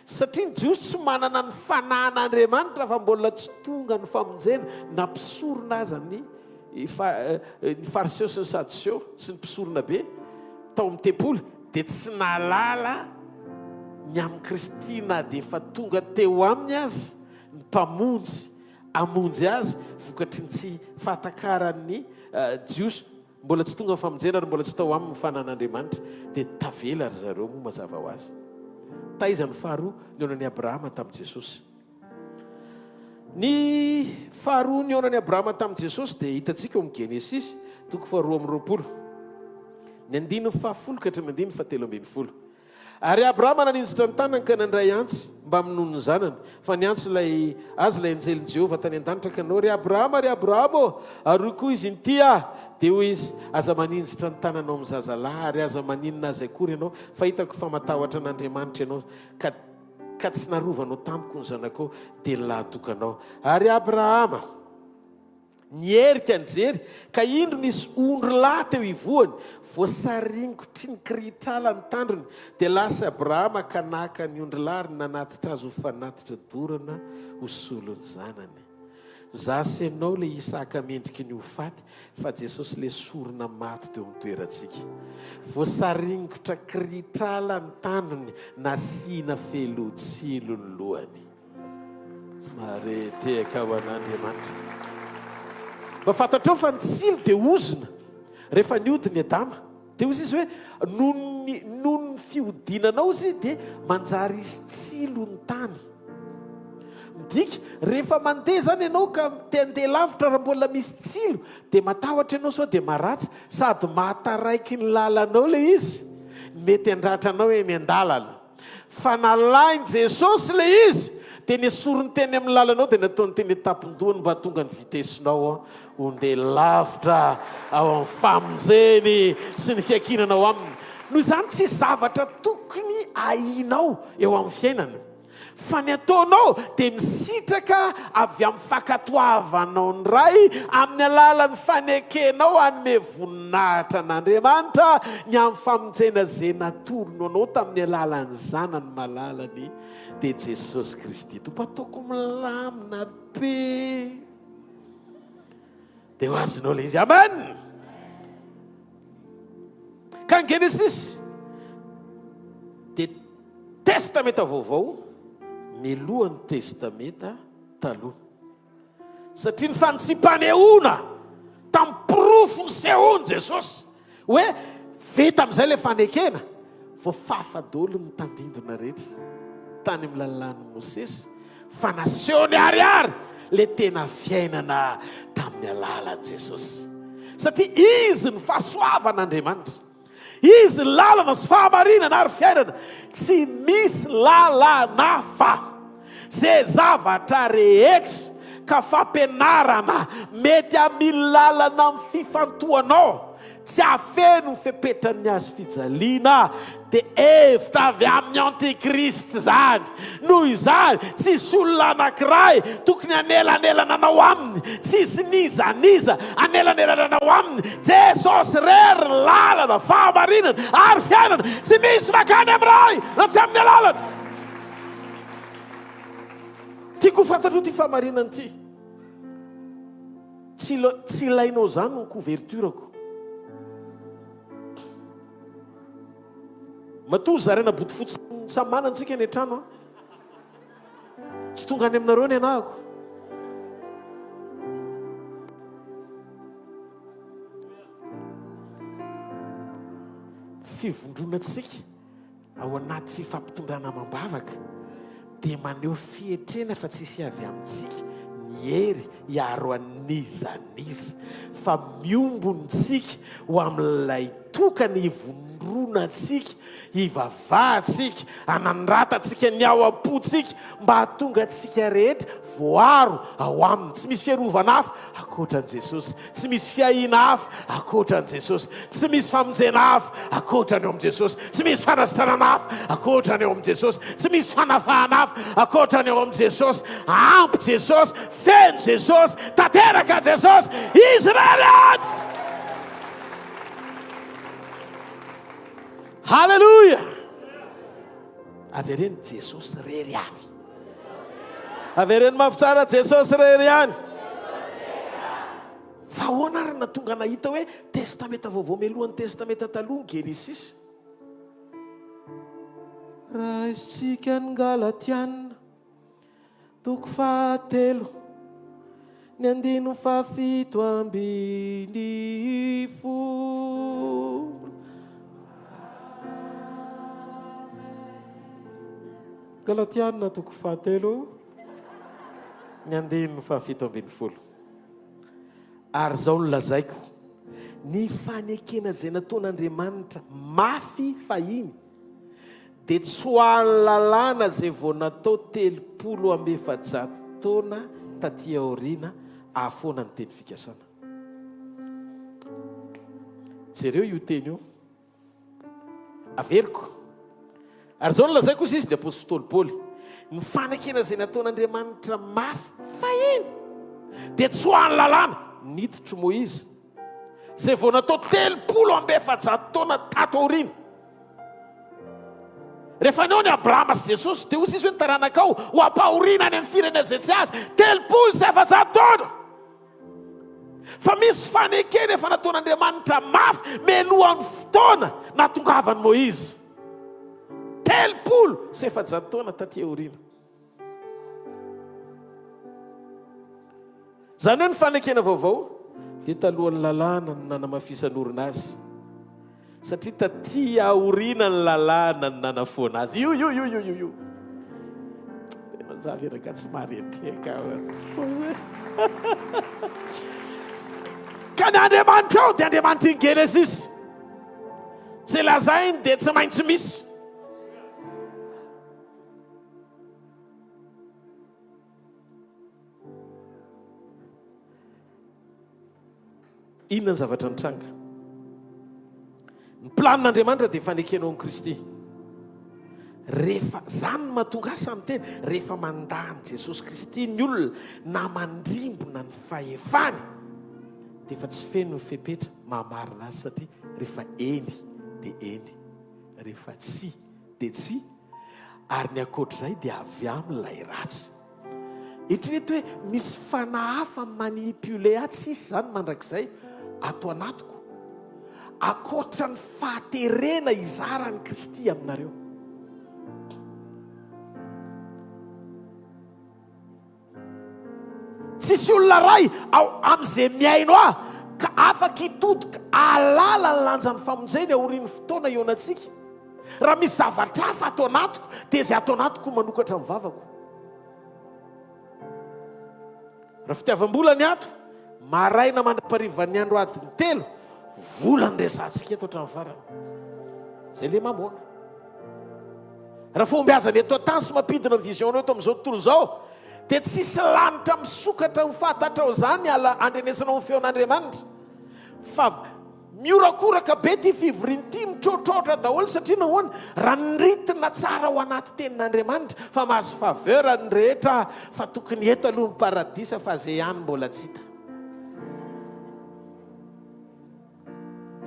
satria ny jiosy tsy manana ny fanahin'Andriamanitra fa mbola tsy tonga ny famonjena na mpisorona aza ny fariseo sy ny sadiseo sy ny mpisorona be tao amin'ny tempoly dia tsy nalala ny amin'ny Kristina dia efa tonga teo aminy azy ny mpamonjy amonjy azy vokatry ny tsy fahatakarany jiosy. Mbola tsy tonga ny famonjena ary mbola tsy tao aminy fanan'Andriamanitra dia tavela ry zareo moa mazava ho azy. Taizany faharoa ny onan'i Abrahama tamin'i Jesosy. Ny faharoa ny onan'i Abrahama tamin'i Jesosy dia hitantsika eo amin'ny Genesis 2:20. Ny andininy fahafolo ka hatramin'ny andininy fahatelo ambin'ny folo. Ary Abrahama nanindrotra ny tanany ka nandray antsy mba minono ny zanany fa ny antso lay anjelin'i Jehovah tany an-danitra ka nao ry Abrahama ary koa izy nity dia hoy izy aza manindrotra ny tananao amin'ny zazalahy ary aza maninona azy akory ianao fa hitako fa matahotra an'Andriamanitra ianao ka tsy narovanao tamiko ny zanakao dia nilahatokanao. Ary Abrahama nierika nijery ka indro nisy ondro lahy teo ivoany voasaringotry ny kiritrala ny tandrony dia lasa Abrahama ka naka ny ondro lahy ary nanatitra azy ho fanatitra dorana ho solony zanany. Zasy ianao le Isaka mendriky ny ho faty fa Jesosy le sorona maty teo amin'ny toerantsika. Voasaringotra kiritrala ny tandrony nasiana felotsilo ny lohany. Mareteka ho an'Andriamanitra. Mba fantatrao fa ny tsilo dia ozona rehefa niodiny Adama dia ozy izy hoe noho ny fiodinanao izy dia manjary izy tsilo ny tany. Midika rehefa mandeha zany ianao ka te handeha lavitra raha mbola misy tsilo dia matahotra ianao sao dia maratsy sady mahataraiky ny lalanao le izy mety handratra anao eny an-dalana. Fa nalainy Jesosy le izy dia nesorony teny amin'ny lalanao dia nataony teny tapon-dohany mba tonga ny vitesinao ondeha lavitra ao amin'ny famonjeny sy ny fiankinanao aminy. Noho izany tsy zavatra tokony ahinao eo amin'ny fiainana fa ny ataonao dia misitraka avy amin'ny fankatoavanao ny ray amin'ny alalan'ny fanekenao anome voninahitra an'Andriamanitra ny amin'ny famonjena izay natoronao anao tamin'ny alalan'ny zanany malalany dia Jesosy Kristy. Tompo ataoko milamina be dia ho azonao le izy. Amen. Ka ny Genesis dia testamenta vaovao milohan'ny testamenta taloha satria ny fantsimpanehoana tamin'ny pirofo ny sehoany Jesosy hoe vita amin'izay ilay fanekena vao fafadolo ny tandindona rehetra tany amin'ny lalàn'i Mosesy fa naseho ny ariary le tena fiainana tamin'ny alalan'i Jesosy satria izy ny fahasoavan'Andriamanitra. Izy lalana sy fahamarinana ary fiainana tsy misy lalana fa zay zavatra rehetra ka fampianarana mety amin'ny lalana amin'ny fifantohanao tsy afeno ny fepetran'ny azy fijaliana dia hevitra avy amin'ny antikristy zany. Noho izany tsisy olona anankiray tokony anelanelana anao aminy, tsisy nizaniza anelanelana anao aminy. Jesosy rery lalana fahamarinana ary fiainana, tsy misy makany amin'ray na tsy amin'ny lalana. Tiako fantatro ty fahamarinana ty, tsy ilainao zany ny couverturako. Matoa zarena botifotsy samy manantsika ny trano a tsy tonga any aminareo ny anahako fivondronatsika ao anaty fifampitondrana mambavaka dia maneho fietrena fa tsisy avy amintsika ny hery hiaro an'izaniza fa miombontsika ho amin'ilay tokany hivondronatsika hivavahantsika hanandratatsika ny ao am-potsika mba hahatonga antsika rehetra voaro ao aminy. Tsy misy fiarovana hafa akoatran' Jesosy, tsy misy fiahina hafa akoatran' Jesosy, tsy misy famonjena hafa akoatrany eo amin' Jesosy, tsy misy fanasitranana hafa akoatrany eo amin' Jesosy, tsy misy fanafahana hafa akoatrany eo amin' Jesosy. Ampy Jesosy, feno Jesosy, tanteraka Jesosy, Israely. Halleluja! Avereny Jesosy rery any. Avereny mafy tsara Jesosy rery any. Fa ahoana ary natonga nahita hoe testamenta vaovao mialohan'ny testamenta taloha ny Genesis. Raha isika ny Galatiana toko 7 ny 17 Galatiana toko 7 ny 17 ary zao no lazaiko ny fanekena izay nataon'Andriamanitra mafy fahiny dia tsy ho any lalàna izay vao natao 340 taona taty aoriana ahafoana ny teny fikasana. Jereo io teny io averiko. Ary zao no lazaiko izy dia apôstôly Paoly, ny fanekena izay nataon'Andriamanitra mafy fahiny dia tsy ho any lalàna niditry Moïse izay vao natao 340 taona tato aoriana. Rehefa neo ny Abrahama sy Jesosy dia hozy izy hoe nitaranakao ho ampahoriana any amin'ny firenena izay tsy azy 340 taona. Fa misy fanekena efa nataon'Andriamanitra mafy melohan'ny fotoana natongavany Moïse 340 taona taty aoriana. Zany hoe ny fanekena vaovao dia talohan'ny lalàna ny nanamafisan'orina azy, satria taty aoriana ny lalàna ny nanafoana azy. Io tena zavy eraka tsy maretiaka ka ny Andriamanitra ao dia Andriamanitra iny Genesis izay lazainy dia tsy maintsy misy. Inona ny zavatra nitranga? Ny planin'Andriamanitra dia fanekenao amin'i Kristy. Rehefa zany no mahatonga asa amin'ny teny, rehefa mandany Jesosy Kristy ny olona na mandrimbona ny fahefany dia efa tsy feno ny fepetra mahamarina azy, satria rehefa eny dia eny, rehefa tsy dia tsy, ary ny akoatr'izay dia avy amin'ilay ratsy. Eritrereto hoe misy fanahafa manipule atsy isy zany mandrakizay ato anatiko akoatra ny fahaterena izarany Kristy aminareo. Tsisy olona ray ao amin'izay miaino ka afaka hitodika alala ny lanjan'ny famonjeny aorian'ny fotoana eo antsika. Raha misy zavatra hafa ato anatiko dia izay ato anatiko manokatra amin'ny vavako. Raha fitiavam-bola ny ato, maraina mandra-parivan'ny andro adiny 3 vola nresantsika eto hatramin'ny farany. Izay le mamoana. Raha fombiazany eto an-tany sy mampidina ny vision-nao eto amin'izao tontolo izao dia tsisy lanitra misokatra ho fahatatra ao zany andrenesanao ny feon'Andriamanitra. Fa miorakoraka be ty fivoriany ty mitrotrotra daholo, satria nahoana raha niritina tsara ao anaty tenin'Andriamanitra fa mahazo faveur ny rehetra fa tokony eto aloha ny paradisa fa zay ihany mbola tsy hita.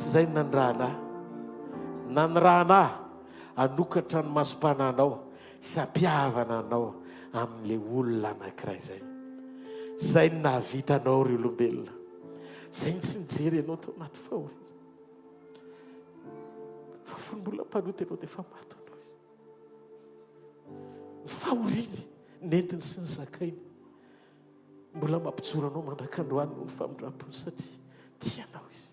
Tsy izay no nanirahana anokatra ny masom-pananao sy ampiavana anao amin'ilay olona anankiray izay. Zay no nahavitanao ry olombelona. Zay tsy nijery ianao tao anaty fahoriana. Fa fon'olona mpanoty ianao dia efa maty anao izy. ny fahoriny nentiny sy ny zakainy mbola mampijoro anao mandrakandroany no ny famindram-pony satria tianao izy.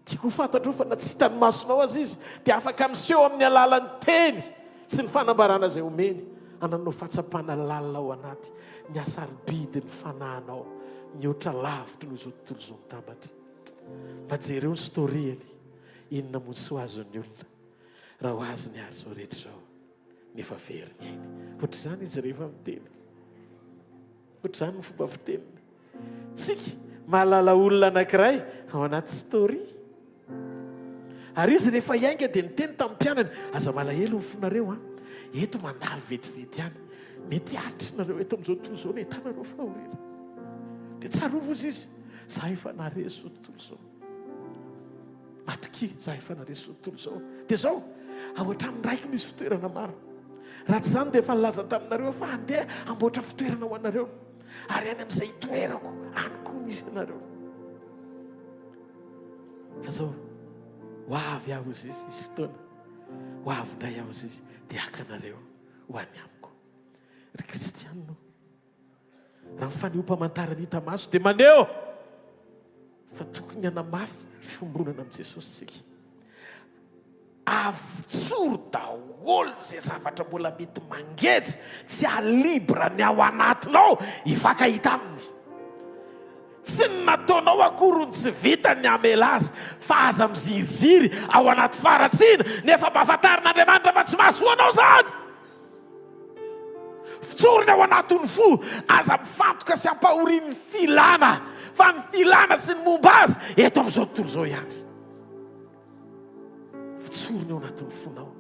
Tiako ho fantatro fa na tsy hitany masonao azy izy dia afaka miseho amin'ny alalan'ny teny sy ny fanambarana izay omeny ananao fahatsapana lalina ao anaty ny asaribidi ny fanahinao mihoatra lavitra noho izao tontolo izao mitambatra. Mba jereo ny storiany inona monsy ho azon'ny olona raha ho azony ary zao rehetra izao nefa veriny ainy. Ohatr'izany izy rehefa miteny, ohatr'izany ny fomba fitenina. Tsika mahalala olona anankiray ao anaty story. Ary izy rehefa iainga dia niteny tamin'ny mpianany, aza malahelo ny fonareo eto mandalo vetivety ihany, mety aritrinareo eto amin'izao tontolo izao ny tanareo fahoriana. Dia tsarovo izy, za efa naresy zao tontolo izao. Matoki, za efa naresy zao tontolo izao. Dia zao, ao an-tranony raiky misy fitoerana maro. Raha tsy izany dia efa nilaza taminareo fa andeha amboatra fitoerana ho anareo. Ary any amin'izay toerako, any koa misy anareo. Fa zao, ho avy aho izy fotoana, ho avy indray aho izy dia hakanareo ho any amiko. Ry kristianina, raha mifaneho-pamantarana hita maso dia maneho fa tokony hanamafy fiombonana amin'i Jesosy sika. Avitsoro daholo izay zavatra mbola mety mangery tsy alibra ny ao anatinao hifankahita aminy. Tsy nataonao akorony tsy vita ny amela azy fa aza miziriziry ao anaty faratsiana nefa mpahafantarin'Andriamanitra fa tsy mahasoanao zany. Fitsorony ao anatin'ny fo aza mifantoka sy ampahorian'ny filana fa ny filana sy ny momba azy eto amin'izao tontolo izao ihany. Fitsorony ao anatin'ny fonao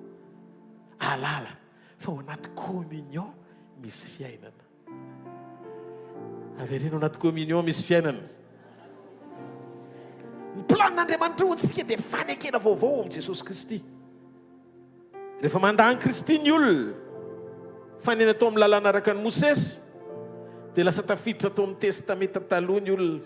alala fa ao anaty communion misy fiainana. Averena ao anaty communion misy fiainana. Ny planin'Andriamanitra ho antsika dia fanekena vaovao amin'i Jesosy Kristy. Rehefa mandany Kristy ny olona fanena tao amin'ny lalàna araka ny Mosesy dia lasa tafiditra tao amin'ny testamenta taloha ny olona.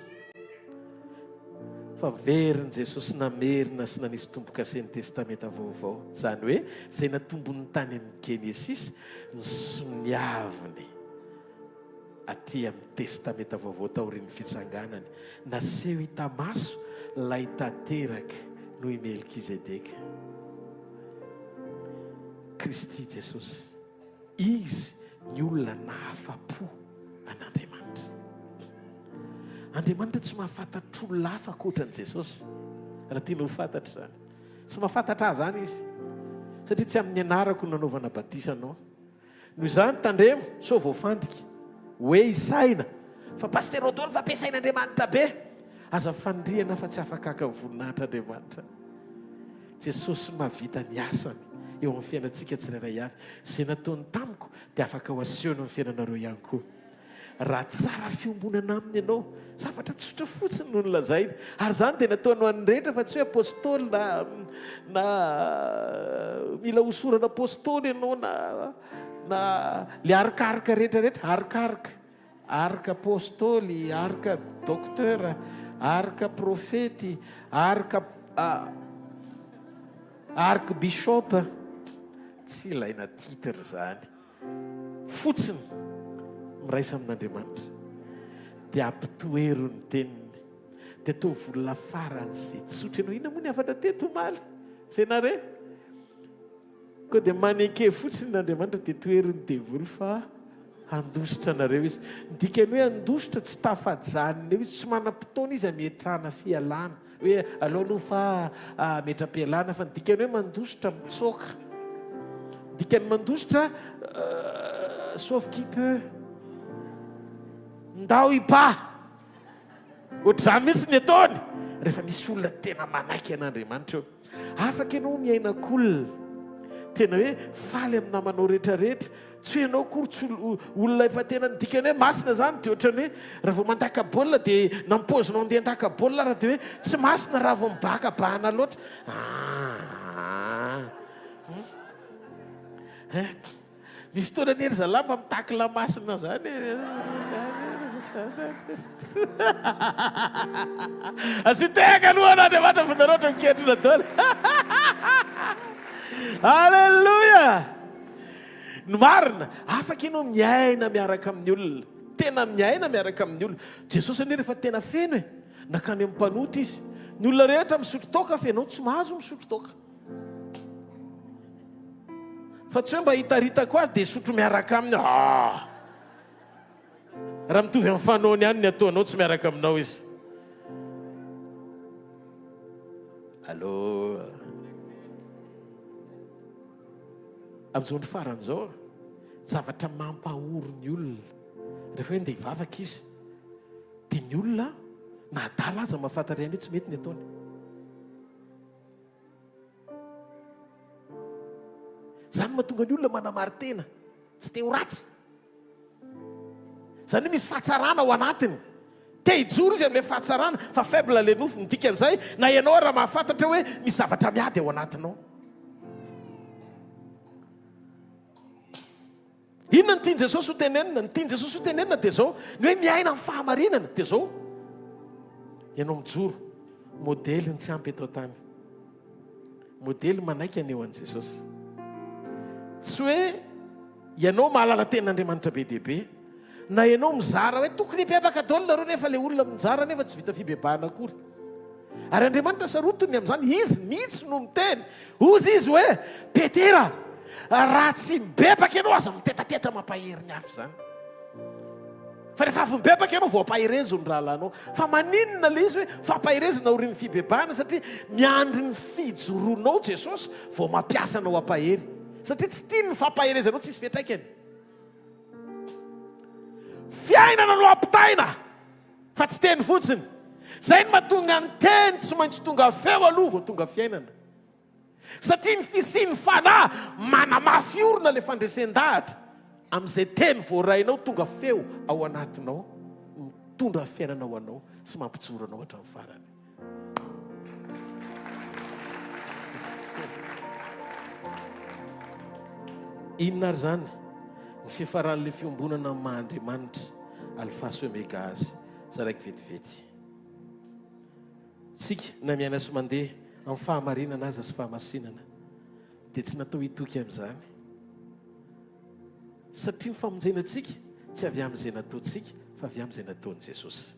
Fa veriny Jesosy namerina sy nanisy tomboka asen'ny testamenta vaovao. Izany hoe izay natombon'ny tany amin'ny Genesis ny soniaviny aty amin'ny testamenta vaovao taorian'ny fitsanganany. Naseho hita maso lay tanteraka noho i Melkizedeka. Kristy Jesosy, izy ny olona nahafa-po an'Andriamanitra. Andriamanitra tsy mahafantatra olona hafa ankoatran'i Jesosy. Raha tiana ho fantatra izany, tsy mahafantatra azy zany izy satria tsy amin'ny anarako nanaovana batisanao. Noho izany tandremo so voafandika hoe isaina fa paster Rodolphe fampiasain'Andriamanitra be, aza fandriana fa tsy afaka haka voninahitr'Andriamanitra. Jesosy mahavita ny asany eo amin'ny fiainantsika tsirairay avy. Izay nataony tamiko dia afaka ho asehony amin'ny fiainanareo ihany koa. Raha tsara fiombonana aminy ianao, zavatra tsotra fotsiny no nolazaina. Ary izany dia nataony ho an'ny rehetra fa tsy hoe apôstôly na mila hosorana apôstôly ianao na le arikaarika rehetrarehetra. Arika apôstôly, arika docteur, arika profety, arika bishop. Tsy ilaina titre izany. Fotsiny miraisa amin'Andriamanitra dia ampitoero ny teniny dia atao volona faran'izay tsotra ianao. Inona moa ny afatra teto omaly izay nare koa dia maneke fotsiny n'Andriamanitra dia toerony devoly fa andositra anareo izy. Ndikany hoe andositra tsy tafajanina eo izy, tsy manam-potoana izy ametrahana fialana hoe aleo aloha fa metram-pialana, fa ndikany hoe mandositra mitsoaka. Dikany mandositra sauf qui peut ndao ipa. Ohatr'izany mihitsy ny ataony rehefa misy olona tena manaiky an'Andriamanitra eo. Afaka ianao miainan'olona tena hoe faly amin'ny namanao rehetrarehetra, tsy hoe ianao kory tsy olona efa tena dikany hoe masina zany. Dia ohatrany hoe raha vao mandaka baolina dia nampozinao andeha handaka baolina raha dia hoe tsy masina raha vao mibakabahana loatra. Misy fotoana ny ery zalamba mitaky lamasina zany. Asiteka aloha n'Andriamanitra fa nareo ohatra miketrona daholo. Halleluja. no marina afaka ianao miaina miaraka amin'ny olona tena miaina miaraka amin'ny olona jesosy anie rehefa tena feno e nakany amin'ny mpanoty izy ny olona rehetra misotro toka fa ianao tsy mahazo misotro toka fa tsy hoe mba hitaritako azy dia sotro miaraka aminy raha mitovy amin'ny fanaony ihany ny ataonao tsy miaraka aminao izy allo amin'izao ndry faran'izao zavatra mampahoro ny olona rehefa hoe ndeha hivavaka izy dia ny olona nadala aza mahafantatra ihany hoe tsy mety ny ataony zany mahatonga ny olona manamarintena tsy te ho ratsy zany hoe misy fahatsarana ao anatiny te hijoro izy amin'ilay fahatsarana fa faible le nofo midika an'izay na ianao raha mahafantatra hoe misy zavatra miady ao anatinao inona ny tiany jesosy ho tenenina ny tiany jesosy ho tenenina dia zao ny hoe miaina amin'ny fahamarinana dia zao ianao mijoro modely ny tsy ampy eto tany modely manaiky aneo an' jesosy tsy hoe ianao mahalala ten'Andriamanitra be deaibe na ianao mizara hoe tokony hipeapaka daholo nareo nefa le olona mizara nefa tsy vita fibebahana akory ary Andriamanitra sarotony amin'izany izy mihitsy no miteny ozy izy hoe Petera raha tsy mibebaka ianao aza mitetateta mampahery ny afo zany fa rehefa avy mibebaka ianao vao ampaherezo ny rahalanao fa maninona le izy hoe fampahirezina orin'ny fibebahana satria miandry ny fijoroanao Jesosy vao mampiasa anao ampahery satria tsy tia ny fampaherezanao tsisy fiantraikany fiainana no ampitaina fa tsy teny fotsiny zay no mahatonga ny teny tsy maintsy tonga feo aloha vao tonga fiainana satria ny fisiany fanahy manamafy orona le fandresen-dahatra amin'izay teny voarainao tonga feo ao anatinao mitondra fiainana ao anao sy mampijoro anao hatramin'ny farany inona ary zany ny fiafaran'ilay fiombonana mahandriamanitra alfaso omega azy za raiky vetivety sika na miaina sy mandeha amin'ny fahamarinana azy sy fahamasinana dia tsy natao hitoky amin'izany satria ny famonjenantsika tsy avy amin'izay nataontsika fa avy amin'izay nataon'i Jesosy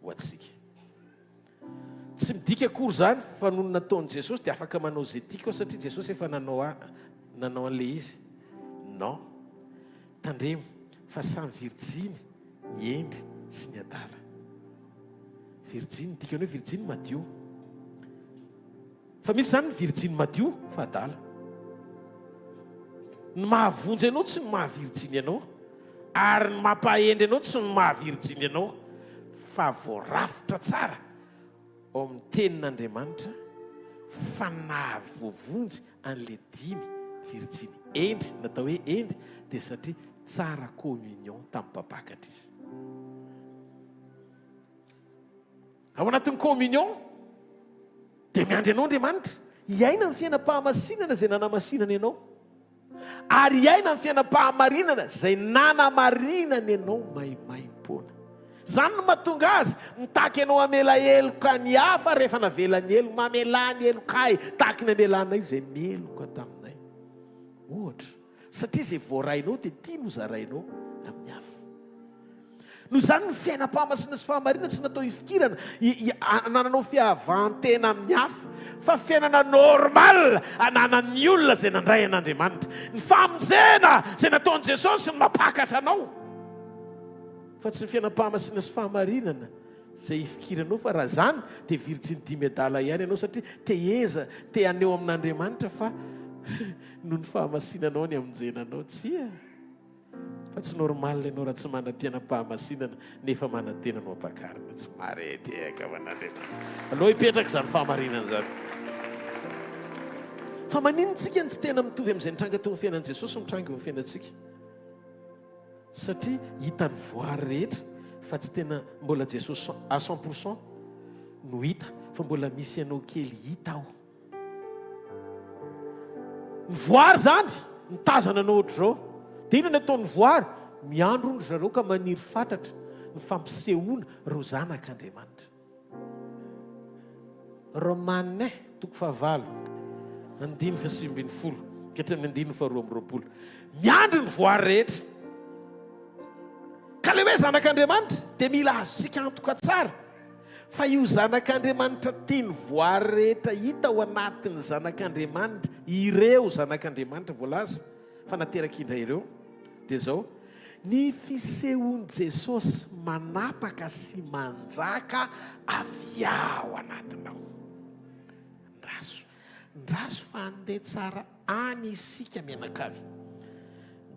ho antsika tsy midika akory zany fa noho ny nataon'i Jesosy dia afaka manao zay tiako satria Jesosy efa nanao an'ilay izy non tandremo fa samy virjiny ny endry sy ny adala virjiny dikany hoe virjiny madio fa misy zany ny virjiny madio fa adala ny mahavonjy ianao tsy ny mahavirjiny ianao ary ny mampahendry ianao tsy ny mahavirjiny ianao fa voarafitra tsara ao amin'ny tenin'Andriamanitra fa nahavovonjy an'ilay dimy virjiny endry natao hoe endry dia satria tsara communion tamin'ny mpapakatra izy ao anatin'ny communion dia miandry ianao Andriamanitra hiaina ny fiainam-pahamasinana izay nanamasinana ianao ary hiaina ny fiainam-pahamarinana izay nanamarinana ianao maimaim-poana zany no mahatonga azy mitaky ianao amela eloka ny hafa rehefa navelany elo mamelany elokay taky ny amelanay izay meloka taminay ohatra satria izay voarainao dia tia no zarainao amin'ny hafa no zany ny fiainam-pahamasina sy fahamarinana tsy natao hifikirana anananao fiavantena amin'ny hafa fa fiainana normal ananan'ny olona izay nandray an'Andriamanitra ny famonjena izay nataon'i Jesosy ny mampakatra anao fa tsy ny fiainam-pahamasina sy fahamarinana izay hifikiranao fa raha zany dia virjiny dimy adala ihany ianao satria te eza te aneo amin'Andriamanitra fa noho ny fahamasinanao ny amonjenanao tsia fa tsy normal ianao raha tsy manam-piainam-pahamasinana nefa manantena no ampakarina tsy marety eka aman'Andriamanitra aloha hipetraka izany fahamarinana zany fa maninontsika ny tsy tena mitovy amin'izay nitranga teo amin'ny fiainan'i Jesosy mitranga eo amin'ny fiainantsika satria hita ny voary rehetra fa tsy tena mbola Jesosy à 100% no hita fa mbola misy ianao kely hita ao ny voary zany mitazana anao ohatr'izao dia inona ny ataon'ny voary miandro ry zareo ka maniry fatratra ny fampisehoana reo zanak'Andriamanitra Romanais 9:9-10 ketra amin'ny andiny faharoa amin'ny roapolo miandry ny voary rehetra ka le hoe zanak'Andriamanitra dia mila azosika antoka tsara fa io zanak'Andriamanitra tiany voary rehetra hita ao anatin'ny zanak'Andriamanitra ireo zanak'Andriamanitra voalaza fa nateraka indray ireo dia zao ny fisehoan'i Jesosy manapaka sy manjaka avy ao anatinao. Ndraso fa andeha tsara any isika mianakavy.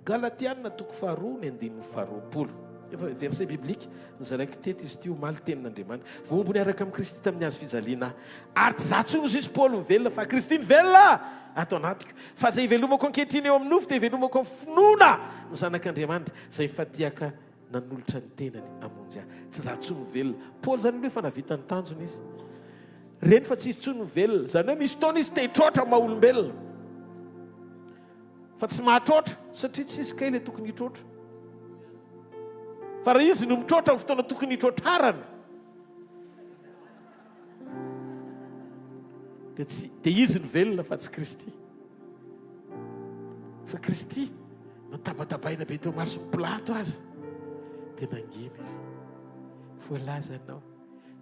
Galatiana toko faharoa ny andininy faharoapolo. Efa verset biblique nizalaiko teto izy ty omaly tenin'Andriamanitra. Vombony araka amin'ny Kristy tamin'ny azo fijaliana ary tsy zatsony izy izy Paoly mivelona fa Kristy mivelona ato anatiko. Fa zay ivelomako ankehitriny eo amin'ny nofo dia ivelomako amin'ny finoana ny zanak'Andriamanitra zay fadiaka nanolotra ny tenany amonjy ahy. Tsy zatsony mivelona. Paoly zany hoe fa navita ny tanjony izy. Reny fa tsy izy tsony mivelona. Zany hoe misy fotoana izy te hitroatra maha-olombelona. Fa tsy mahatroatra satria tsy izy kay le tokony hitroatra. Fa raha izy no mitroatra ny fotoana tokony hitroatrarana dia izy ny velona fa tsy Kristy. Fa Kristy no tabatabaina be teo masony plato azy dia nangina izy. Voalaza anao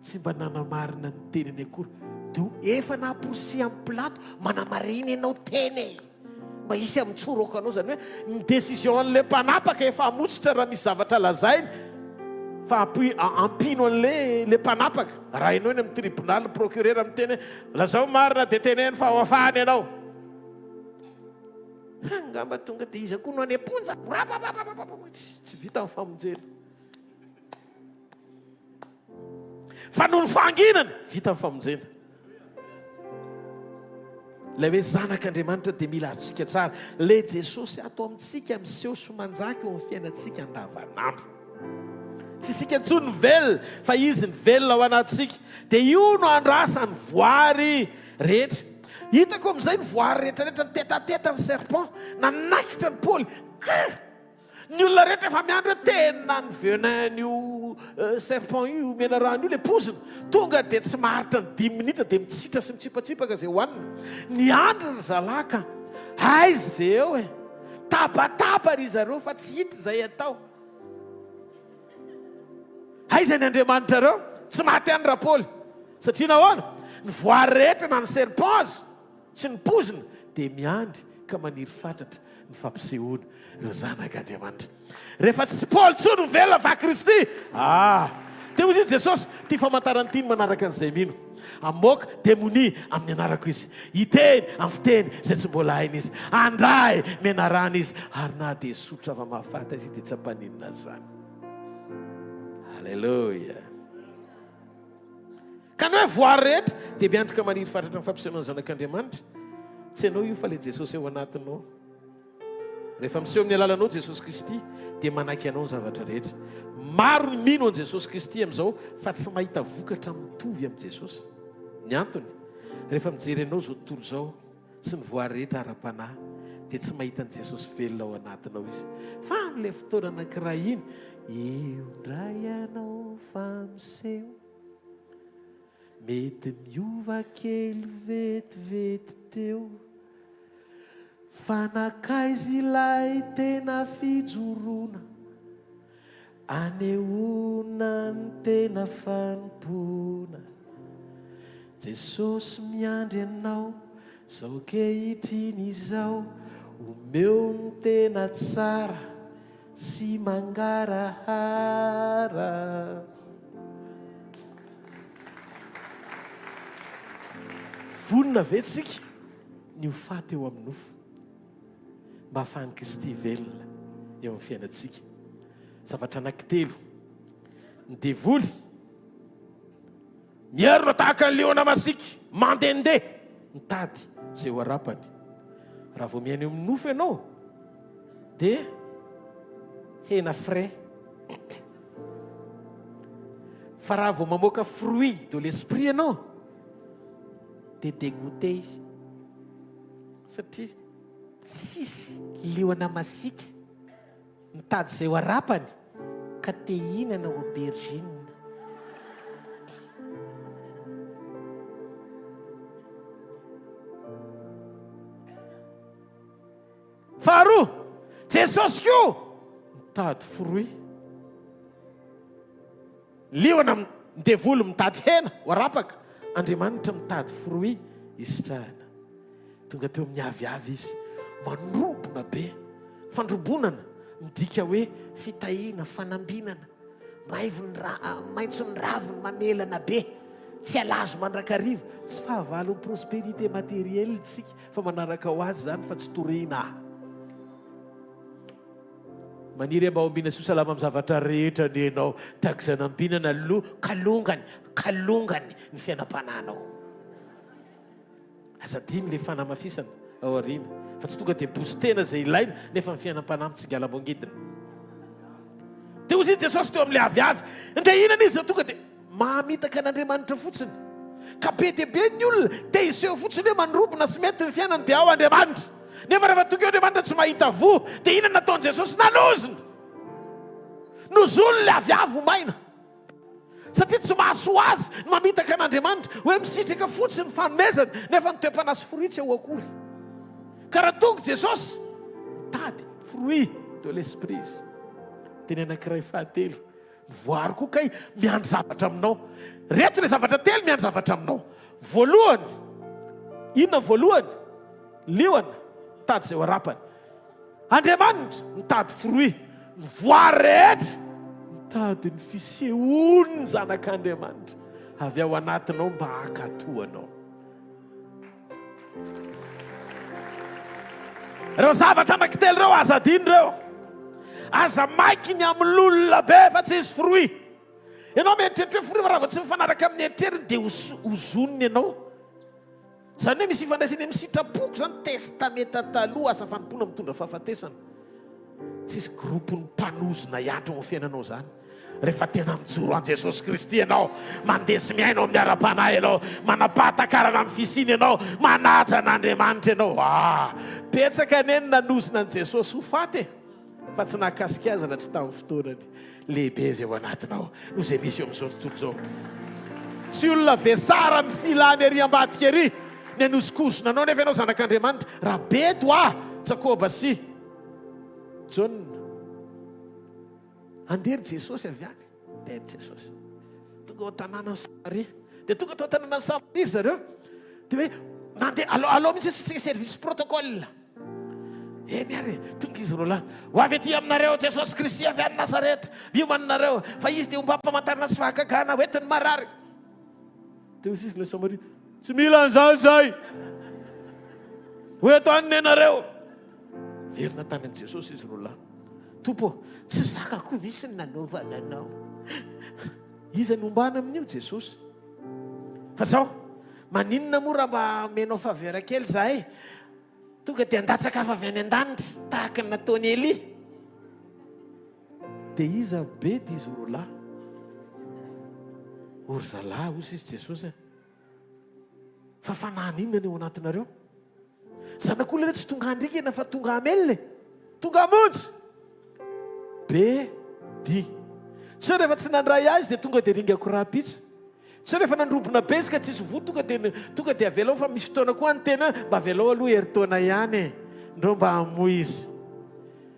tsy mba nanamarina ny teniny akory dia efa naporsi amin'ny plato manamarina ianao teny mba isy amin'ny tsoroka anao. Zany hoe ny décision an'le mpanapaka efa hamotsitra raha misy zavatra lazainy fa ampino an'le mpanapaka. Raha ianao eny amin'ny tribunal procureur amin'ny teny lazao marina dia teneny fa hoafahany ianao. Angamba tonga dia izy koa no any amponja tsy vita amin'ny famonjena. Fa noho ny fahanginana vita amin'ny famonjena. Ilay hoe zanak'Andriamanitra dia mila azontsika tsara. Le Jesosy atao amintsika miseho sy manjaka eo amin'ny fiainantsika andavanandro. Tsy isika ntsony velona fa izy ny velona ao anatsika. Dia io no andrasany voary rehetra. Hitako amin'izay ny voary rehetrarehetra nitetanteta ny serpent nanakitra ny Paoly. Ny olona rehetra efa miandro hoe tena ny venin io serpent io mena rano io le poziny. Tonga dia tsy maharitra ny 10 minitra dia mitsitra sy mitsipatsipaka zay hoanina. Ny andro ry zalaka aiza eo e tabataba ry zareo fa tsy hita izay atao. Aiza ny Andriamanitra reo tsy maty any raha Paoly satria nahoana ny voary rehetra na ny serpent azy sy ny pozina dia miandry ka maniry fatratra ny fampisehoana ireo zanak'Andriamanitra. Rehefa tsy Paoly tsony velona fa Kristy dia hozy izy Jesosy tia famantarantiny manaraka an'izay mino. Amoaka demoni amin'ny anarako izy. Hiteny amin'ny fiteny izay tsy mbola hainy izy. Andray menarana izy ary na dia sotra fa mahafata izy dia tsy hampaninina zany. Halleluja. Ka ny hoe voary rehetra dia miandrika maniry fatratra ny fampisehoana ny zanak'Andriamanitra. Tsy ianao io fa le Jesosy eo anatinao. Rehefa miseho amin'ny alalanao Jesosy Kristy dia manaky anao ny zavatra rehetra. Maro ny mino an' Jesosy Kristy amin'izao fa tsy mahita vokatra mitovy amin'ny Jesosy. Ny antony rehefa mijery anao zao tontolo izao sy ny voary rehetra ara-panahy dia tsy mahita an' Jesosy velona ao anatinao izy. Fa amin'ilay fotoana anankiray iny eo ndray ianao fa miseho mety miova kely vetivety teo fa nakaiza ilay tena fijoroana anehoana ny tena fanompona. Jesosy miandry anao zao kehitriny izao omeo ny tena tsara sy mangarahara. Vonona vetsika ny hofaty eo amin'ny nofo mba hahafahan'i Kristy velona eo amin'ny fiainantsika. Zavatra anankitelo ny devoly miarona tahaka ny leona masika mandendeha mitady izay ho arapany. Raha vao miaina eo amin'ny nofo ianao dia hena frais. Fa raha vao mamoaka fruit de l'esprit ianao dia dégoûté izy satria tsisy leona masika mitady izay ho arapany ka te hihinana aubergine. faharoa jesosy koa mitady fruit. Liona devoly mitady hena hoarapaka, Andriamanitra mitady fruit isitrahana. Tonga teo amin'ny aviavy izy manobona be. Fandrobonana midika hoe fitahiana, fanambinana, maitso ny raviny mamelana be, tsy alazo mandrakariva. Tsy fahavalon'ny prospérité matérielle tsika fa manaraka ho azy zany fa tsy torina. Maniry mba hombina sy salama amin'ny zavatra rehetra ny ianao, tahak'izay nambinana kalongany ny fiainam-pananao. Azadiny le fanamafisana ao aoriana fa tsy tonga dia bostena izay ilaina nefa ny fiainam-panahy tsy galamangidina. Dia ozy Jesosy teo amin'ilay aviavy, ndray inana izy tonga dia mahamitaka an'Andriamanitra fotsiny. Ka be dia be ny olona dia iseho fotsiny hoe mandrobona sy mety ny fiainany dia ao Andriamanitra. Nefa rehefa tonga eo Andriamanitra tsy mahita voa, dia inana nataon'i Jesosy? Nalozina. Nozolo ilay aviavy maina. Satria tsy mahasoa azy mamitaka an'Andriamanitra hoe misitraka fotsiny fanomezany nefa ny toe-panasy fruit tsy ao akory. Ka raha tonga Jesosy mitady fruit de l'esprit izy. Teny anankiray fahatelo, voary koa kay miandry zavatra aminao. Reto ilay zavatra telo miandry zavatra aminao. Voalohany, inona voalohany? Liona mitady izay ho arapany. Andriamanitra mitady fruit. Ny voary rehetra mitady ny fisehoany ny zanak'Andriamanitra avy ao anatinao mba hakatoanao. Reo zavatra anankitelo reo aza adiny reo, aza maiky ny amin'ny lolona be fa tsy izy fruit. Ianao mieritreritra hoe fruit fa raha vao tsy mifanaraka amin'ny eritreriny dia hozoniny ianao. Zany hoe misy ifandraisany amin'ny sitrapoko zany testamenta taloha, asa fanompona mitondra fahafatesana. Tsisy gropony mpanozona hiantra amin'ny fiainanao zany. Rehefa tena mijoro an Jesosy Kristy ianao, mandesy miainao amin'ny ara-panahy ianao, manapahatakarana amin'ny fisiny ianao, manaja an'Andriamanitra ianao. Petsaka neny nanozona an Jesosy ho faty, fa tsy nakasika azy raha tsy tamin'ny fotoanany. Lehibe izay ao anatinao no izay misy eo amin'izao tontolo izao. Tsy olona vesara ny filany ery ambadika ery ny anosikosona anao nefa ianao zanak'Andriamanitra. Rabedo Jakoba sy John andery Jesosy avy any, tety Jesosy tonga ao tanànany Samaria. Dia tonga tao tanànany Samaria zareo, dia hoe nandeha alao mihitsy sitsika service protocole. Eny ary tonga izy roa lahy, ho avy aty aminareo Jesosy Kristy avy any Nazareta, iomaninareo fa izy dia omba mpamantarana sy fahagagana hoentiny marary. Dia hoy izy le Samaria, tsy mila an'izany zay, hoe taniny ianareo. Verina tany an' Jesosy izy roa lahy, Tompo, tsy zakako misy ny nanaovana anao. Iza nombana amin'io Jesosy? Fa zao, maninona moa raha mba menao favera kely zahay? Tonga dia andatsaka hafa avy any an-danitra tahaka ny nataony Elia. Dia iza be dia izy roa lahy? Ory zalahy hozy izy Jesosy. Fa fanahy inona ny ao anatinareo? Zanak'olona tsy tonga andrikana fa tonga amelona, tonga amonjy. Be di tsy hoe rehefa tsy nandray azy dia tonga dia ringako rapitso. Tsy hoe rehefa nandrobona be izy ka tsisy vo tonga dia avelao fa misy fotoana koa ny tena mba avelao aloha heritaona ihany ndreo mba hamoy izy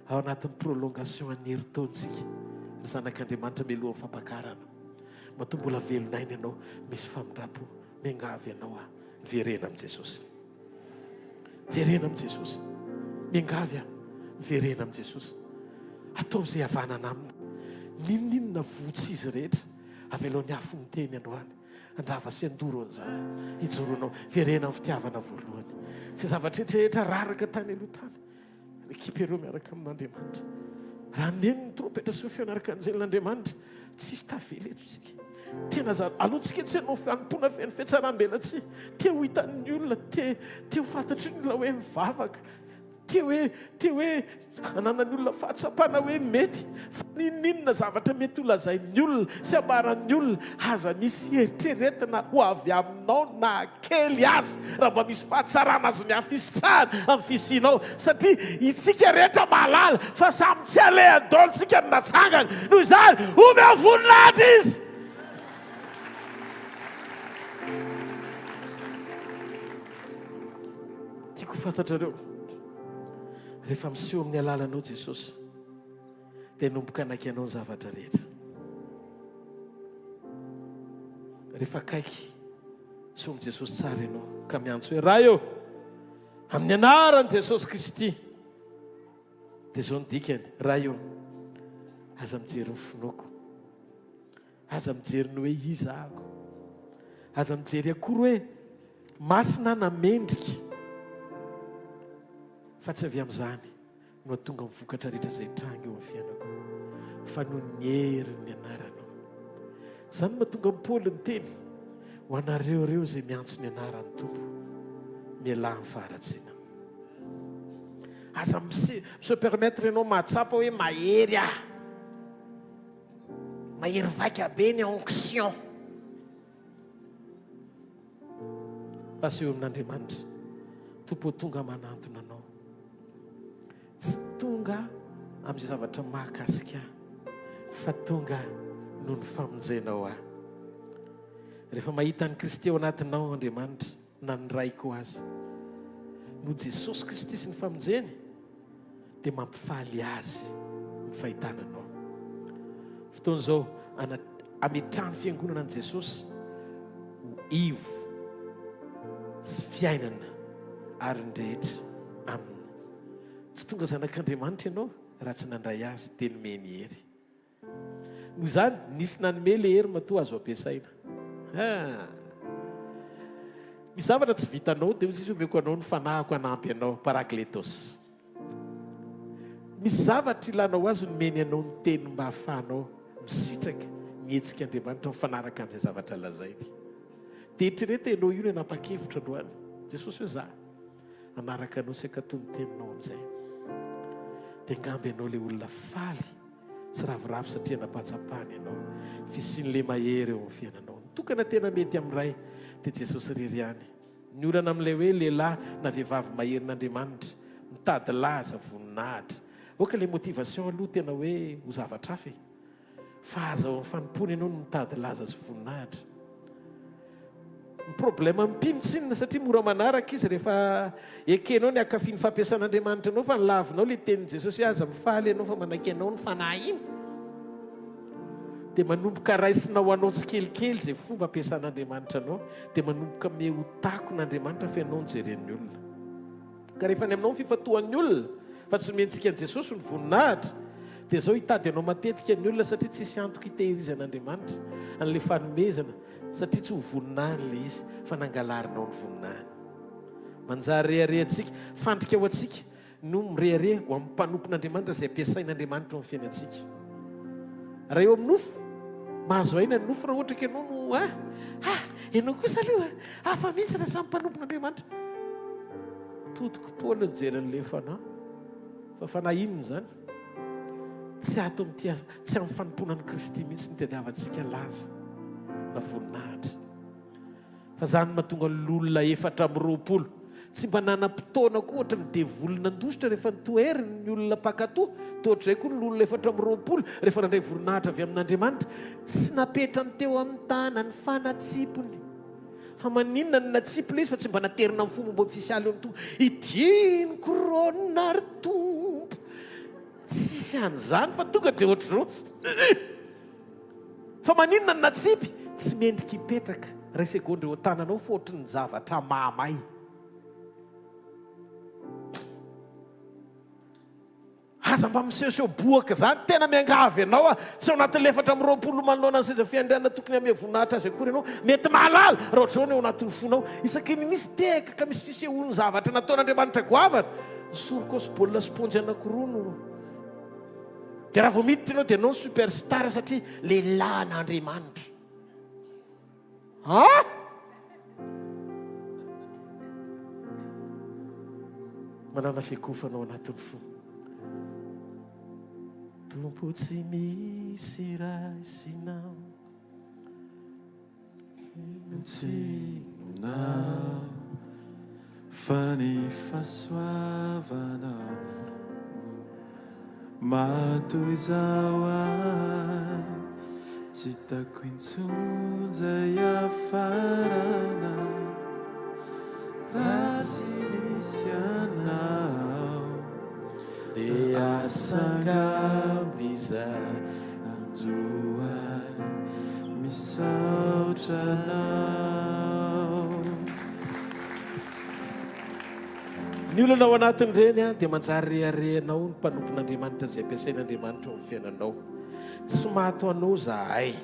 ao anatin'ny prolongation ny heritaontsika. Ny zanak'Andriamanitra mialoha amin'ny fampakarana mato mbola velonainy ianao, misy famindrapo miangavy ianao verena amin'i Jesosy. Verena amin'i Jesosy. Miangavy verena amin'i Jesosy. Ataovy izay havanana aminy. Ninonina votsy izy rehetra aveloany afo miteny androany, andrava sy andoro an'izany hijoronao verena amin'ny fitiavana voalohany. Tsy zavatra rehetra raraka tany aloha tany. Ekipa ireo miaraka amin'Andriamanitra. Raha neny ny trompetra sy feonaraka anjelin'Andriamanitra, tsisy tavela eto isika. Tena alohantsika tsy hanao fanompona feno fiatsaram-bela tsy. Te ho hitan'ny olona, te ho fantatry ny olona hoe mivavaka. Te hoe ananany olona fahatsapana hoe mety. Fa ninona zavatra mety ho lazain'ny olona sy ambaran'ny olona aza misy eritreretina ho avy aminao na kely azy raha mba misy fahatsarana azo ny afisitrahana amin'ny fisinao. Satria itsika rehetra mahalala fa samy tsy alehan-daolo tsika ny natsangany. Noho izany omeo voninahitra izy. Tiako fantatrareo, rehefa miseho amin'ny alalanao Jesosy dia nomboka anaiky anao ny zavatra rehetra. Rehefa akaiky somy Jesosy tsara ianao ka miantso hoe raha eo amin'ny anaran'i Jesosy Kristy dia zao ny dikany. Raha eo aza mijery ny finoako, aza mijery ny hoe izahako, aza mijery akory hoe masina na mendrika, fa tsy avy amin'izany no atonga mivokatra rehetra izay tranga eo amin'ny fiainako fa no ny herin'ny anaranao. Izany mahatonga Paoly ny teny ho anareo ireo izay miantso ny anaran'ny Tompo miala amin'ny faharatsiana. Aza se permettre ianao mahatsapa hoe mahery mahery vaika be ny onction. Fa sy eo amin'Andriamanitra Tompo tonga manantona anao, tsy tonga amin'izay zavatra mahakasika fa tonga noho ny famonjenao ahy. Rehefa mahita ny Kristy ao anatinao Andriamanitra na ny raiko azy no Jesosy Kristy sy ny famonjeny dia mampifaly azy ny fahitananao. Fotoana izao ametrahany fiangonana an' Jesosy ho ivo sy fiainana ary ndrehetra aminy. Tsy tonga zanak'Andriamanitra ianao raha tsy nandray azy dia nomeny hery. Noho izany nisy nanome le hery matoa azo ampiasaina. Misy zavatra tsy vitanao dia izy omeko anao ny fanahako hanampy anao, parakletos. Misy zavatra ilanao azy nomeny anao ny teny mba hahafahanao misitraka mihetsika Andriamanitra mifanaraka amin'izay zavatra lazainy. Dia eritrereto ianao io no nanapa-kevitra androany. Jesosy hoe za anaraka anao sy ankatoy ny teninao amin'izay. Dia ngamby ianao ilay olona faly sy ravoravo satria nampatsapany ianao fisian'ilay mahery eo amin'ny fiainanao. Tokana tena mety amin'iray dia Jesosy irery ihany. Ny olana amin'ilay hoe lehilahy na vehivavy maherin'Andriamanitra mitady laza voninahitra. Oka ilay motivation aloha tena hoe ho zavatra hafa fa aza ao amin'ny fanompony ianao no mitady laza sy voninahitra. Ny problème mipinotsinina satria mora manaraka izy rehefa ekenao ny akafiany fampiasan'Andriamanitra anao fa nylavinao le tenin'i Jesosy aza mifaly ianao fa manaiky anao ny fanahy iny dia manomboka raisinao anao tsikelikely izay fomba ampiasan'Andriamanitra anao dia manomboka mehotako n'Andriamanitra fa ianao ny jeren'ny olona. Ka rehefa ny aminao ny fifatohan'ny olona fa tsy mentsika an'i Jesosy ny voninahitra dia zao hitady anao matetika ny olona satria tsisy antoka hitehirizan'Andriamanitra an'ilay fanomezana satria tsy ho voninahiny le izy fa nangalarinao ny voninahiny. Manjary reharehantsika fandrika ao antsika no mirehareha ho amin'ny mpanompon'Andriamanitra izay ampiasain'Andriamanitra ao amin'ny fiainantsika. Raha eo amin'ny nofo mahazo aina ny nofo raha ohatra ka ianao no ianao kosa aloha hafa mihitsy raha samy mpanompon'Andriamanitra. Todiko Paoly nijeran'ilay fanahy fa fanahy inona izany? Tsy ato amin'ity tsy amin'ny fanomponan'i Kristy mihitsy ny tadiavantsika laza na voninahitra. Fa zany mahatonga l'olona 420 tsy mba nanam-potoana koa ohatra ny devolina andositra rehefa nitoheriny ny olona mpakatoa. Toatra izay koa n'olona 420 rehefa nandray voninahitra avy amin'Andriamanitra tsy napetrany teo amin'ny tana ny fanatsipony. Fa maninona ny natsipy le izy fa tsy mba naterina amin'ny fomba ofisialy eo amin'ny tompo. Idiniko rôna ry tompo. Tsisy an'izany fa tonga dia ohatr'izao. Fa maninona ny natsipy? Tsy mendrika hipetraka ray segondra eo an-tananao fa ohatry ny zavatra mamay. Aza mba misehoseho boaka zany tena miangavy ianao tsy ao anatin'ny 420 manoloana ny seza fiandriana tokony ame voninahitra azy akory ianao mety mahalala raha ohatrao ny ao anatin'ny fonao isaky ny misy teka ka misy fisehoany zavatra nataon'Andriamanitra goavana sorokosy baolina sponjy anankiroa no dia raha vao miditra ianao dia ianao ny superstar satria lehilahy n'Andriamanitra. Manana fiakofanao anatin'ny fo. Tompo tsy misy raisinao tsinonao fa ny fahasoavanao matoy zao ahy tsy tako intsonjay afarana raha tsy misy anao dia asangambiza anjoa misaotranao. Ny olonao anatin'ireny a dia manjary reharehanao ny mpanompon'Andriamanitra izay ampiasain'Andriamanitra ny fiainanao. Tsy mahato anao zahay,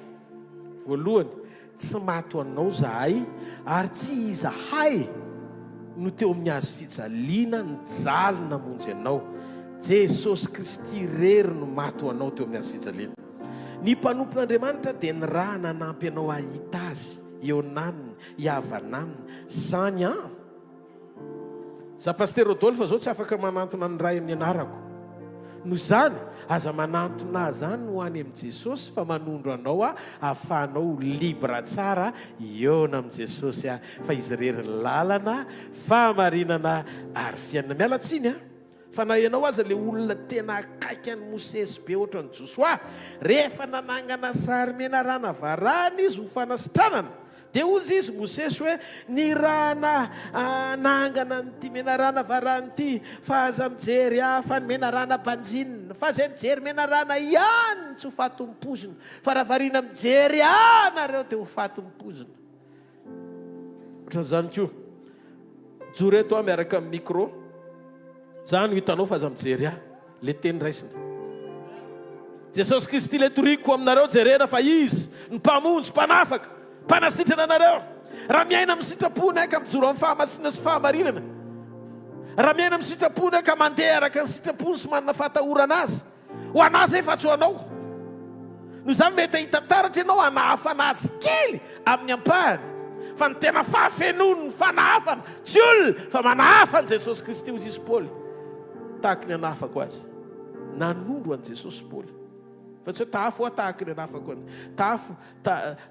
voalohany tsy mahato anao zahay, ary tsy izahay no teo amin'ny azo fijaliana ny jaly namonjy anao. Jesosy Kristy rery no mahato anao teo amin'ny azo fijaliana. Ny mpanompon'Andriamanitra dia ny raha nanampy anao ahita azy eo naminy, hiavana aminy. Zany za paster Rodolphe zao tsy afaka manantona ny ray amin'ny anarako. No zany aza manantona zany ho any amin'ny Jesosy fa manondro anao ahafahanao libra tsara eona amin'ny Jesosy fa izy rery lalana famarinana ary fiainana. Miala tsiny fa na ianao aza le olona tena akaiky any Mosesy be ohatra ny Josoa, rehefa nanangana sary menarana varany izy ho fanasitranana, dia ozy izy Mosesy hoe ny rana nangana nyty menarana varany ty fa aza mijery fa ny menarana banjinina, fa zay mijery menarana ihany tsy ho fatom-pozina, fa raha variana mijery nareo dia ho fatom-pozina. Ohatran'izany koa joro eto miaraka amin'ny micro, za no hitanao fa aza mijery le teny raisina. Jesosy Kristy le toriko aminareo jerena fa izy ny mpamonjy, mpanafaka, mpanasitrana anareo. Raha miaina amin'ny sitrapony ka mijoro amin'ny fahamasina sy fahamarinana, raha miaina amin'ny sitrapony ka mandeha araka ny sitrapony sy manana fahatahorana azy, ho anazy efa tsy ho anao. No izany mety hitantaratra ianao hanahafa anazy kely amin'ny ampahany, fa ny tena fahafenony ny fanahafana tsy olona fa manahafa an' Jesosy Kristy. Ozy izy Paoly tahaka ny anahafako azy, nanondro an' Jesosy Paoly, fa tsy hoe tahafo tahaka ny anahafako azy,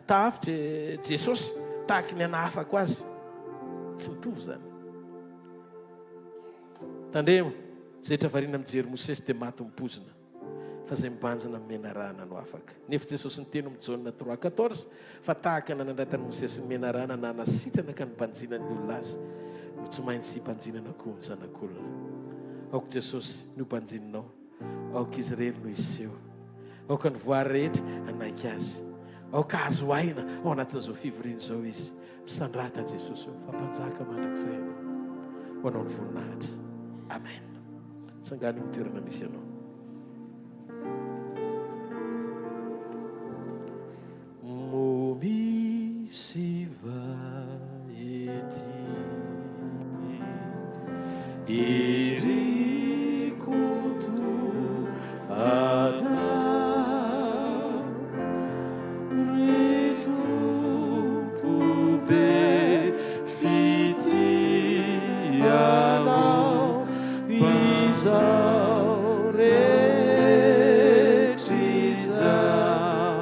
tahafo Jesosy tahaka ny anahafako azy, tsy mitovy zany. Tandremo zay travariana mijery Mosesy dia maty mipozina, fa zay mibanjina menarana no afaka. Nefa Jesosy ny teny amin'ny Jaona 3:14 fa tahaka nanandratany Mosesy ny menarana na nasitrana ka nibanjina ny olona azy, no tsy maintsy hibanjinana koa ny zanak'olona. Aoka Jesosy no banjininao, aoka izy rery no iseho, aoka ny voary rehetra anaiky azy, aoka azo aina ao anatin'izao fivoriana izao izy. Misandrata Jesosy fampanjaka mandrakizay ianao ho anao ny voninahitra. Amen. Sangany ny toerana misy ianao. Misy vaety irikoto ana retompo be fitianao izao retriza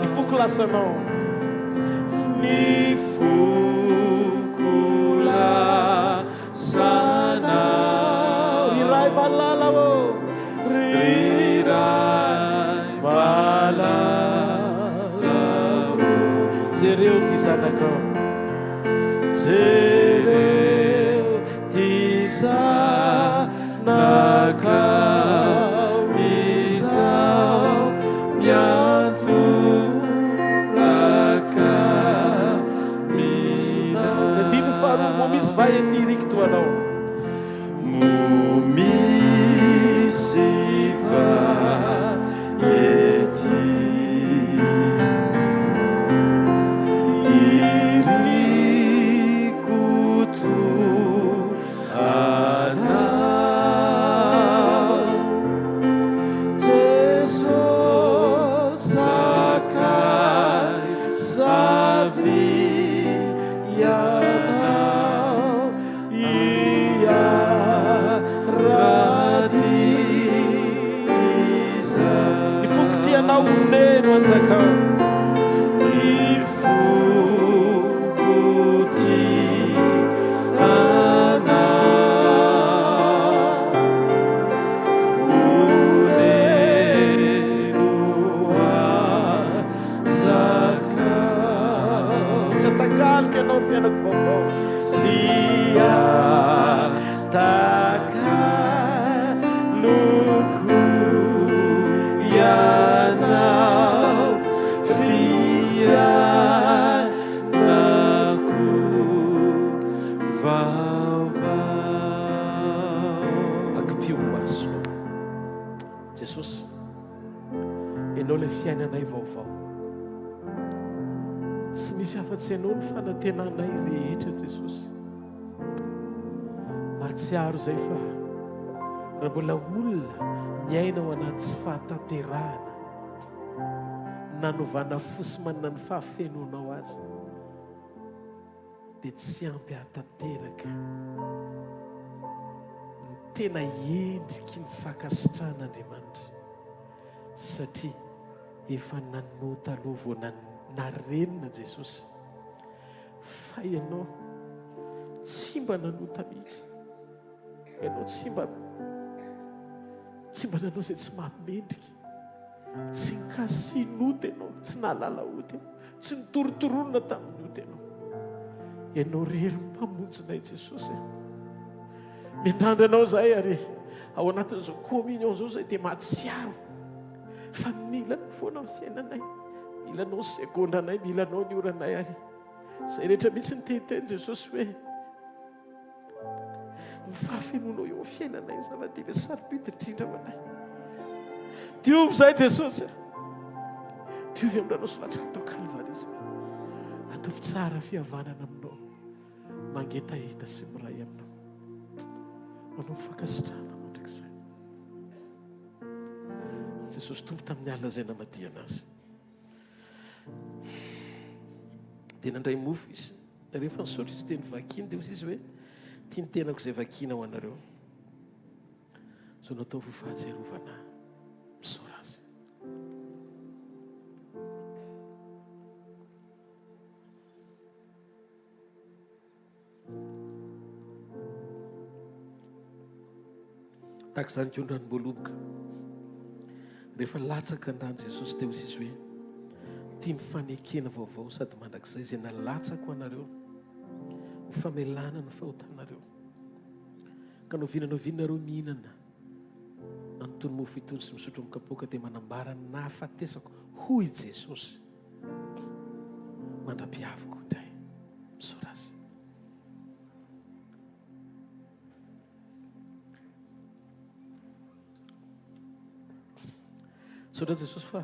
ifokolasanao ni fukula sana rirai balala wo rirai balala wo zereu tizanaka zereu tizanaka isao miantu momisy vaety irikito anao, momisy vaety irikoto anao Jesosy zakay zavianao ifokotianao oneno anjakao ifokoti anao oneno anjakao tsy atakalika anao ny fiainako vaovao sia taka loko fiainanay vaovao. Tsy misy afa-tsy ianao ny fanantenanay rehetra Jesosy. Mahatsiaro zay fa raha mbola olona miaina ao anaty tsy fahatanterahana, nanovana fosy manana ny fahafenonao azy, dia tsy ampy ahatanteraka ny tena endriky ny fankasitrahan'Andriamanitra, satria efa nanota aloha vao narenina Jesosy fa ianao tsy mba nanota mihitsy. Ianao tsy mba nanao izay tsy mahamendrika, tsy nikasy nota ianao, tsy nahalala ota ianao, tsy nitorotoronona tamin'ny ota ianao. Ianao rery mpamonjinay Jesosy. Miandrandra anao zay ary ao anatin'izao communion zao zay dia mahatsiaro fa milanao foana amin'ny fiainanay, milanao segondranay, milanao ny oranay ary zay rehetra mihitsy ny tehiteny Jesosy hoe ny fahafenonao eo fiainanay zava-dehibe sarobidy indrindra ho anay. Diovy zay Jesosy, diovy amin'ranao solatsaka tao Kalvaria, ataovy tsara fihavanana aminao, mangetaheta sy miray aminao, manao mifankasitrahana mandrakizay. Jesosy tompo tamin'ny alina izay namadiana azy dia nandray mofo izy, rehefa nisaotra izy teny vakina dia izy hoe tia ny tenako izay vakina ho anareo, so natao ho fahatsiarovana misaora azy. Tahaka izany koa ny ranom-boaloboka, rehefa latsaka ny rano Jesosy teo izy hoe tia mifanekena vaovao sady mandrakizay izay nalatsako anareo, ny famelana ny fahotanareo, ka novinanao vinareo mihinana antony mofo itony sy misotro mikapoaka dia manambara nahafatesako hoy Jesosy mandra-piaviko indray. Misaora azy. Saotra Jesosy fa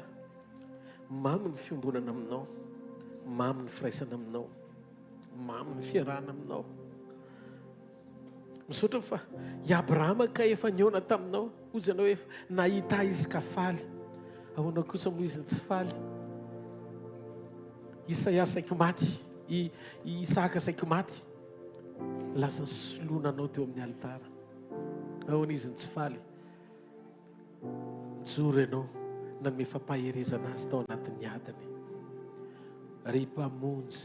mamy ny fiombonana aminao, mamy ny firaisana aminao, mamy ny fiarahana aminao. Misaotra fa i Abrahama ka efa niona taminao, ozy ianao efa nahita izy ka faly, ahoana kosa moa izy ny tsy faly. Isaia saiko maty, Isaka saiko maty, lasa solonanao teo amin'ny alitara, ahoana izy ny tsy faly. Joro ianao nanome fampaherezana azy tao anatin'ny adiny, ry mpamonjy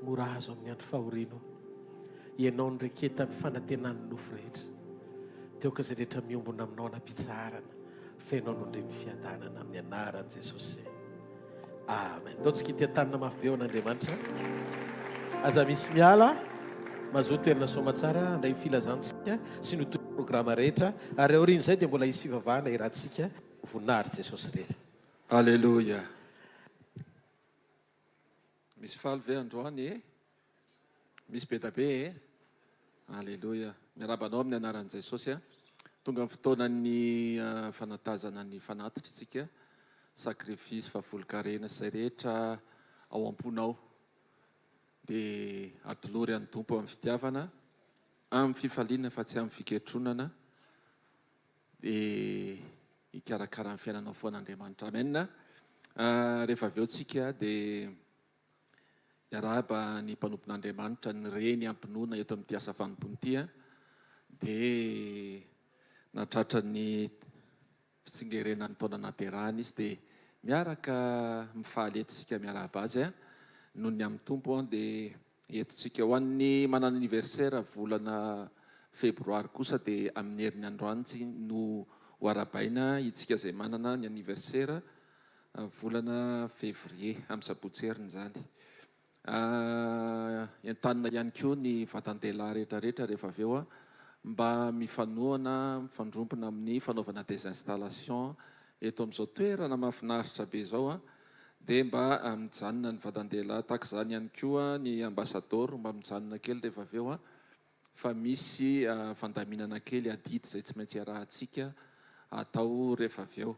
mora azo amin'ny andro fahoriana, ianao nreketany fanantenan'ny nofo rehetra, teo ka izay rehetra miombona aminao anam-pitsarana, fa ianao nondre ny fiadanana amin'ny anaran'i Jesosy. Amen. Ataontsika ity tanana mafy be ao an'Andriamanitra. Aza misy miala mazoto toerana somatsara andray filazantsika sy ny toy programa rehetra, ary aorian'izay dia mbola isy fivavahana irantsika voninahitra Jesosy rehetra. Alleluia. Misy faly ve androany? Misy be da be? Alleluia. Miarabanao amin'ny anaran'i Jesosy. Tonga amin'ny fotoanan'ny fanatazana ny fanatitra itsika, sakrifisy, fahavolon-karena sy izay rehetra ao am-ponao, dia atolory an'ny tompo amin'ny fitiavana, amin'ny fifaliana fa tsy amin'ny fiketronana, dia hikarakara ny fiainanao foan'Andriamanitra. Amen. Rehefa avy eo tsika dia iarahaba ny mpanompon'Andriamanitra ny reny ampinoana eto amin'ity asa fanompony ity, dia natratra ny fitsingerenan'ny taona naterahana izy, dia miaraka mifaly etontsika miarahaba azy noho ny amin'ny tompo, dia etontsika ho an'ny manana anniversaire volana febroary kosa dia amin'ny herin'ny androany no ho arabaina itsika izay manana ny anniversaire volana février, amin'ny sabotsy heriny izany. Entanina ihany koa ny vatan-dehilahy rehetrarehetra rehefa avy eo mba mifanohana, mifandrompona amin'ny fanaovana des installations eto amin'izao toerana mahafinaritra be izao, dia mba mijanona ny vatan-dehilahy tahaka izany ihany koa ny ambassador mba mijanona kely rehefa avy eo, fa misy fandaminana kely adidy izay tsy maintsy arahantsika atao rehefa avy eo.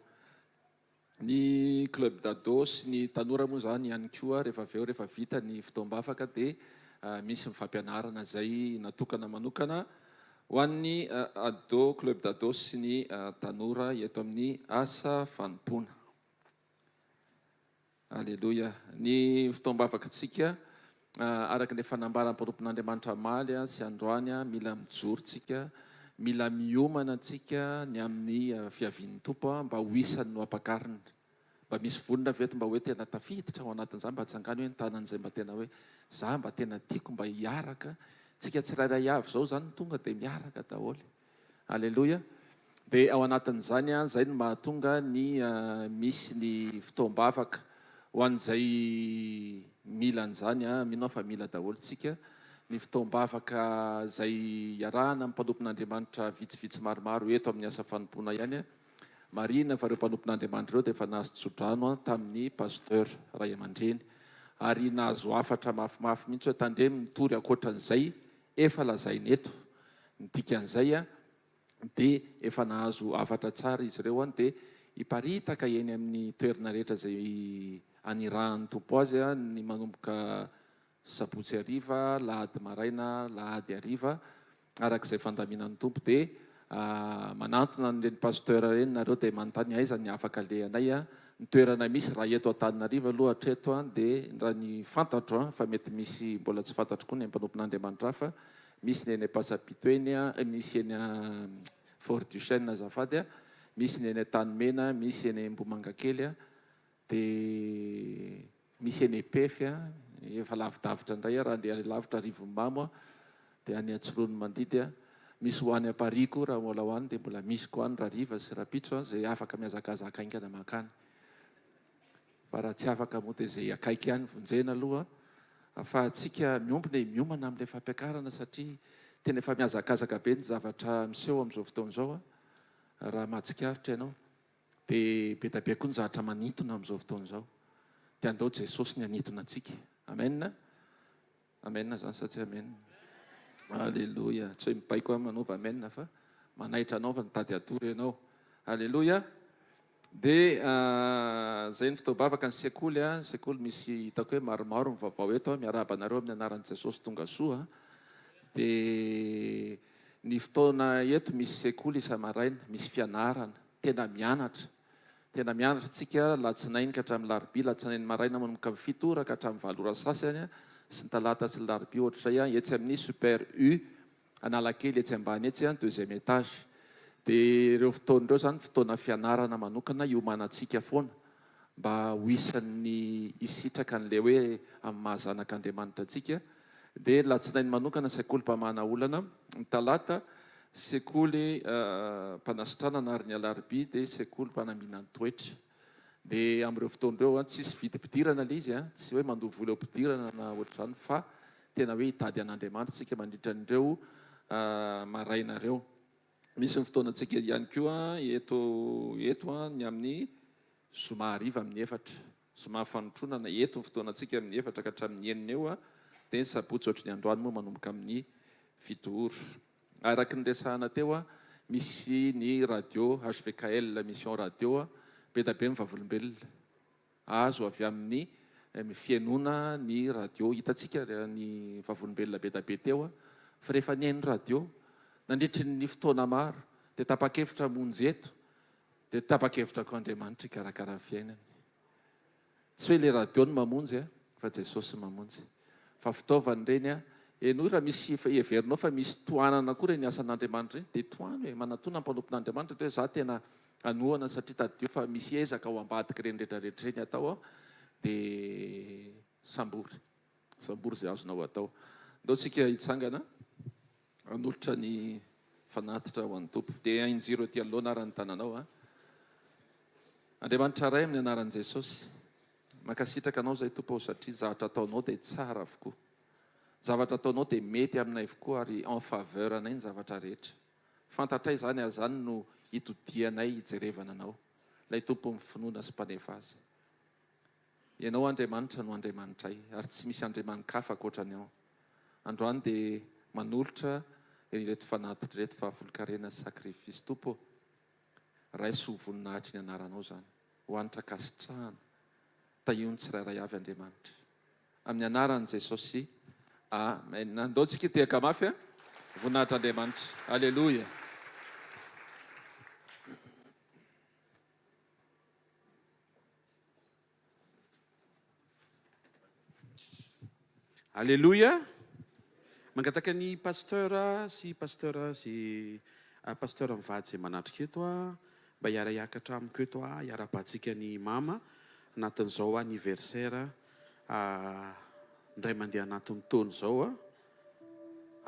ny club dado sy ny tanora moa zany ihany koa rehefa avy eo rehefa vita ny fotoam-bavaka dia misy mifampianarana zay natokana manokana ho an'ny ado club dado sy ny tanora eto amin'ny asa fanompoana. Alleloia. Ny fotoam-bavakantsika araka ilay fanambaram-panompon'Andriamanitra maly sy androany mila mijorotsika, mila miomana antsika ny amin'ny fiavian'ny tompo mba ho isany no ampakarina. Mba misy vonona veto mba hoe tena tafiditra ao anatin'izany mba tsangany hoe ny tanan'izay mba tena hoe za mba tena tiako mba hiaraka. Tsika tsirairay avy zao zany tonga dia miaraka daholo. Alleloia. Dia ao anatin'izany zay no mahatonga ny misy ny fotoam-bavaka ho an'izay mila an'izany minao fa mila daholo tsika. Ny fotoam-bavaka zay iarahana amin'ny mpanompon'Andriamanitra vitsivitsy maromaro eto amin'ny asa fanompoana ihany. Marina fa ireo mpanompon'Andriamanitra ireo dia efa nahazo tsodrano tamin'ny pasteur ray aman-dreny ary nahazo afatra mafimafy mihitsy hoe tandremy mitory ankoatran'izay efa lazainy eto ny dikan'izay dia efa nahazo afatra tsara izy ireo dia hiparitaka eny amin'ny toerana rehetra zay anirahan'ny tompo azy ny manomboka sabotsy hariva, lahady maraina, lahady hariva arak'izay fandaminan'ny tompo dia manantona nireny pasteur reny nareo dia manontany aiza ny afaka lehanay ny toerana misy raha eto Antananarivo aloha hatreto dia raha ny fantatro fa mety misy mbola tsy fantatro koa ny mpanompon'Andriamanitra fa misy ny eny Pasapito eny misy eny Fort du Chêne azafady misy ny eny Tanimena, misy eny Mbomangakely dia misy eny Epefy efa lavidavitra indray raha andeha lavitra Rivomamo dia any Antsiron'ny Mandidy misy ho any Apariko raha mbola ho any dia mbola misy koa any Rariva sy Rapitso zay afaka miazakazaka aingana makany. Fa raha tsy afaka moa dia zay akaiky ihany vonjena aloha afahantsika miompina miomana amin'ilay fampiakarana satria tena efa miazakazaka be ny zavatra miseho amin'izao fotoana izao raha mahatsikaritra ianao dia be dia be koa ny zavatra manintona amin'izao fotoana izao dia andao Jesosy ny anintona antsika. Amen. Amen zany sa tsy amen. Alleloia. Tsy hoe mipaiko manaova amen fa manaitra anao fa nitady atory ianao. Alleloia. Dia zay ny fotoam-bavaka ny sekoly sekoly misy hitako hoe maromaro ny vaovao eto miarabanareo amin'ny anaran'i Jesosy tonga soa. Dia ny fotoana eto misy sekoly isa-maraina, misy fianarana, tena mianatra tsika latsinainy ka hatramin'ny larobia, latsinainy maraina manomboka amin'ny 7 ora ka hatramin'ny 8 ora sasany sy ny talata sy ny larobia ohatr'izay etsy amin'ny super U Analakely etsy ambany etsy deuxième étage. Dia ireo fotoana ireo zany fotoana fianarana manokana iomanantsika foana mba ho isan'ny isitraka an'ilay hoe amin'ny mahazanak'Andriamanitra antsika. Dia latsinainy manokana sekoly-pamahana olana, ny talata sekoly mpanasitranana ary ny alarobia dia sekoly mpanambinan'ny toetra. Dia amin'ireo fotoana ireo tsisy vidy mpidirana ilay izy tsy hoe mandovo vola eo mpidirana na ohatr'izany fa tena hoe hitady an'Andriamanitra tsika mandritra an'ireo maraina ireo. Misy ny fotoana antsika ihany koa eto ny amin'ny zoma hariva amin'ny 4 zoma fanotronana eto ny fotoana antsika amin'ny 4 ka hatramin'ny 9 eo dia ny sabotsy ohatry ny androany moa manomboka amin'ny 7 ora. Araka ny resahana teo misy ny radio hvkl-mission radio be da be mivavolombelona azo avy amin'ny fiainona ny radio hitantsika ny vavolombelona be da be teo fa rehefa ny radio nandritry ny fotoana maro dia tapa-kevitra monjy eto dia tapa-kevitra ko Andriamanitra ikarakara fiainany. Tsy hoe ilay radio no mamonjy fa Jesosy mamonjy fa fitaovany reny eno raha misy everinao fa misy toanana koa reny asan'Andriamanitra reny dia toano manatona mpanompon'Andriamanitra hoe za tena anohana satria tadio fa misy ezaka ao ambadika reny rehetrarehetra reny atao dia sambory izay azonao atao. Ndao tsika hitsangana anolotra ny fanatitra ho an'ny tompo dia injiro ety aloha anarany tananao Andriamanitra ray amin'ny anaran'i Jesosy makasitraka anao zay tompo satria zavatra ataonao dia tsara avokoa, zavatra ataonao dia mety aminay avokoa ary en faveur anay ny zavatra rehetra. Fantatray zany azany no hitodianay hijerevana anao ilay tompo ny finoana sy mpanefa azy. Ianao Andriamanitra no Andriamanitray ary tsy misy andriamanikafa ankoatrany ao. Androany dia manolotra ireto fanatitra ireto fahafolon-karena sy sakrifisy tompo raiso ho voninahitry ny anaranao zany ho antrakasitrahana tahiony tsirairay avy Andriamanitra. Amin'ny anaran'i Jesosy, amen. Andao tsika tehaka mafy a, voninahitr'Andriamanitra. Alleluia. Alléluia. Mangataka ny pasteur sy pasteur sy pasteur mivady izay manatrika eto a, mba hiara-hiakatra amiko eto a, hiara-batsika ny mama anatin'izao anniversaire ndray mandeha anatin'ny taona izao a.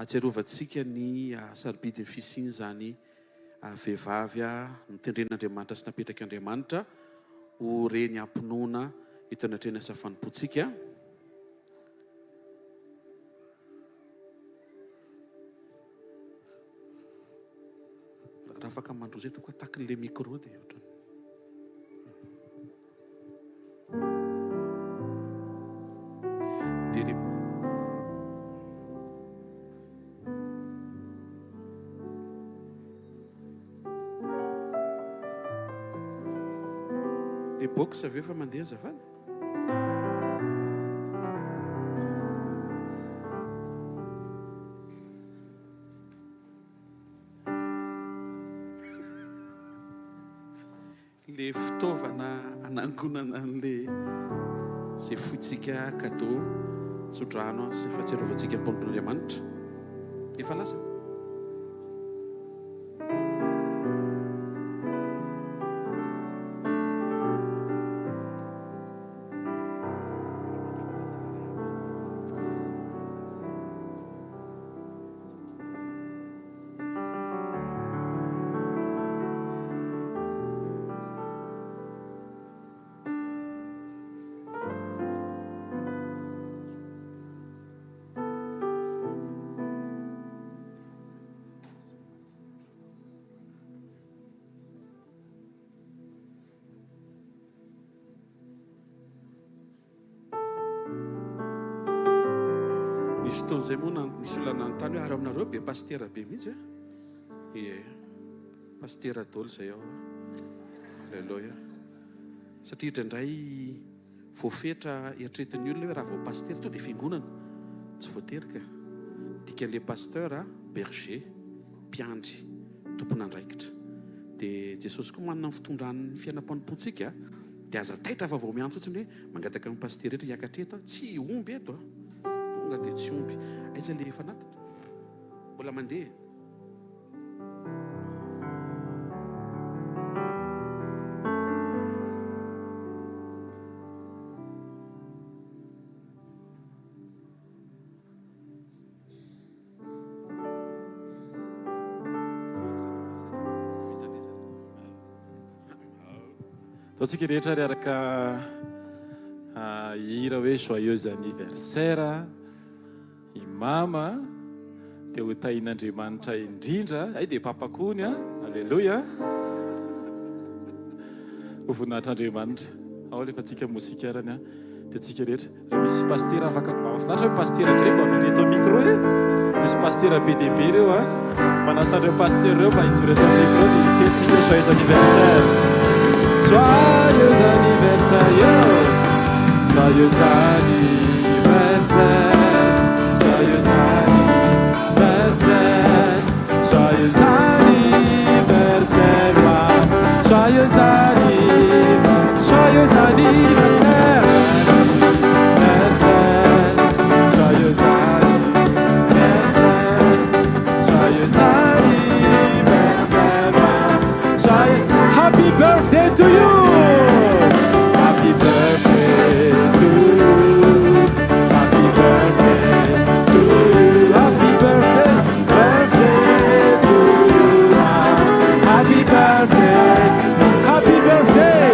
Atsiarovantsika ny sarobidiny fisiny zany vehivavy ny tendren'Andriamanitra sy napetraka Andriamanitra ho reny ampinoana hitanatrena sy afanompotsika. Raha afaka mandrozy eto koa takin'le micro dia ohatrany. Le box aveo efa mandeha azafady. Le fitaovana anangonana an'le izay foitsika cadeau tsodrano sy fahatsiarovantsika Andriamanitra efa lasa. Nisy taon'izay moa nisy olona nanontany hoe ary aminareo be pastera be mihitsy e. Pastera daholo izay ao. Alleluia. Satria indraindray voafetra eritreretin'ny olona hoe raha vao pastera to dia fiangonana. Tsy voaterika. Dikan'ilay pasteur berger, mpiandry, tompon'andraikitra. Dia Jesosy koa manana ny fitondrany fiainam-panompontsika dia aza taitra fa vao miantso fotsiny hoe mangataka amin'ny pasteur rehetra hiakatra eto tsy omby eto tonga dia tsy omby. Aiza le efa natatra mbola mandeha. Taontsika rehetra riaraka hira hoe joyeux anniversaire i mama dia ho tahin'Andriamanitra indrindra. Ay dia papakony a. Alleluia. Ho voninahitr'Andriamanitra. Ao le efa tsika mosika arany a. Dia tsika rehetra raha misy pastera afaka mahafinaritra hoe pastera indray mba mily eto micro e. Misy pastera be dia be ireo a. Manasan'ireo pastera ireo mba hijory eto amin'ny micro dia hitentsika joyeux anniversaire. Joyeux anniversaire, joyeux anniversaire, joyeux anniversaire, joyeux anniversaire, joyeux anniversaire, joyeux anniversaire, joyeux anniversaire, happy birthday to you. Happy birthday to you. Happy birthday to you. Happy birthday, birthday to you. Happy birthday, happy birthday,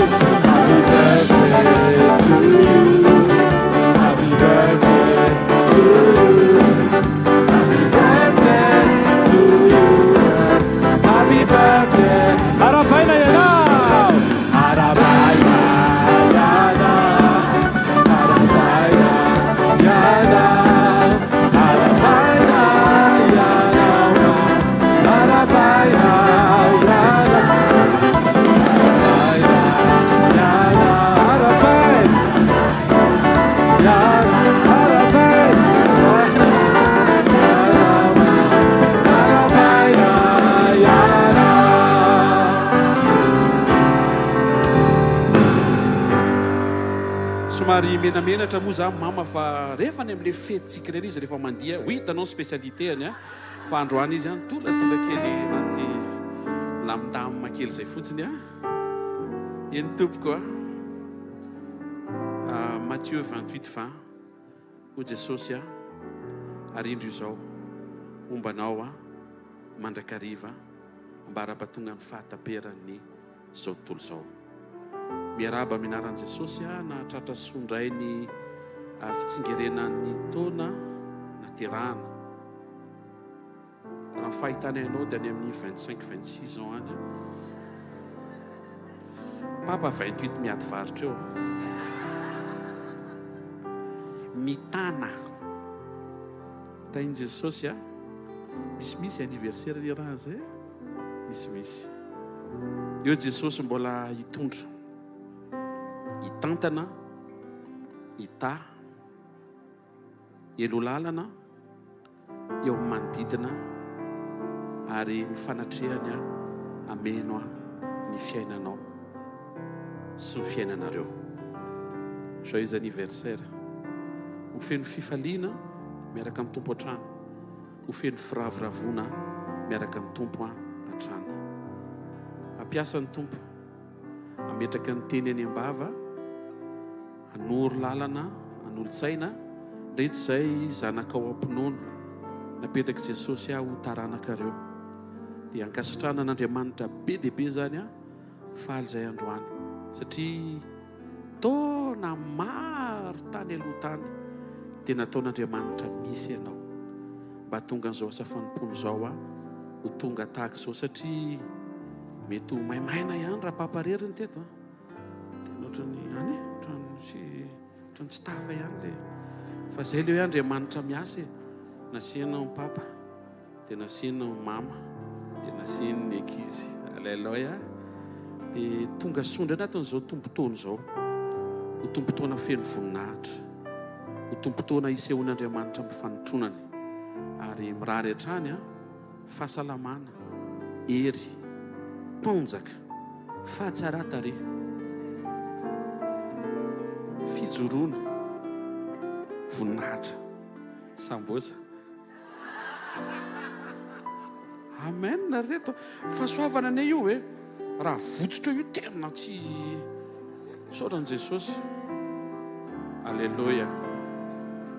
happy birthday somary menamenatra moa za mama fa rehefa ny am'le fetitsika reny izy rehefa mandia ho hitanao spécialitéany a fa androany izy a tolatola kely anaty lamindamina kely zay fotsiny a eny tompoko a Matthieu 28:20 ho Jesosy a ary indro izao ombanao a mandrakariva ambara-patonga ny fahataperan'ny zao tontolo zao miaraba minaran'i Jesosy a nahatratra sondray ny fitsingerenan'ny taona naterahana raha ny fahitana ianao dia any amin'ny 25-26 ans any papa 28 miady varitra eo mitana tain'i Jesosy a misimisy anniversaire ny raha zay misimisy eo Jesosy mbola hitondra hitantana hita elo lalana eo amin'ny manodidina ary ny fanatrehany a ameno a ny fiainanao sy ny fiainanareo joyeux anniversaire ho feno fifaliana miaraka amin'ny tompo an-trano ho feno firaviravona miaraka amin'ny tompo an-trano ampiasa ny tompo ametraka ny teny any am-bava hanoro lalana hanolo-tsaina rehetra izay zanakao ampinoana napetraka Jesosy ho taranaka-reo dia ankasitrana an'Andriamanitra be dia be zany a faly izay androany satria taona maro tany aloha tany dia nataon'Andriamanitra misy ianao mba tonga an'izao asa fanompony izao a ho tonga tahaka izao satria mety ho maimaina ihany raha papareriny teto dia ohatrany any ohatrany tsy tafa ihany le fa izay le hoe Andriamanitra miasa nasianao ny papa dia nasianao ny mama dia nasiany ny ankizy aleloia dia tonga sondra anatin'izao tompotoana izao ho tompotoana feno voninahitra ho tompotoana isehoan'Andriamanitra mifanotronany ary mirary hatrany a fahasalamana hery panjaka fahatsara-tare fijoroana voninahitra sambosa amen na reto fahasoavana anay io hoe raha votsotro io tena tsy saotran'i Jesosy alleloia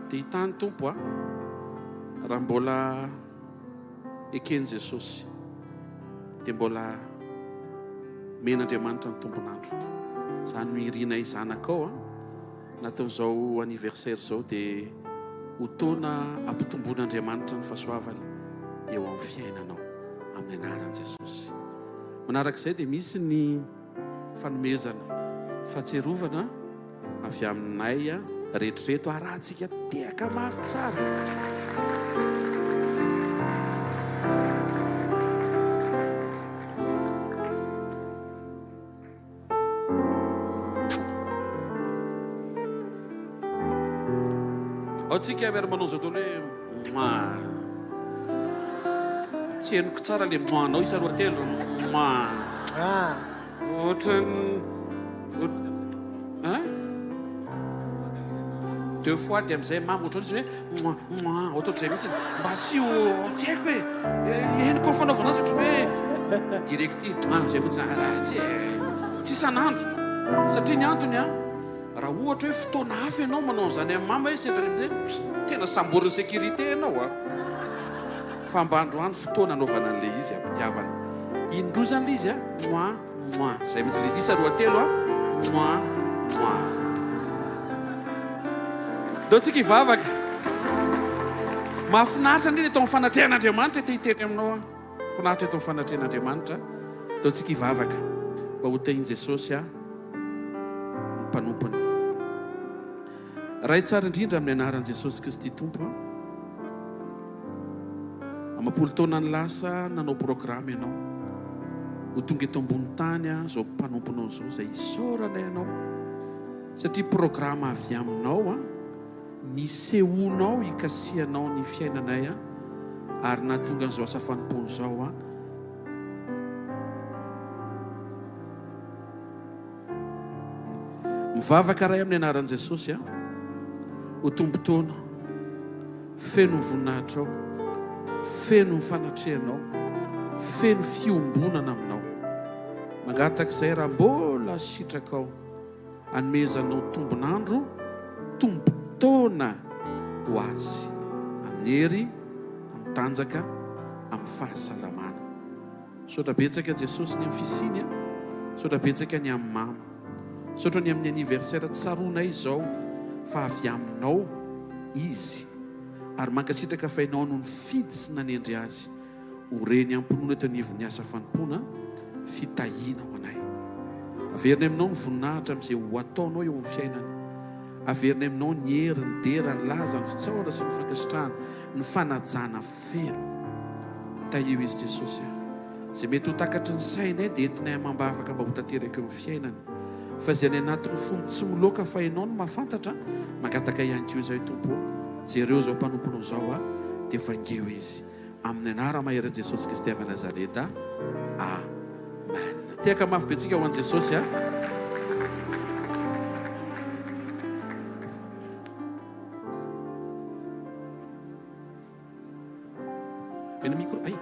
dia hitany tompo a raha mbola ekeny Jesosy dia mbola men'Andriamanitra ny tompon'androny zany mirina izanakao a nataon'izao anniversaire izao dia ho taona ampitomboan'Andriamanitra ny fahasoavany eo amin'ny fiainanao amin'ny anaran'i Jesosy manarak'izay dia misy ny fanomezana fahatserovana avy aminay a rehetrareto arahantsika tehaka mafy tsara ao tsika miara manao zao toalo hoe tsy henoko tsara le moanao isa roa telo ohatrany deux fois dia amin'izay mama ohatrany izy hoe ohatr'izay mihitsy mba sio tsy haiko hoe henoko ny fanaovana azy ohatry hoe directive zay fotsiny tsy isan'andro satria ny antony a raha ohatra hoe fotoana hafa ianao manao an'izany amin'ny mama hoe sendra amizay tena samboriny sécurité ianao a fa mba androany fotoana anaovana an'le izy ampitiavana indroa zany le izy a zay mihitsy le izy isa roa telo a deo tsika hivavaka mahafinaritra ndreny atao amin'ny fanatrehan'Andriamanitra te hiteny aminao a finaritra atao amin'ny fanatrehan'Andriamanitra deo tsika hivavaka mba ho tehiny Jesosy a ny mpanompony raha tsara indrindra amin'ny anaran'i Jesosy Kristy tompo amapolo taona ny lasa nanao programa ianao ho tonga eto ambony tany a zao mpanomponao zao zay isaorana ianao satria programa avy aminao a misehonao ikasianao ny fiainanay ary nahatonga an'izao asafanipony zao mivavaka ray amin'ny anaran'i Jesosy ho tombontona feno voninahitra ao, feno fanatrehanao, feno fiombonana aminao. Mangatak'izay raha mbola sitrakao anomezanao tombonandro, tombotona ho azy amin'ny hery, amin'ny tanjaka, amin'ny fahasalamana. Saotra betsaka Jesosy ny amin'ny fisiny, saotra betsaka ny amin'ny mama, saotra ny amin'ny anniversaire tsaroana izao fa avy aminao izy ary mankasitraka fa ianao no nifidy sy nanendry azy ho reny ampinoana teo anivon'ny asa fanompona fitahiana ho anay. Averina aminao ny voninahitra amin'izay ho ataonao eo amin'ny fiainana. Averina aminao ny hery, ny dera, ny laza, ny fitsaorana sy ny fankasitrahana, ny fanajana feno. Tahio izy Jesosy izay mety ho takatry ny sainay dia entinay mambavaka mba ho tanteraka eo amin'ny fiainana. Fa izay ny anatin'ny fony tsy miloaka fa ianao no mahafantatra, mangataka ihany koa izao Tompo. Jereo zao mpanomponao zao dia vangeo izy amin'ny anara mahery Jesosy Kristy avy Nazareta. Amen. Tiaka mafy be tsika ho an'i Jesosy eny micro ay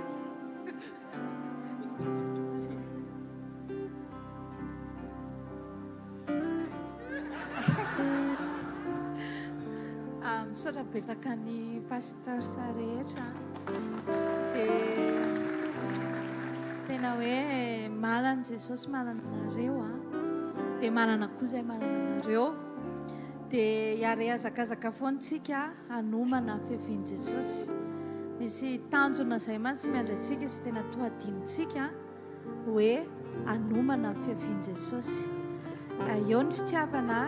misaotra betsaka ny pasteur sa rehetra dia tena hoe manana Jesosy manana anareo dia manana koa izay manana anareo dia hiary hazakazaka foantsika hanomana ny fiavian'i Jesosy. Misy tanjona izay mantsy miandratsika sy tena tohadinitsika hoe hanomana ny fiavian'i Jesosy. Eo ny fitiavana.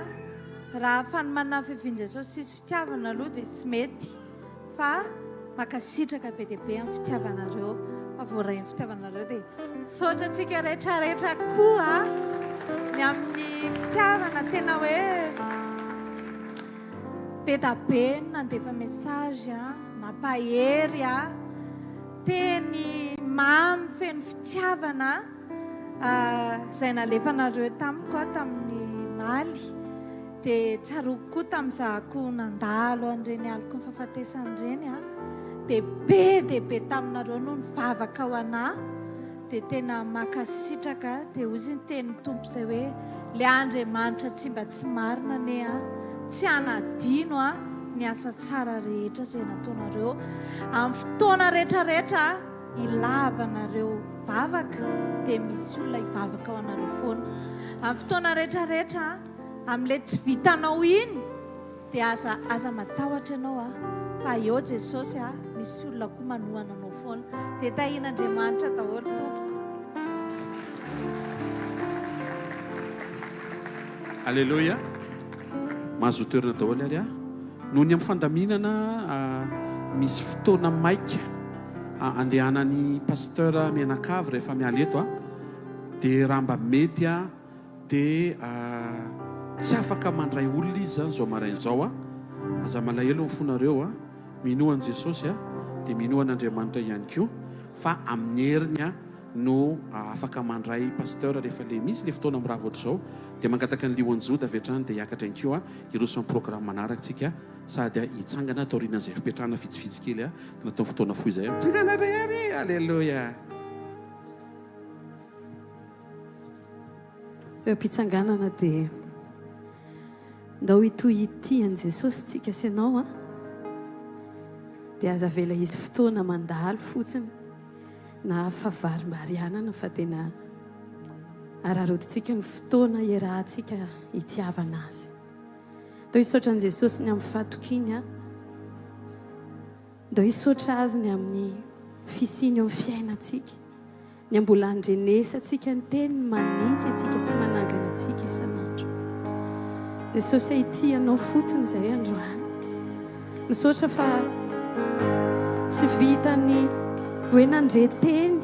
Raha fanomanana ny fiavian'i Jesosy tsisy fitiavana aloha dia tsy mety fa makasitraka be dia be amin'ny fitiavanareo fa voaray amin'ny fitiavanareo dia saotra antsika rehetrarehetra koa ny amin'ny fitiavana tena hoe be da be nandefa message nampahery teny mamy feno fitiavana izay nalefanareo tamiko tamin'ny maly dia tsaroko koa tamin'izahako nandalo an'ireny aliko ny fahafatesan'ireny dia be taminareo no nivavaka ho anahy dia tena makasitraka dia ozy ny teny tompo izay hoe le Andriamanitra tsy mba tsy marina ne tsy hanadino ny asa tsara rehetra izay nataonareo amin'ny fotoana rehetrarehetra ilavanareo vavaka dia misy olona hivavaka ho anareo foana amin'ny fotoana rehetrarehetra amin'ilay tsy vitanao iny dia aza matahotra ianao fa eo Jesosy misy olona koa manohana anao foana dia tahian'Andriamanitra daholo tompoko. Alleluia. Mahazo toerana daholo ary noho ny amin'ny fandaminana misy fotoana maika andehanan'ny pasteur mianakavy rehefa miala eto dia raha mba mety dia tsy afaka mandray olona izy zany zao marain'izao aza malahelo mifonareo minohan Jesosy dia minohan'Andriamanitra ihany koa fa amin'ny heriny no afaka mandray pasteur rehefa le misy le fotoana amin'ny raha voatra izao dia mangataka ny Lihoan'ny Joda avy hatrany dia hiakatra ihany koa iroso amin'ny programme manaraka tsika sady hitsangana taorian'izay fipetrahana fitsifitsy kely natao fotoana foy izay mitsangana ray alleluia. Eo am-pitsanganana dia ndao hitohy itian'i Jesosy tsika sy ianao dia aza vela izy fotoana mandalo fotsiny na favarim-barianana fa tena ararodintsika ny fotoana iarahantsika hitiavana azy. Ndao hisaotra an'i Jesosy ny amin'ny fahatokiny ndao hisaotra azy ny amin'ny fisiny eo amin'ny fiainantsika ny ambola andrenesantsika ny teny manintsy atsika sy manangana atsika isanandro. Jesosy ity ianao fotsiny izay androany misaotra fa tsy vitany hoe nandre teny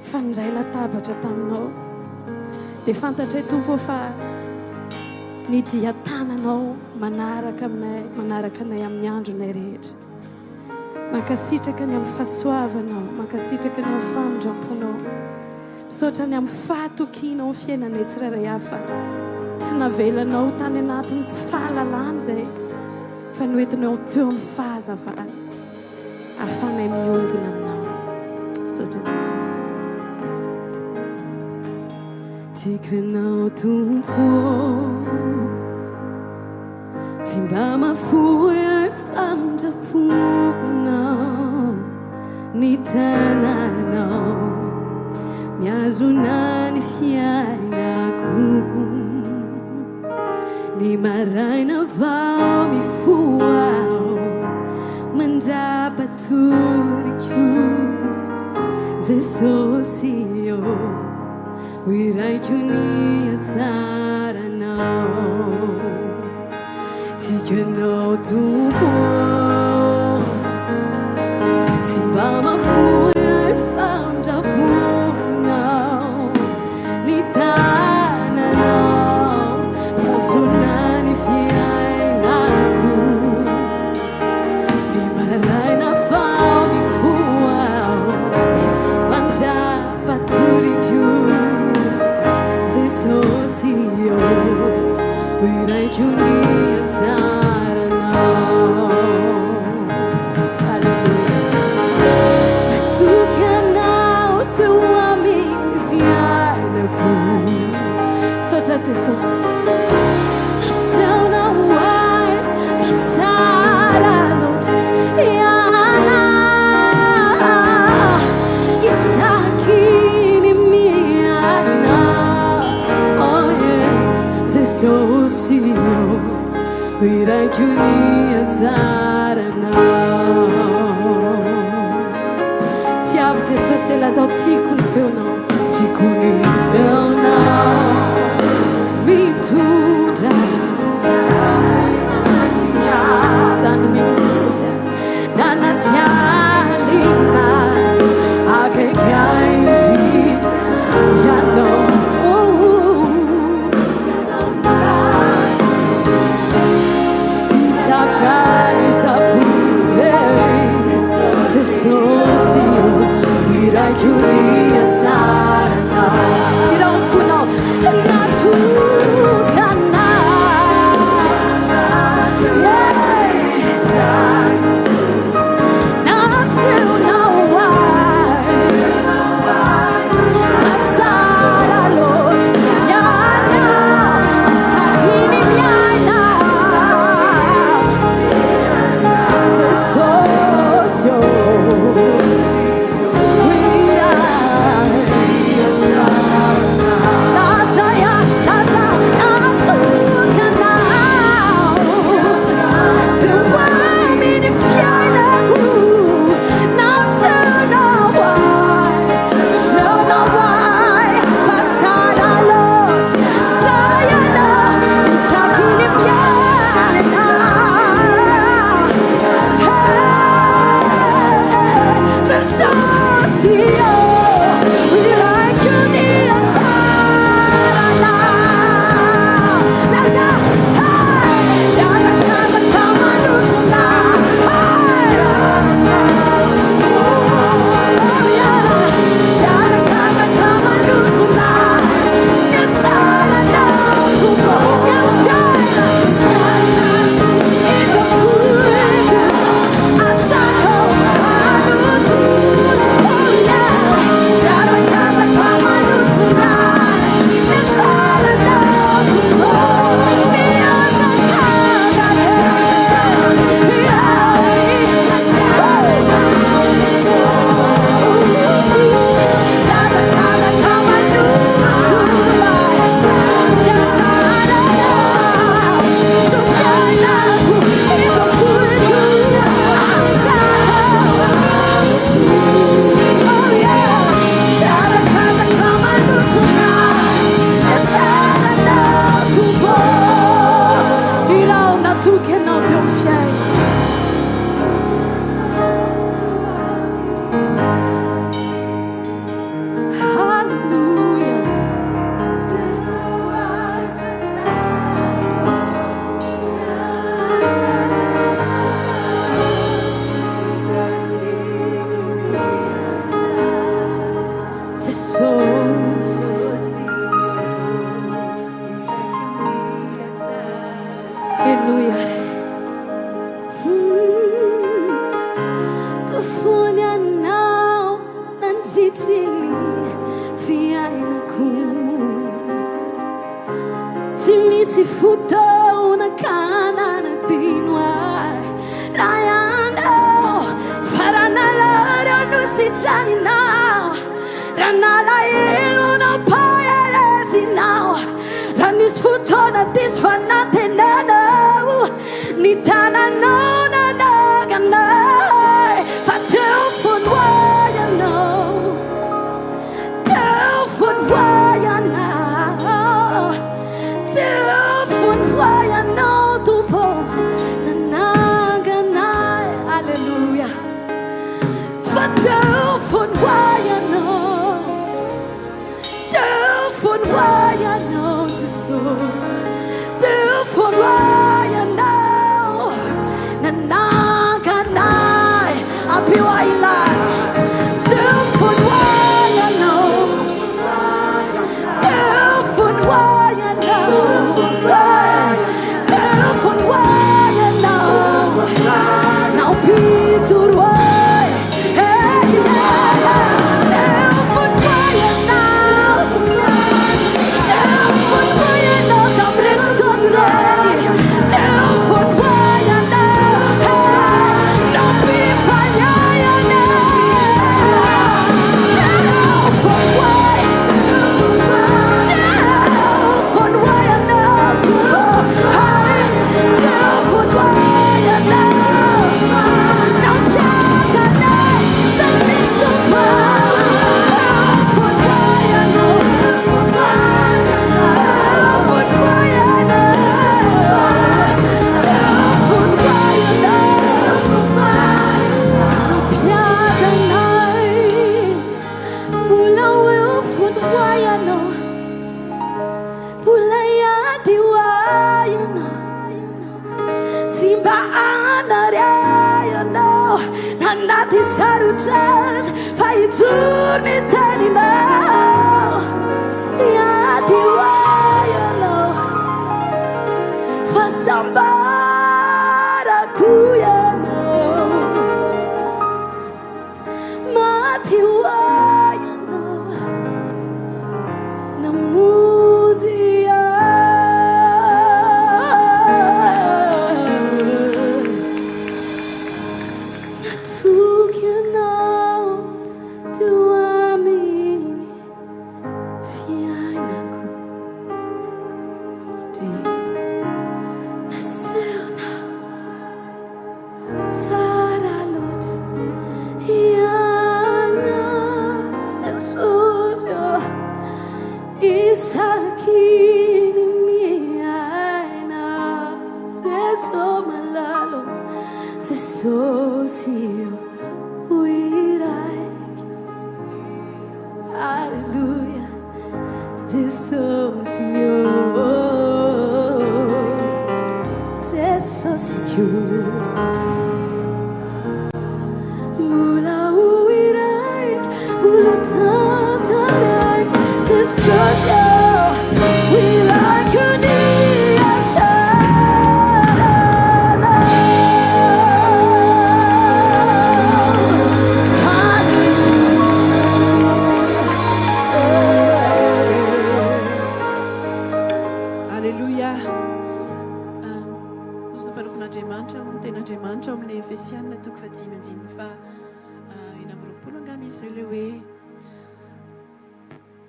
fa nindray latabatra taminao dia fantatray Tompo fa ny dia tanany anao manaraka aminay manaraka anay amin'ny andronay rehetra mankasitraka ny amin'ny fahasoavanao mankasitraka ny amin'ny famindramponao misaotra ny amin'ny fahatokianao ny fiainanay tsirairay hafa tsy navelanao tany anatiny tsy fahalalana zay fa noentinao teo amin'ny fahazavana ahafanay miongona aminao misaotra Jesosy tiako ianao tompo tsy mba mafoy ary famindraponao ny tanànao miazona ny fiainako ny maraina vao mifoao mandrapatoriko Jesosy io hoiraiko ny hatsaranao tiako ianao tompo tsy mba mafoy ary famindraponao ny tanànao miazona ny fiainako ny maraina vao mifoao mandrapatoriko Jesosy io hoiraiko ny hatsaranao natoky anao teo amin'ny fiainako saotra Jesosy naseona hoay fa tsara loatra iana isaky ny miaina Jesosy io hoiraiko ny hatsaranao tiavo Jesosy dia lazao tiako ny feonao tiako ny feonao mitondra zany mihitsy Jesosy nanaty alinazy akaiky indrindra ianao Jesosy io hoiraiko ny hatsaranao tira ny fonao fotoana kananadino ahy raha ianao faranarareo no sitraninao raha nalahelo nampaherezinao raha nisy fotoana diso fanatenanao ny tananao nanaganay fa teo fonoayanao teo fonoayanao teo fonoayanao tompo nanaganay alleluia fa teo fonoayanao teo fonoayanao Jesus teo fonoayanao nanaganay apiwa ilaza teo fonoayanao teo fonoayanao teo fonoayanao não pituruai teu fonoayanao teu fonoayanao tambretstomreni teu fonoayanao não pifalhayanao teu fonoayanao teu fonoayanao não piaganai sem estopar teu fonoayanao Nati saruchas fai turni telinao yati wayano fa sambara kuyano mati wayano namudia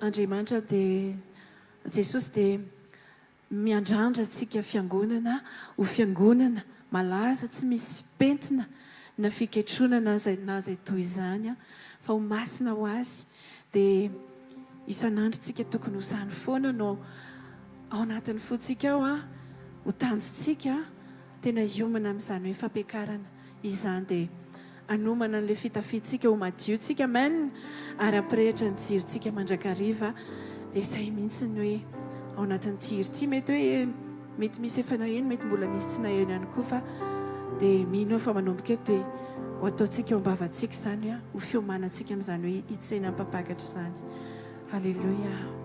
Andriamanitra dia Jesosy dia miandrandra antsika fiangonana ho fiangonana malaza tsy misy pentina na fiketronana na zay toy izany fa ho masina ho azy dia isan'andro tsika tokony ho zany foana no ao anatin'ny fotsika ao ho tanjontsika tena hiomana amin'izany hoe fampiakarana izany dia anomana an'ilay fitafitsika ho madiotsika manina ary ampirehitra ny jirontsika mandrakariva dia izay mihitsy ny hoe ao anatin'ny jiro ty mety hoe mety misy efa naheno mety mbola misy tsy naheno ihany koa fa dia mino fa manomboka eto dia ho ataontsika ho ambavantsika izany ho fiomanantsika amin'izany hoe hitsena ampapakatra izany. Halleluja.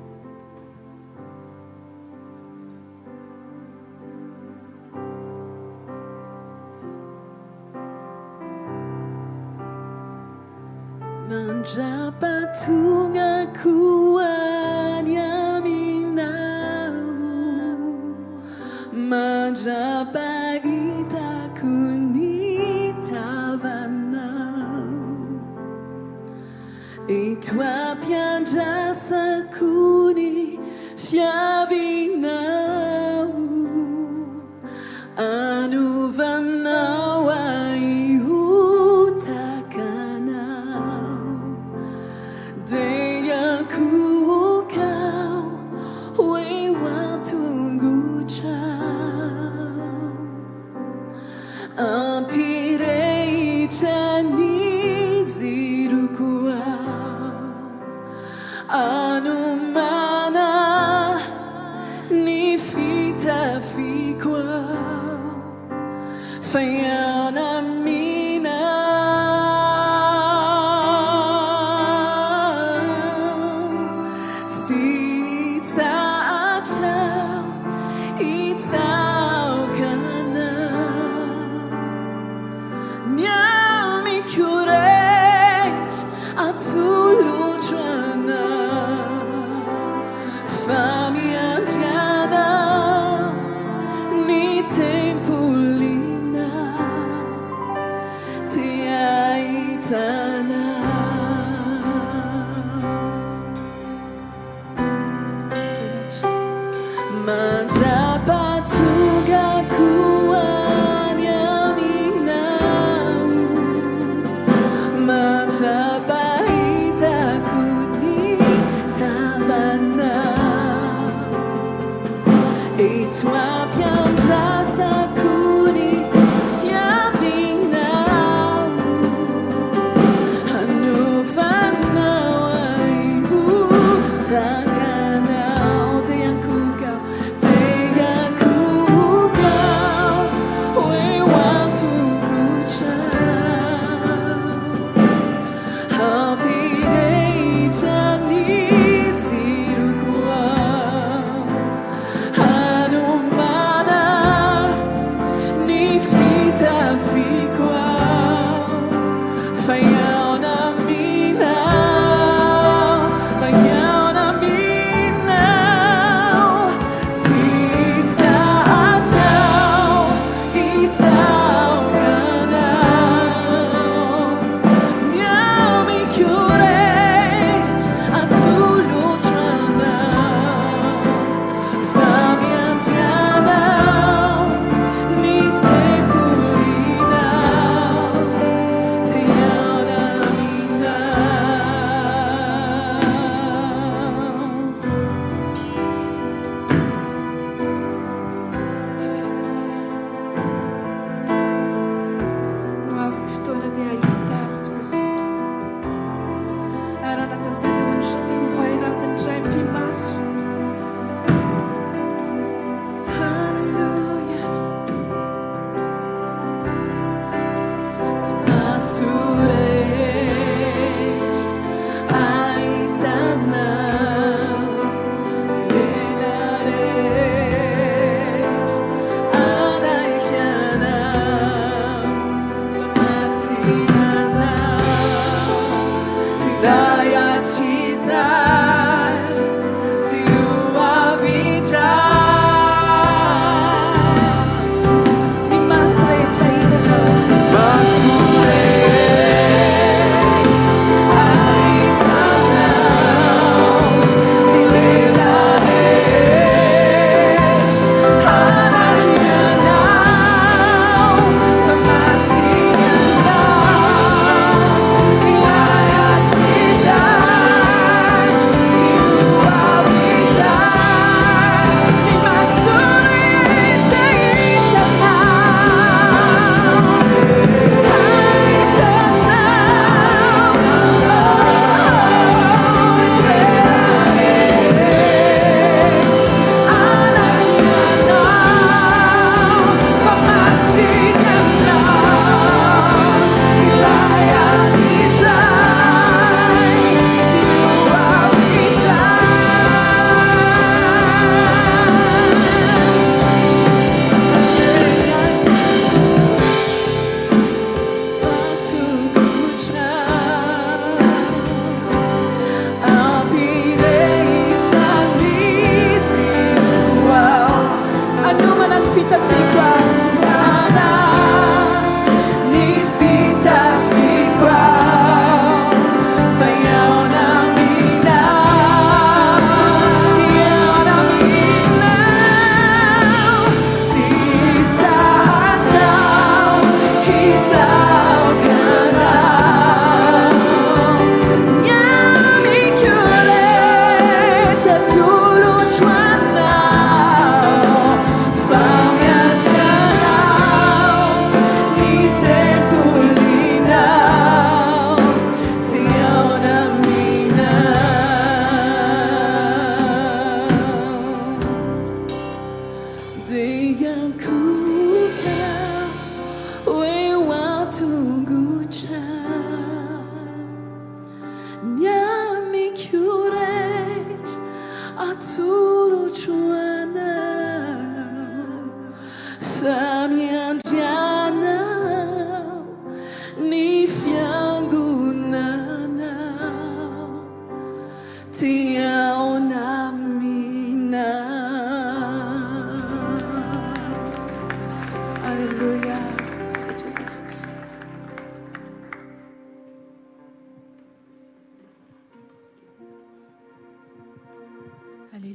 Mandrapatungaku any aminao mandrapahitako ny tavanao eto ampiandrasako ny fiavinao anovanao aihotakanao dia akokao hoe watongotrao ampirehitra ny jiroko ao anomana ny fitafiko ao faianaminao tsy tsatrao itsaokanao nyamikoretra atolotroanao fa miandrianao ny tempolinao ty ahitanao mandra-patongako any aminao mandra-pahitako ny tavanao eto ampiandrasako ny fiavinao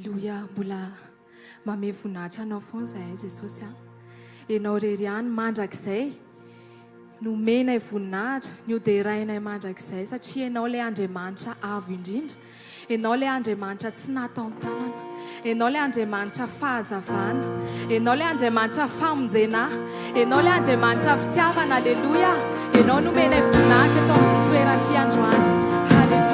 Halleluja, mbola mame voninahitra anao foana zahay Jesosy a. Ianao rery ihany mandrakizay nomenay voninahitra nioderainay mandrakizay satria ianao ilay Andriamanitra avo indrindra. Ianao ilay Andriamanitra tsy natao-tanana. Ianao ilay Andriamanitra fahazavana. Ianao ilay Andriamanitra famonjena. Ianao ilay Andriamanitra fitiavana. Halleluja. Ianao nomenay voninahitra eto amin'ity toerana androany. Halleluja.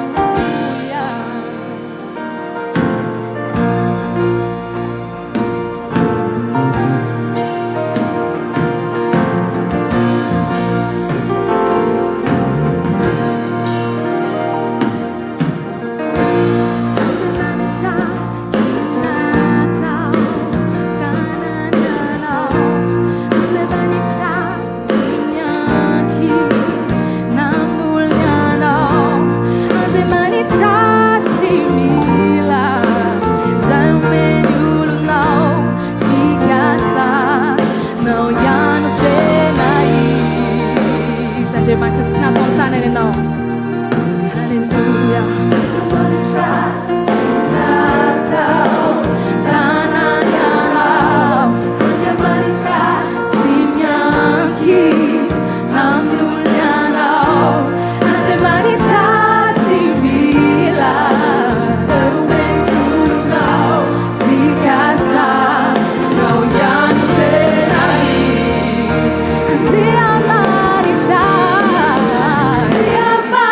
Andriamanitra tsy natao-tanana ianao. Halleluja. Te amar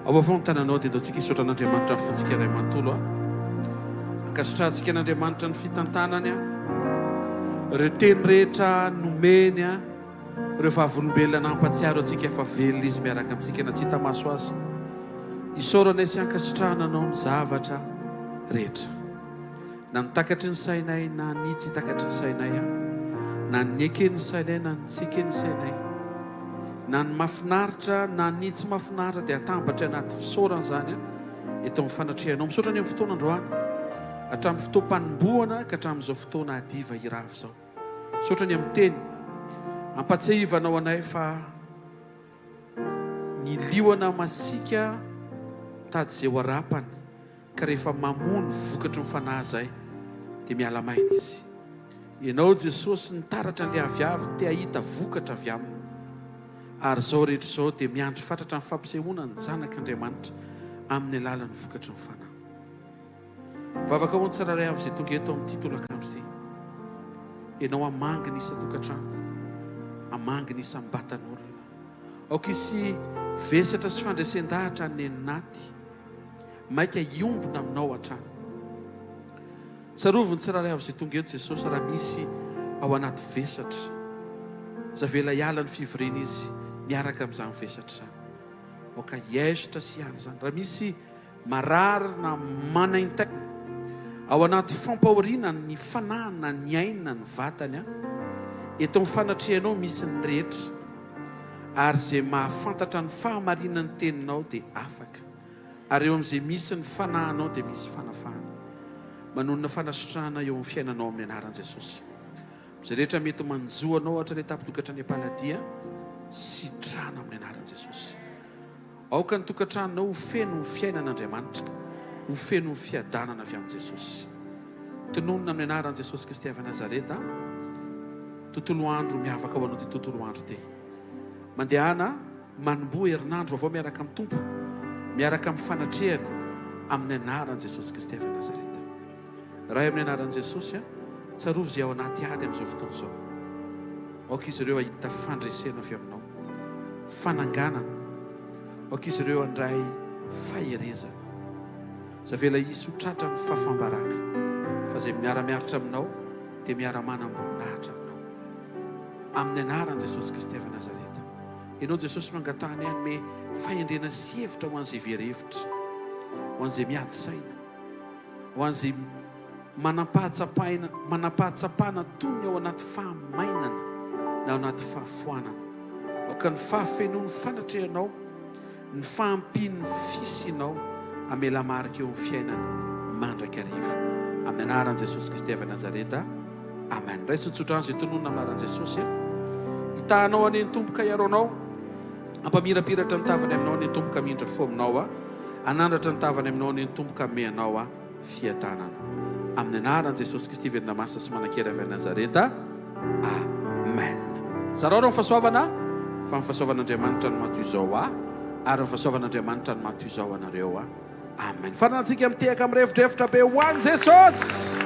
avaovao ny tananao dia daontsika hisaotra an'andriamanitra ny fontsika iray manontolo a ankasitrahantsika an'andriamanitra ny fitantanany a ireo teny rehetra nomeny a ireo vavolombelona nampatsiaro antsika efa velona izy miaraka amintsika na tsy hita maso azy isaorana sy ankasitrahana anao ny zavatra rehetra na nitakatry ny sainay na ny tsy takatry ny sainay a na ny ekeny sainay na ny tsy ekeny sainay na ny mafinaritra na ny tsy mafinaritra dia atambatra anaty fisaorana zany a eto amin'ny fanatrehanao misaotra ny amin'ny fotoana androany hatramin'ny fotoam-panomboana ka hatramin'izao fotoana adiva irava izao misaotra ny amin'ny teny ampatsiahivanao anay fa ny lioana masika tady izay ho arapany ka rehefa mamono vokatry ny fanahy zay dia miala maina izy ianao Jesosy nitaratra ny aviavy te ahita vokatra avy aminy ary zao rehetra izao dia miandry fatratra ny fampisehoana ny zanak'Andriamanitra amin'ny alalan'ny vokatry ny fanahy vavaka ho ny tsiraray avy izay tonga eto amin'ity tolakandro ity ianao amanginy isa-tokantrano amanginy isam-batan'olona aoka isy vesatra sy fandraisan-dahatra ny naty maika iombona aminao hatrany tsaroviny tsiraray avy izay tonga eto Jesosy raha misy ao anaty vesatra zavela hiala ny fivoriana izy miaraka amin'izany vesatra zany aoka hiezitra sy hiala zany raha misy marary na manaintaina ao anaty fampahoriana ny fanahina ny aina ny vatany a eto amin'ny fanatrehanao misy ny rehetra ary izay mahafantatra ny fahamarinana ny teninao dia afaka ary eo amin'izay misy ny fanahinao dia misy fanafahana manonona fanasitrahana eo amin'ny fiainanao amin'ny anaran'i Jesosy izay rehetra mety manjoanao ohatra ilay tapitokatra ny am-paladia sitrana amin'ny anaran'i Jesosy aoka ny tokantranonao ho feno ny fiainan'Andriamanitra ho feno ny fiadanana avy amin'i Jesosy tononona amin'ny anaran'i Jesosy Kristy avy Nazareta tontolo andro miavaka ho anao ty tontolo andro ty mandehana manomboa herinandro avao miaraka amin'ny tompo miaraka amin'ny fanatrehana amin'ny anaran'i Jesosy Kristy avy Nazareta raha amin'ny anaran'i Jesosy a tsarovy izay ao anaty ady amin'izao fotoana izao aoka izy ireo ahita fandresena avy aminao fananganana aoka izy ireo andray faherezana zavela isy ho tratra ny fahafambaraka fa izay miara-miaritra aminao dia miara-manam-boninahitra aminao amin'ny anaran'i Jesosy Kristy avy Nazareta ianao Jesosy mangatany hanome fahendrena sy hevitra ho an'izay verhevitra ho an'izay miady saina ho an'izay manampahatsapana tony ao anaty fahamainana na ao anaty fahafoanana aoka ny fahafenoany fanatrehanao ny fahampiny fisinao amela marika eo amin'ny fiainana mandraka arivo amin'ny anaran'i Jesosy Kristy avy Nazareta amen raisy nitsotra an'izay tononona amin'ny anaran'i Jesosy hitahanao aneny tomboka iaronao ampamirapiratra ny tavany aminao aneny tomboka mindra fo aminao a anandratra ny tavany aminao aneny tomboka meanao a fiatanana amin'ny anaran'i Jesosy Kristy venina masa sy manan-kery avy Nazareta amen zarao rao mifahasoavana fa mifahasoavan'Andriamanitra no matoy izao a ary mifahasoavan'Andriamanitra no matoy izao anareo a amen faranantsika mitehaka amin'ny revidrevitra be ho an'i Jesosy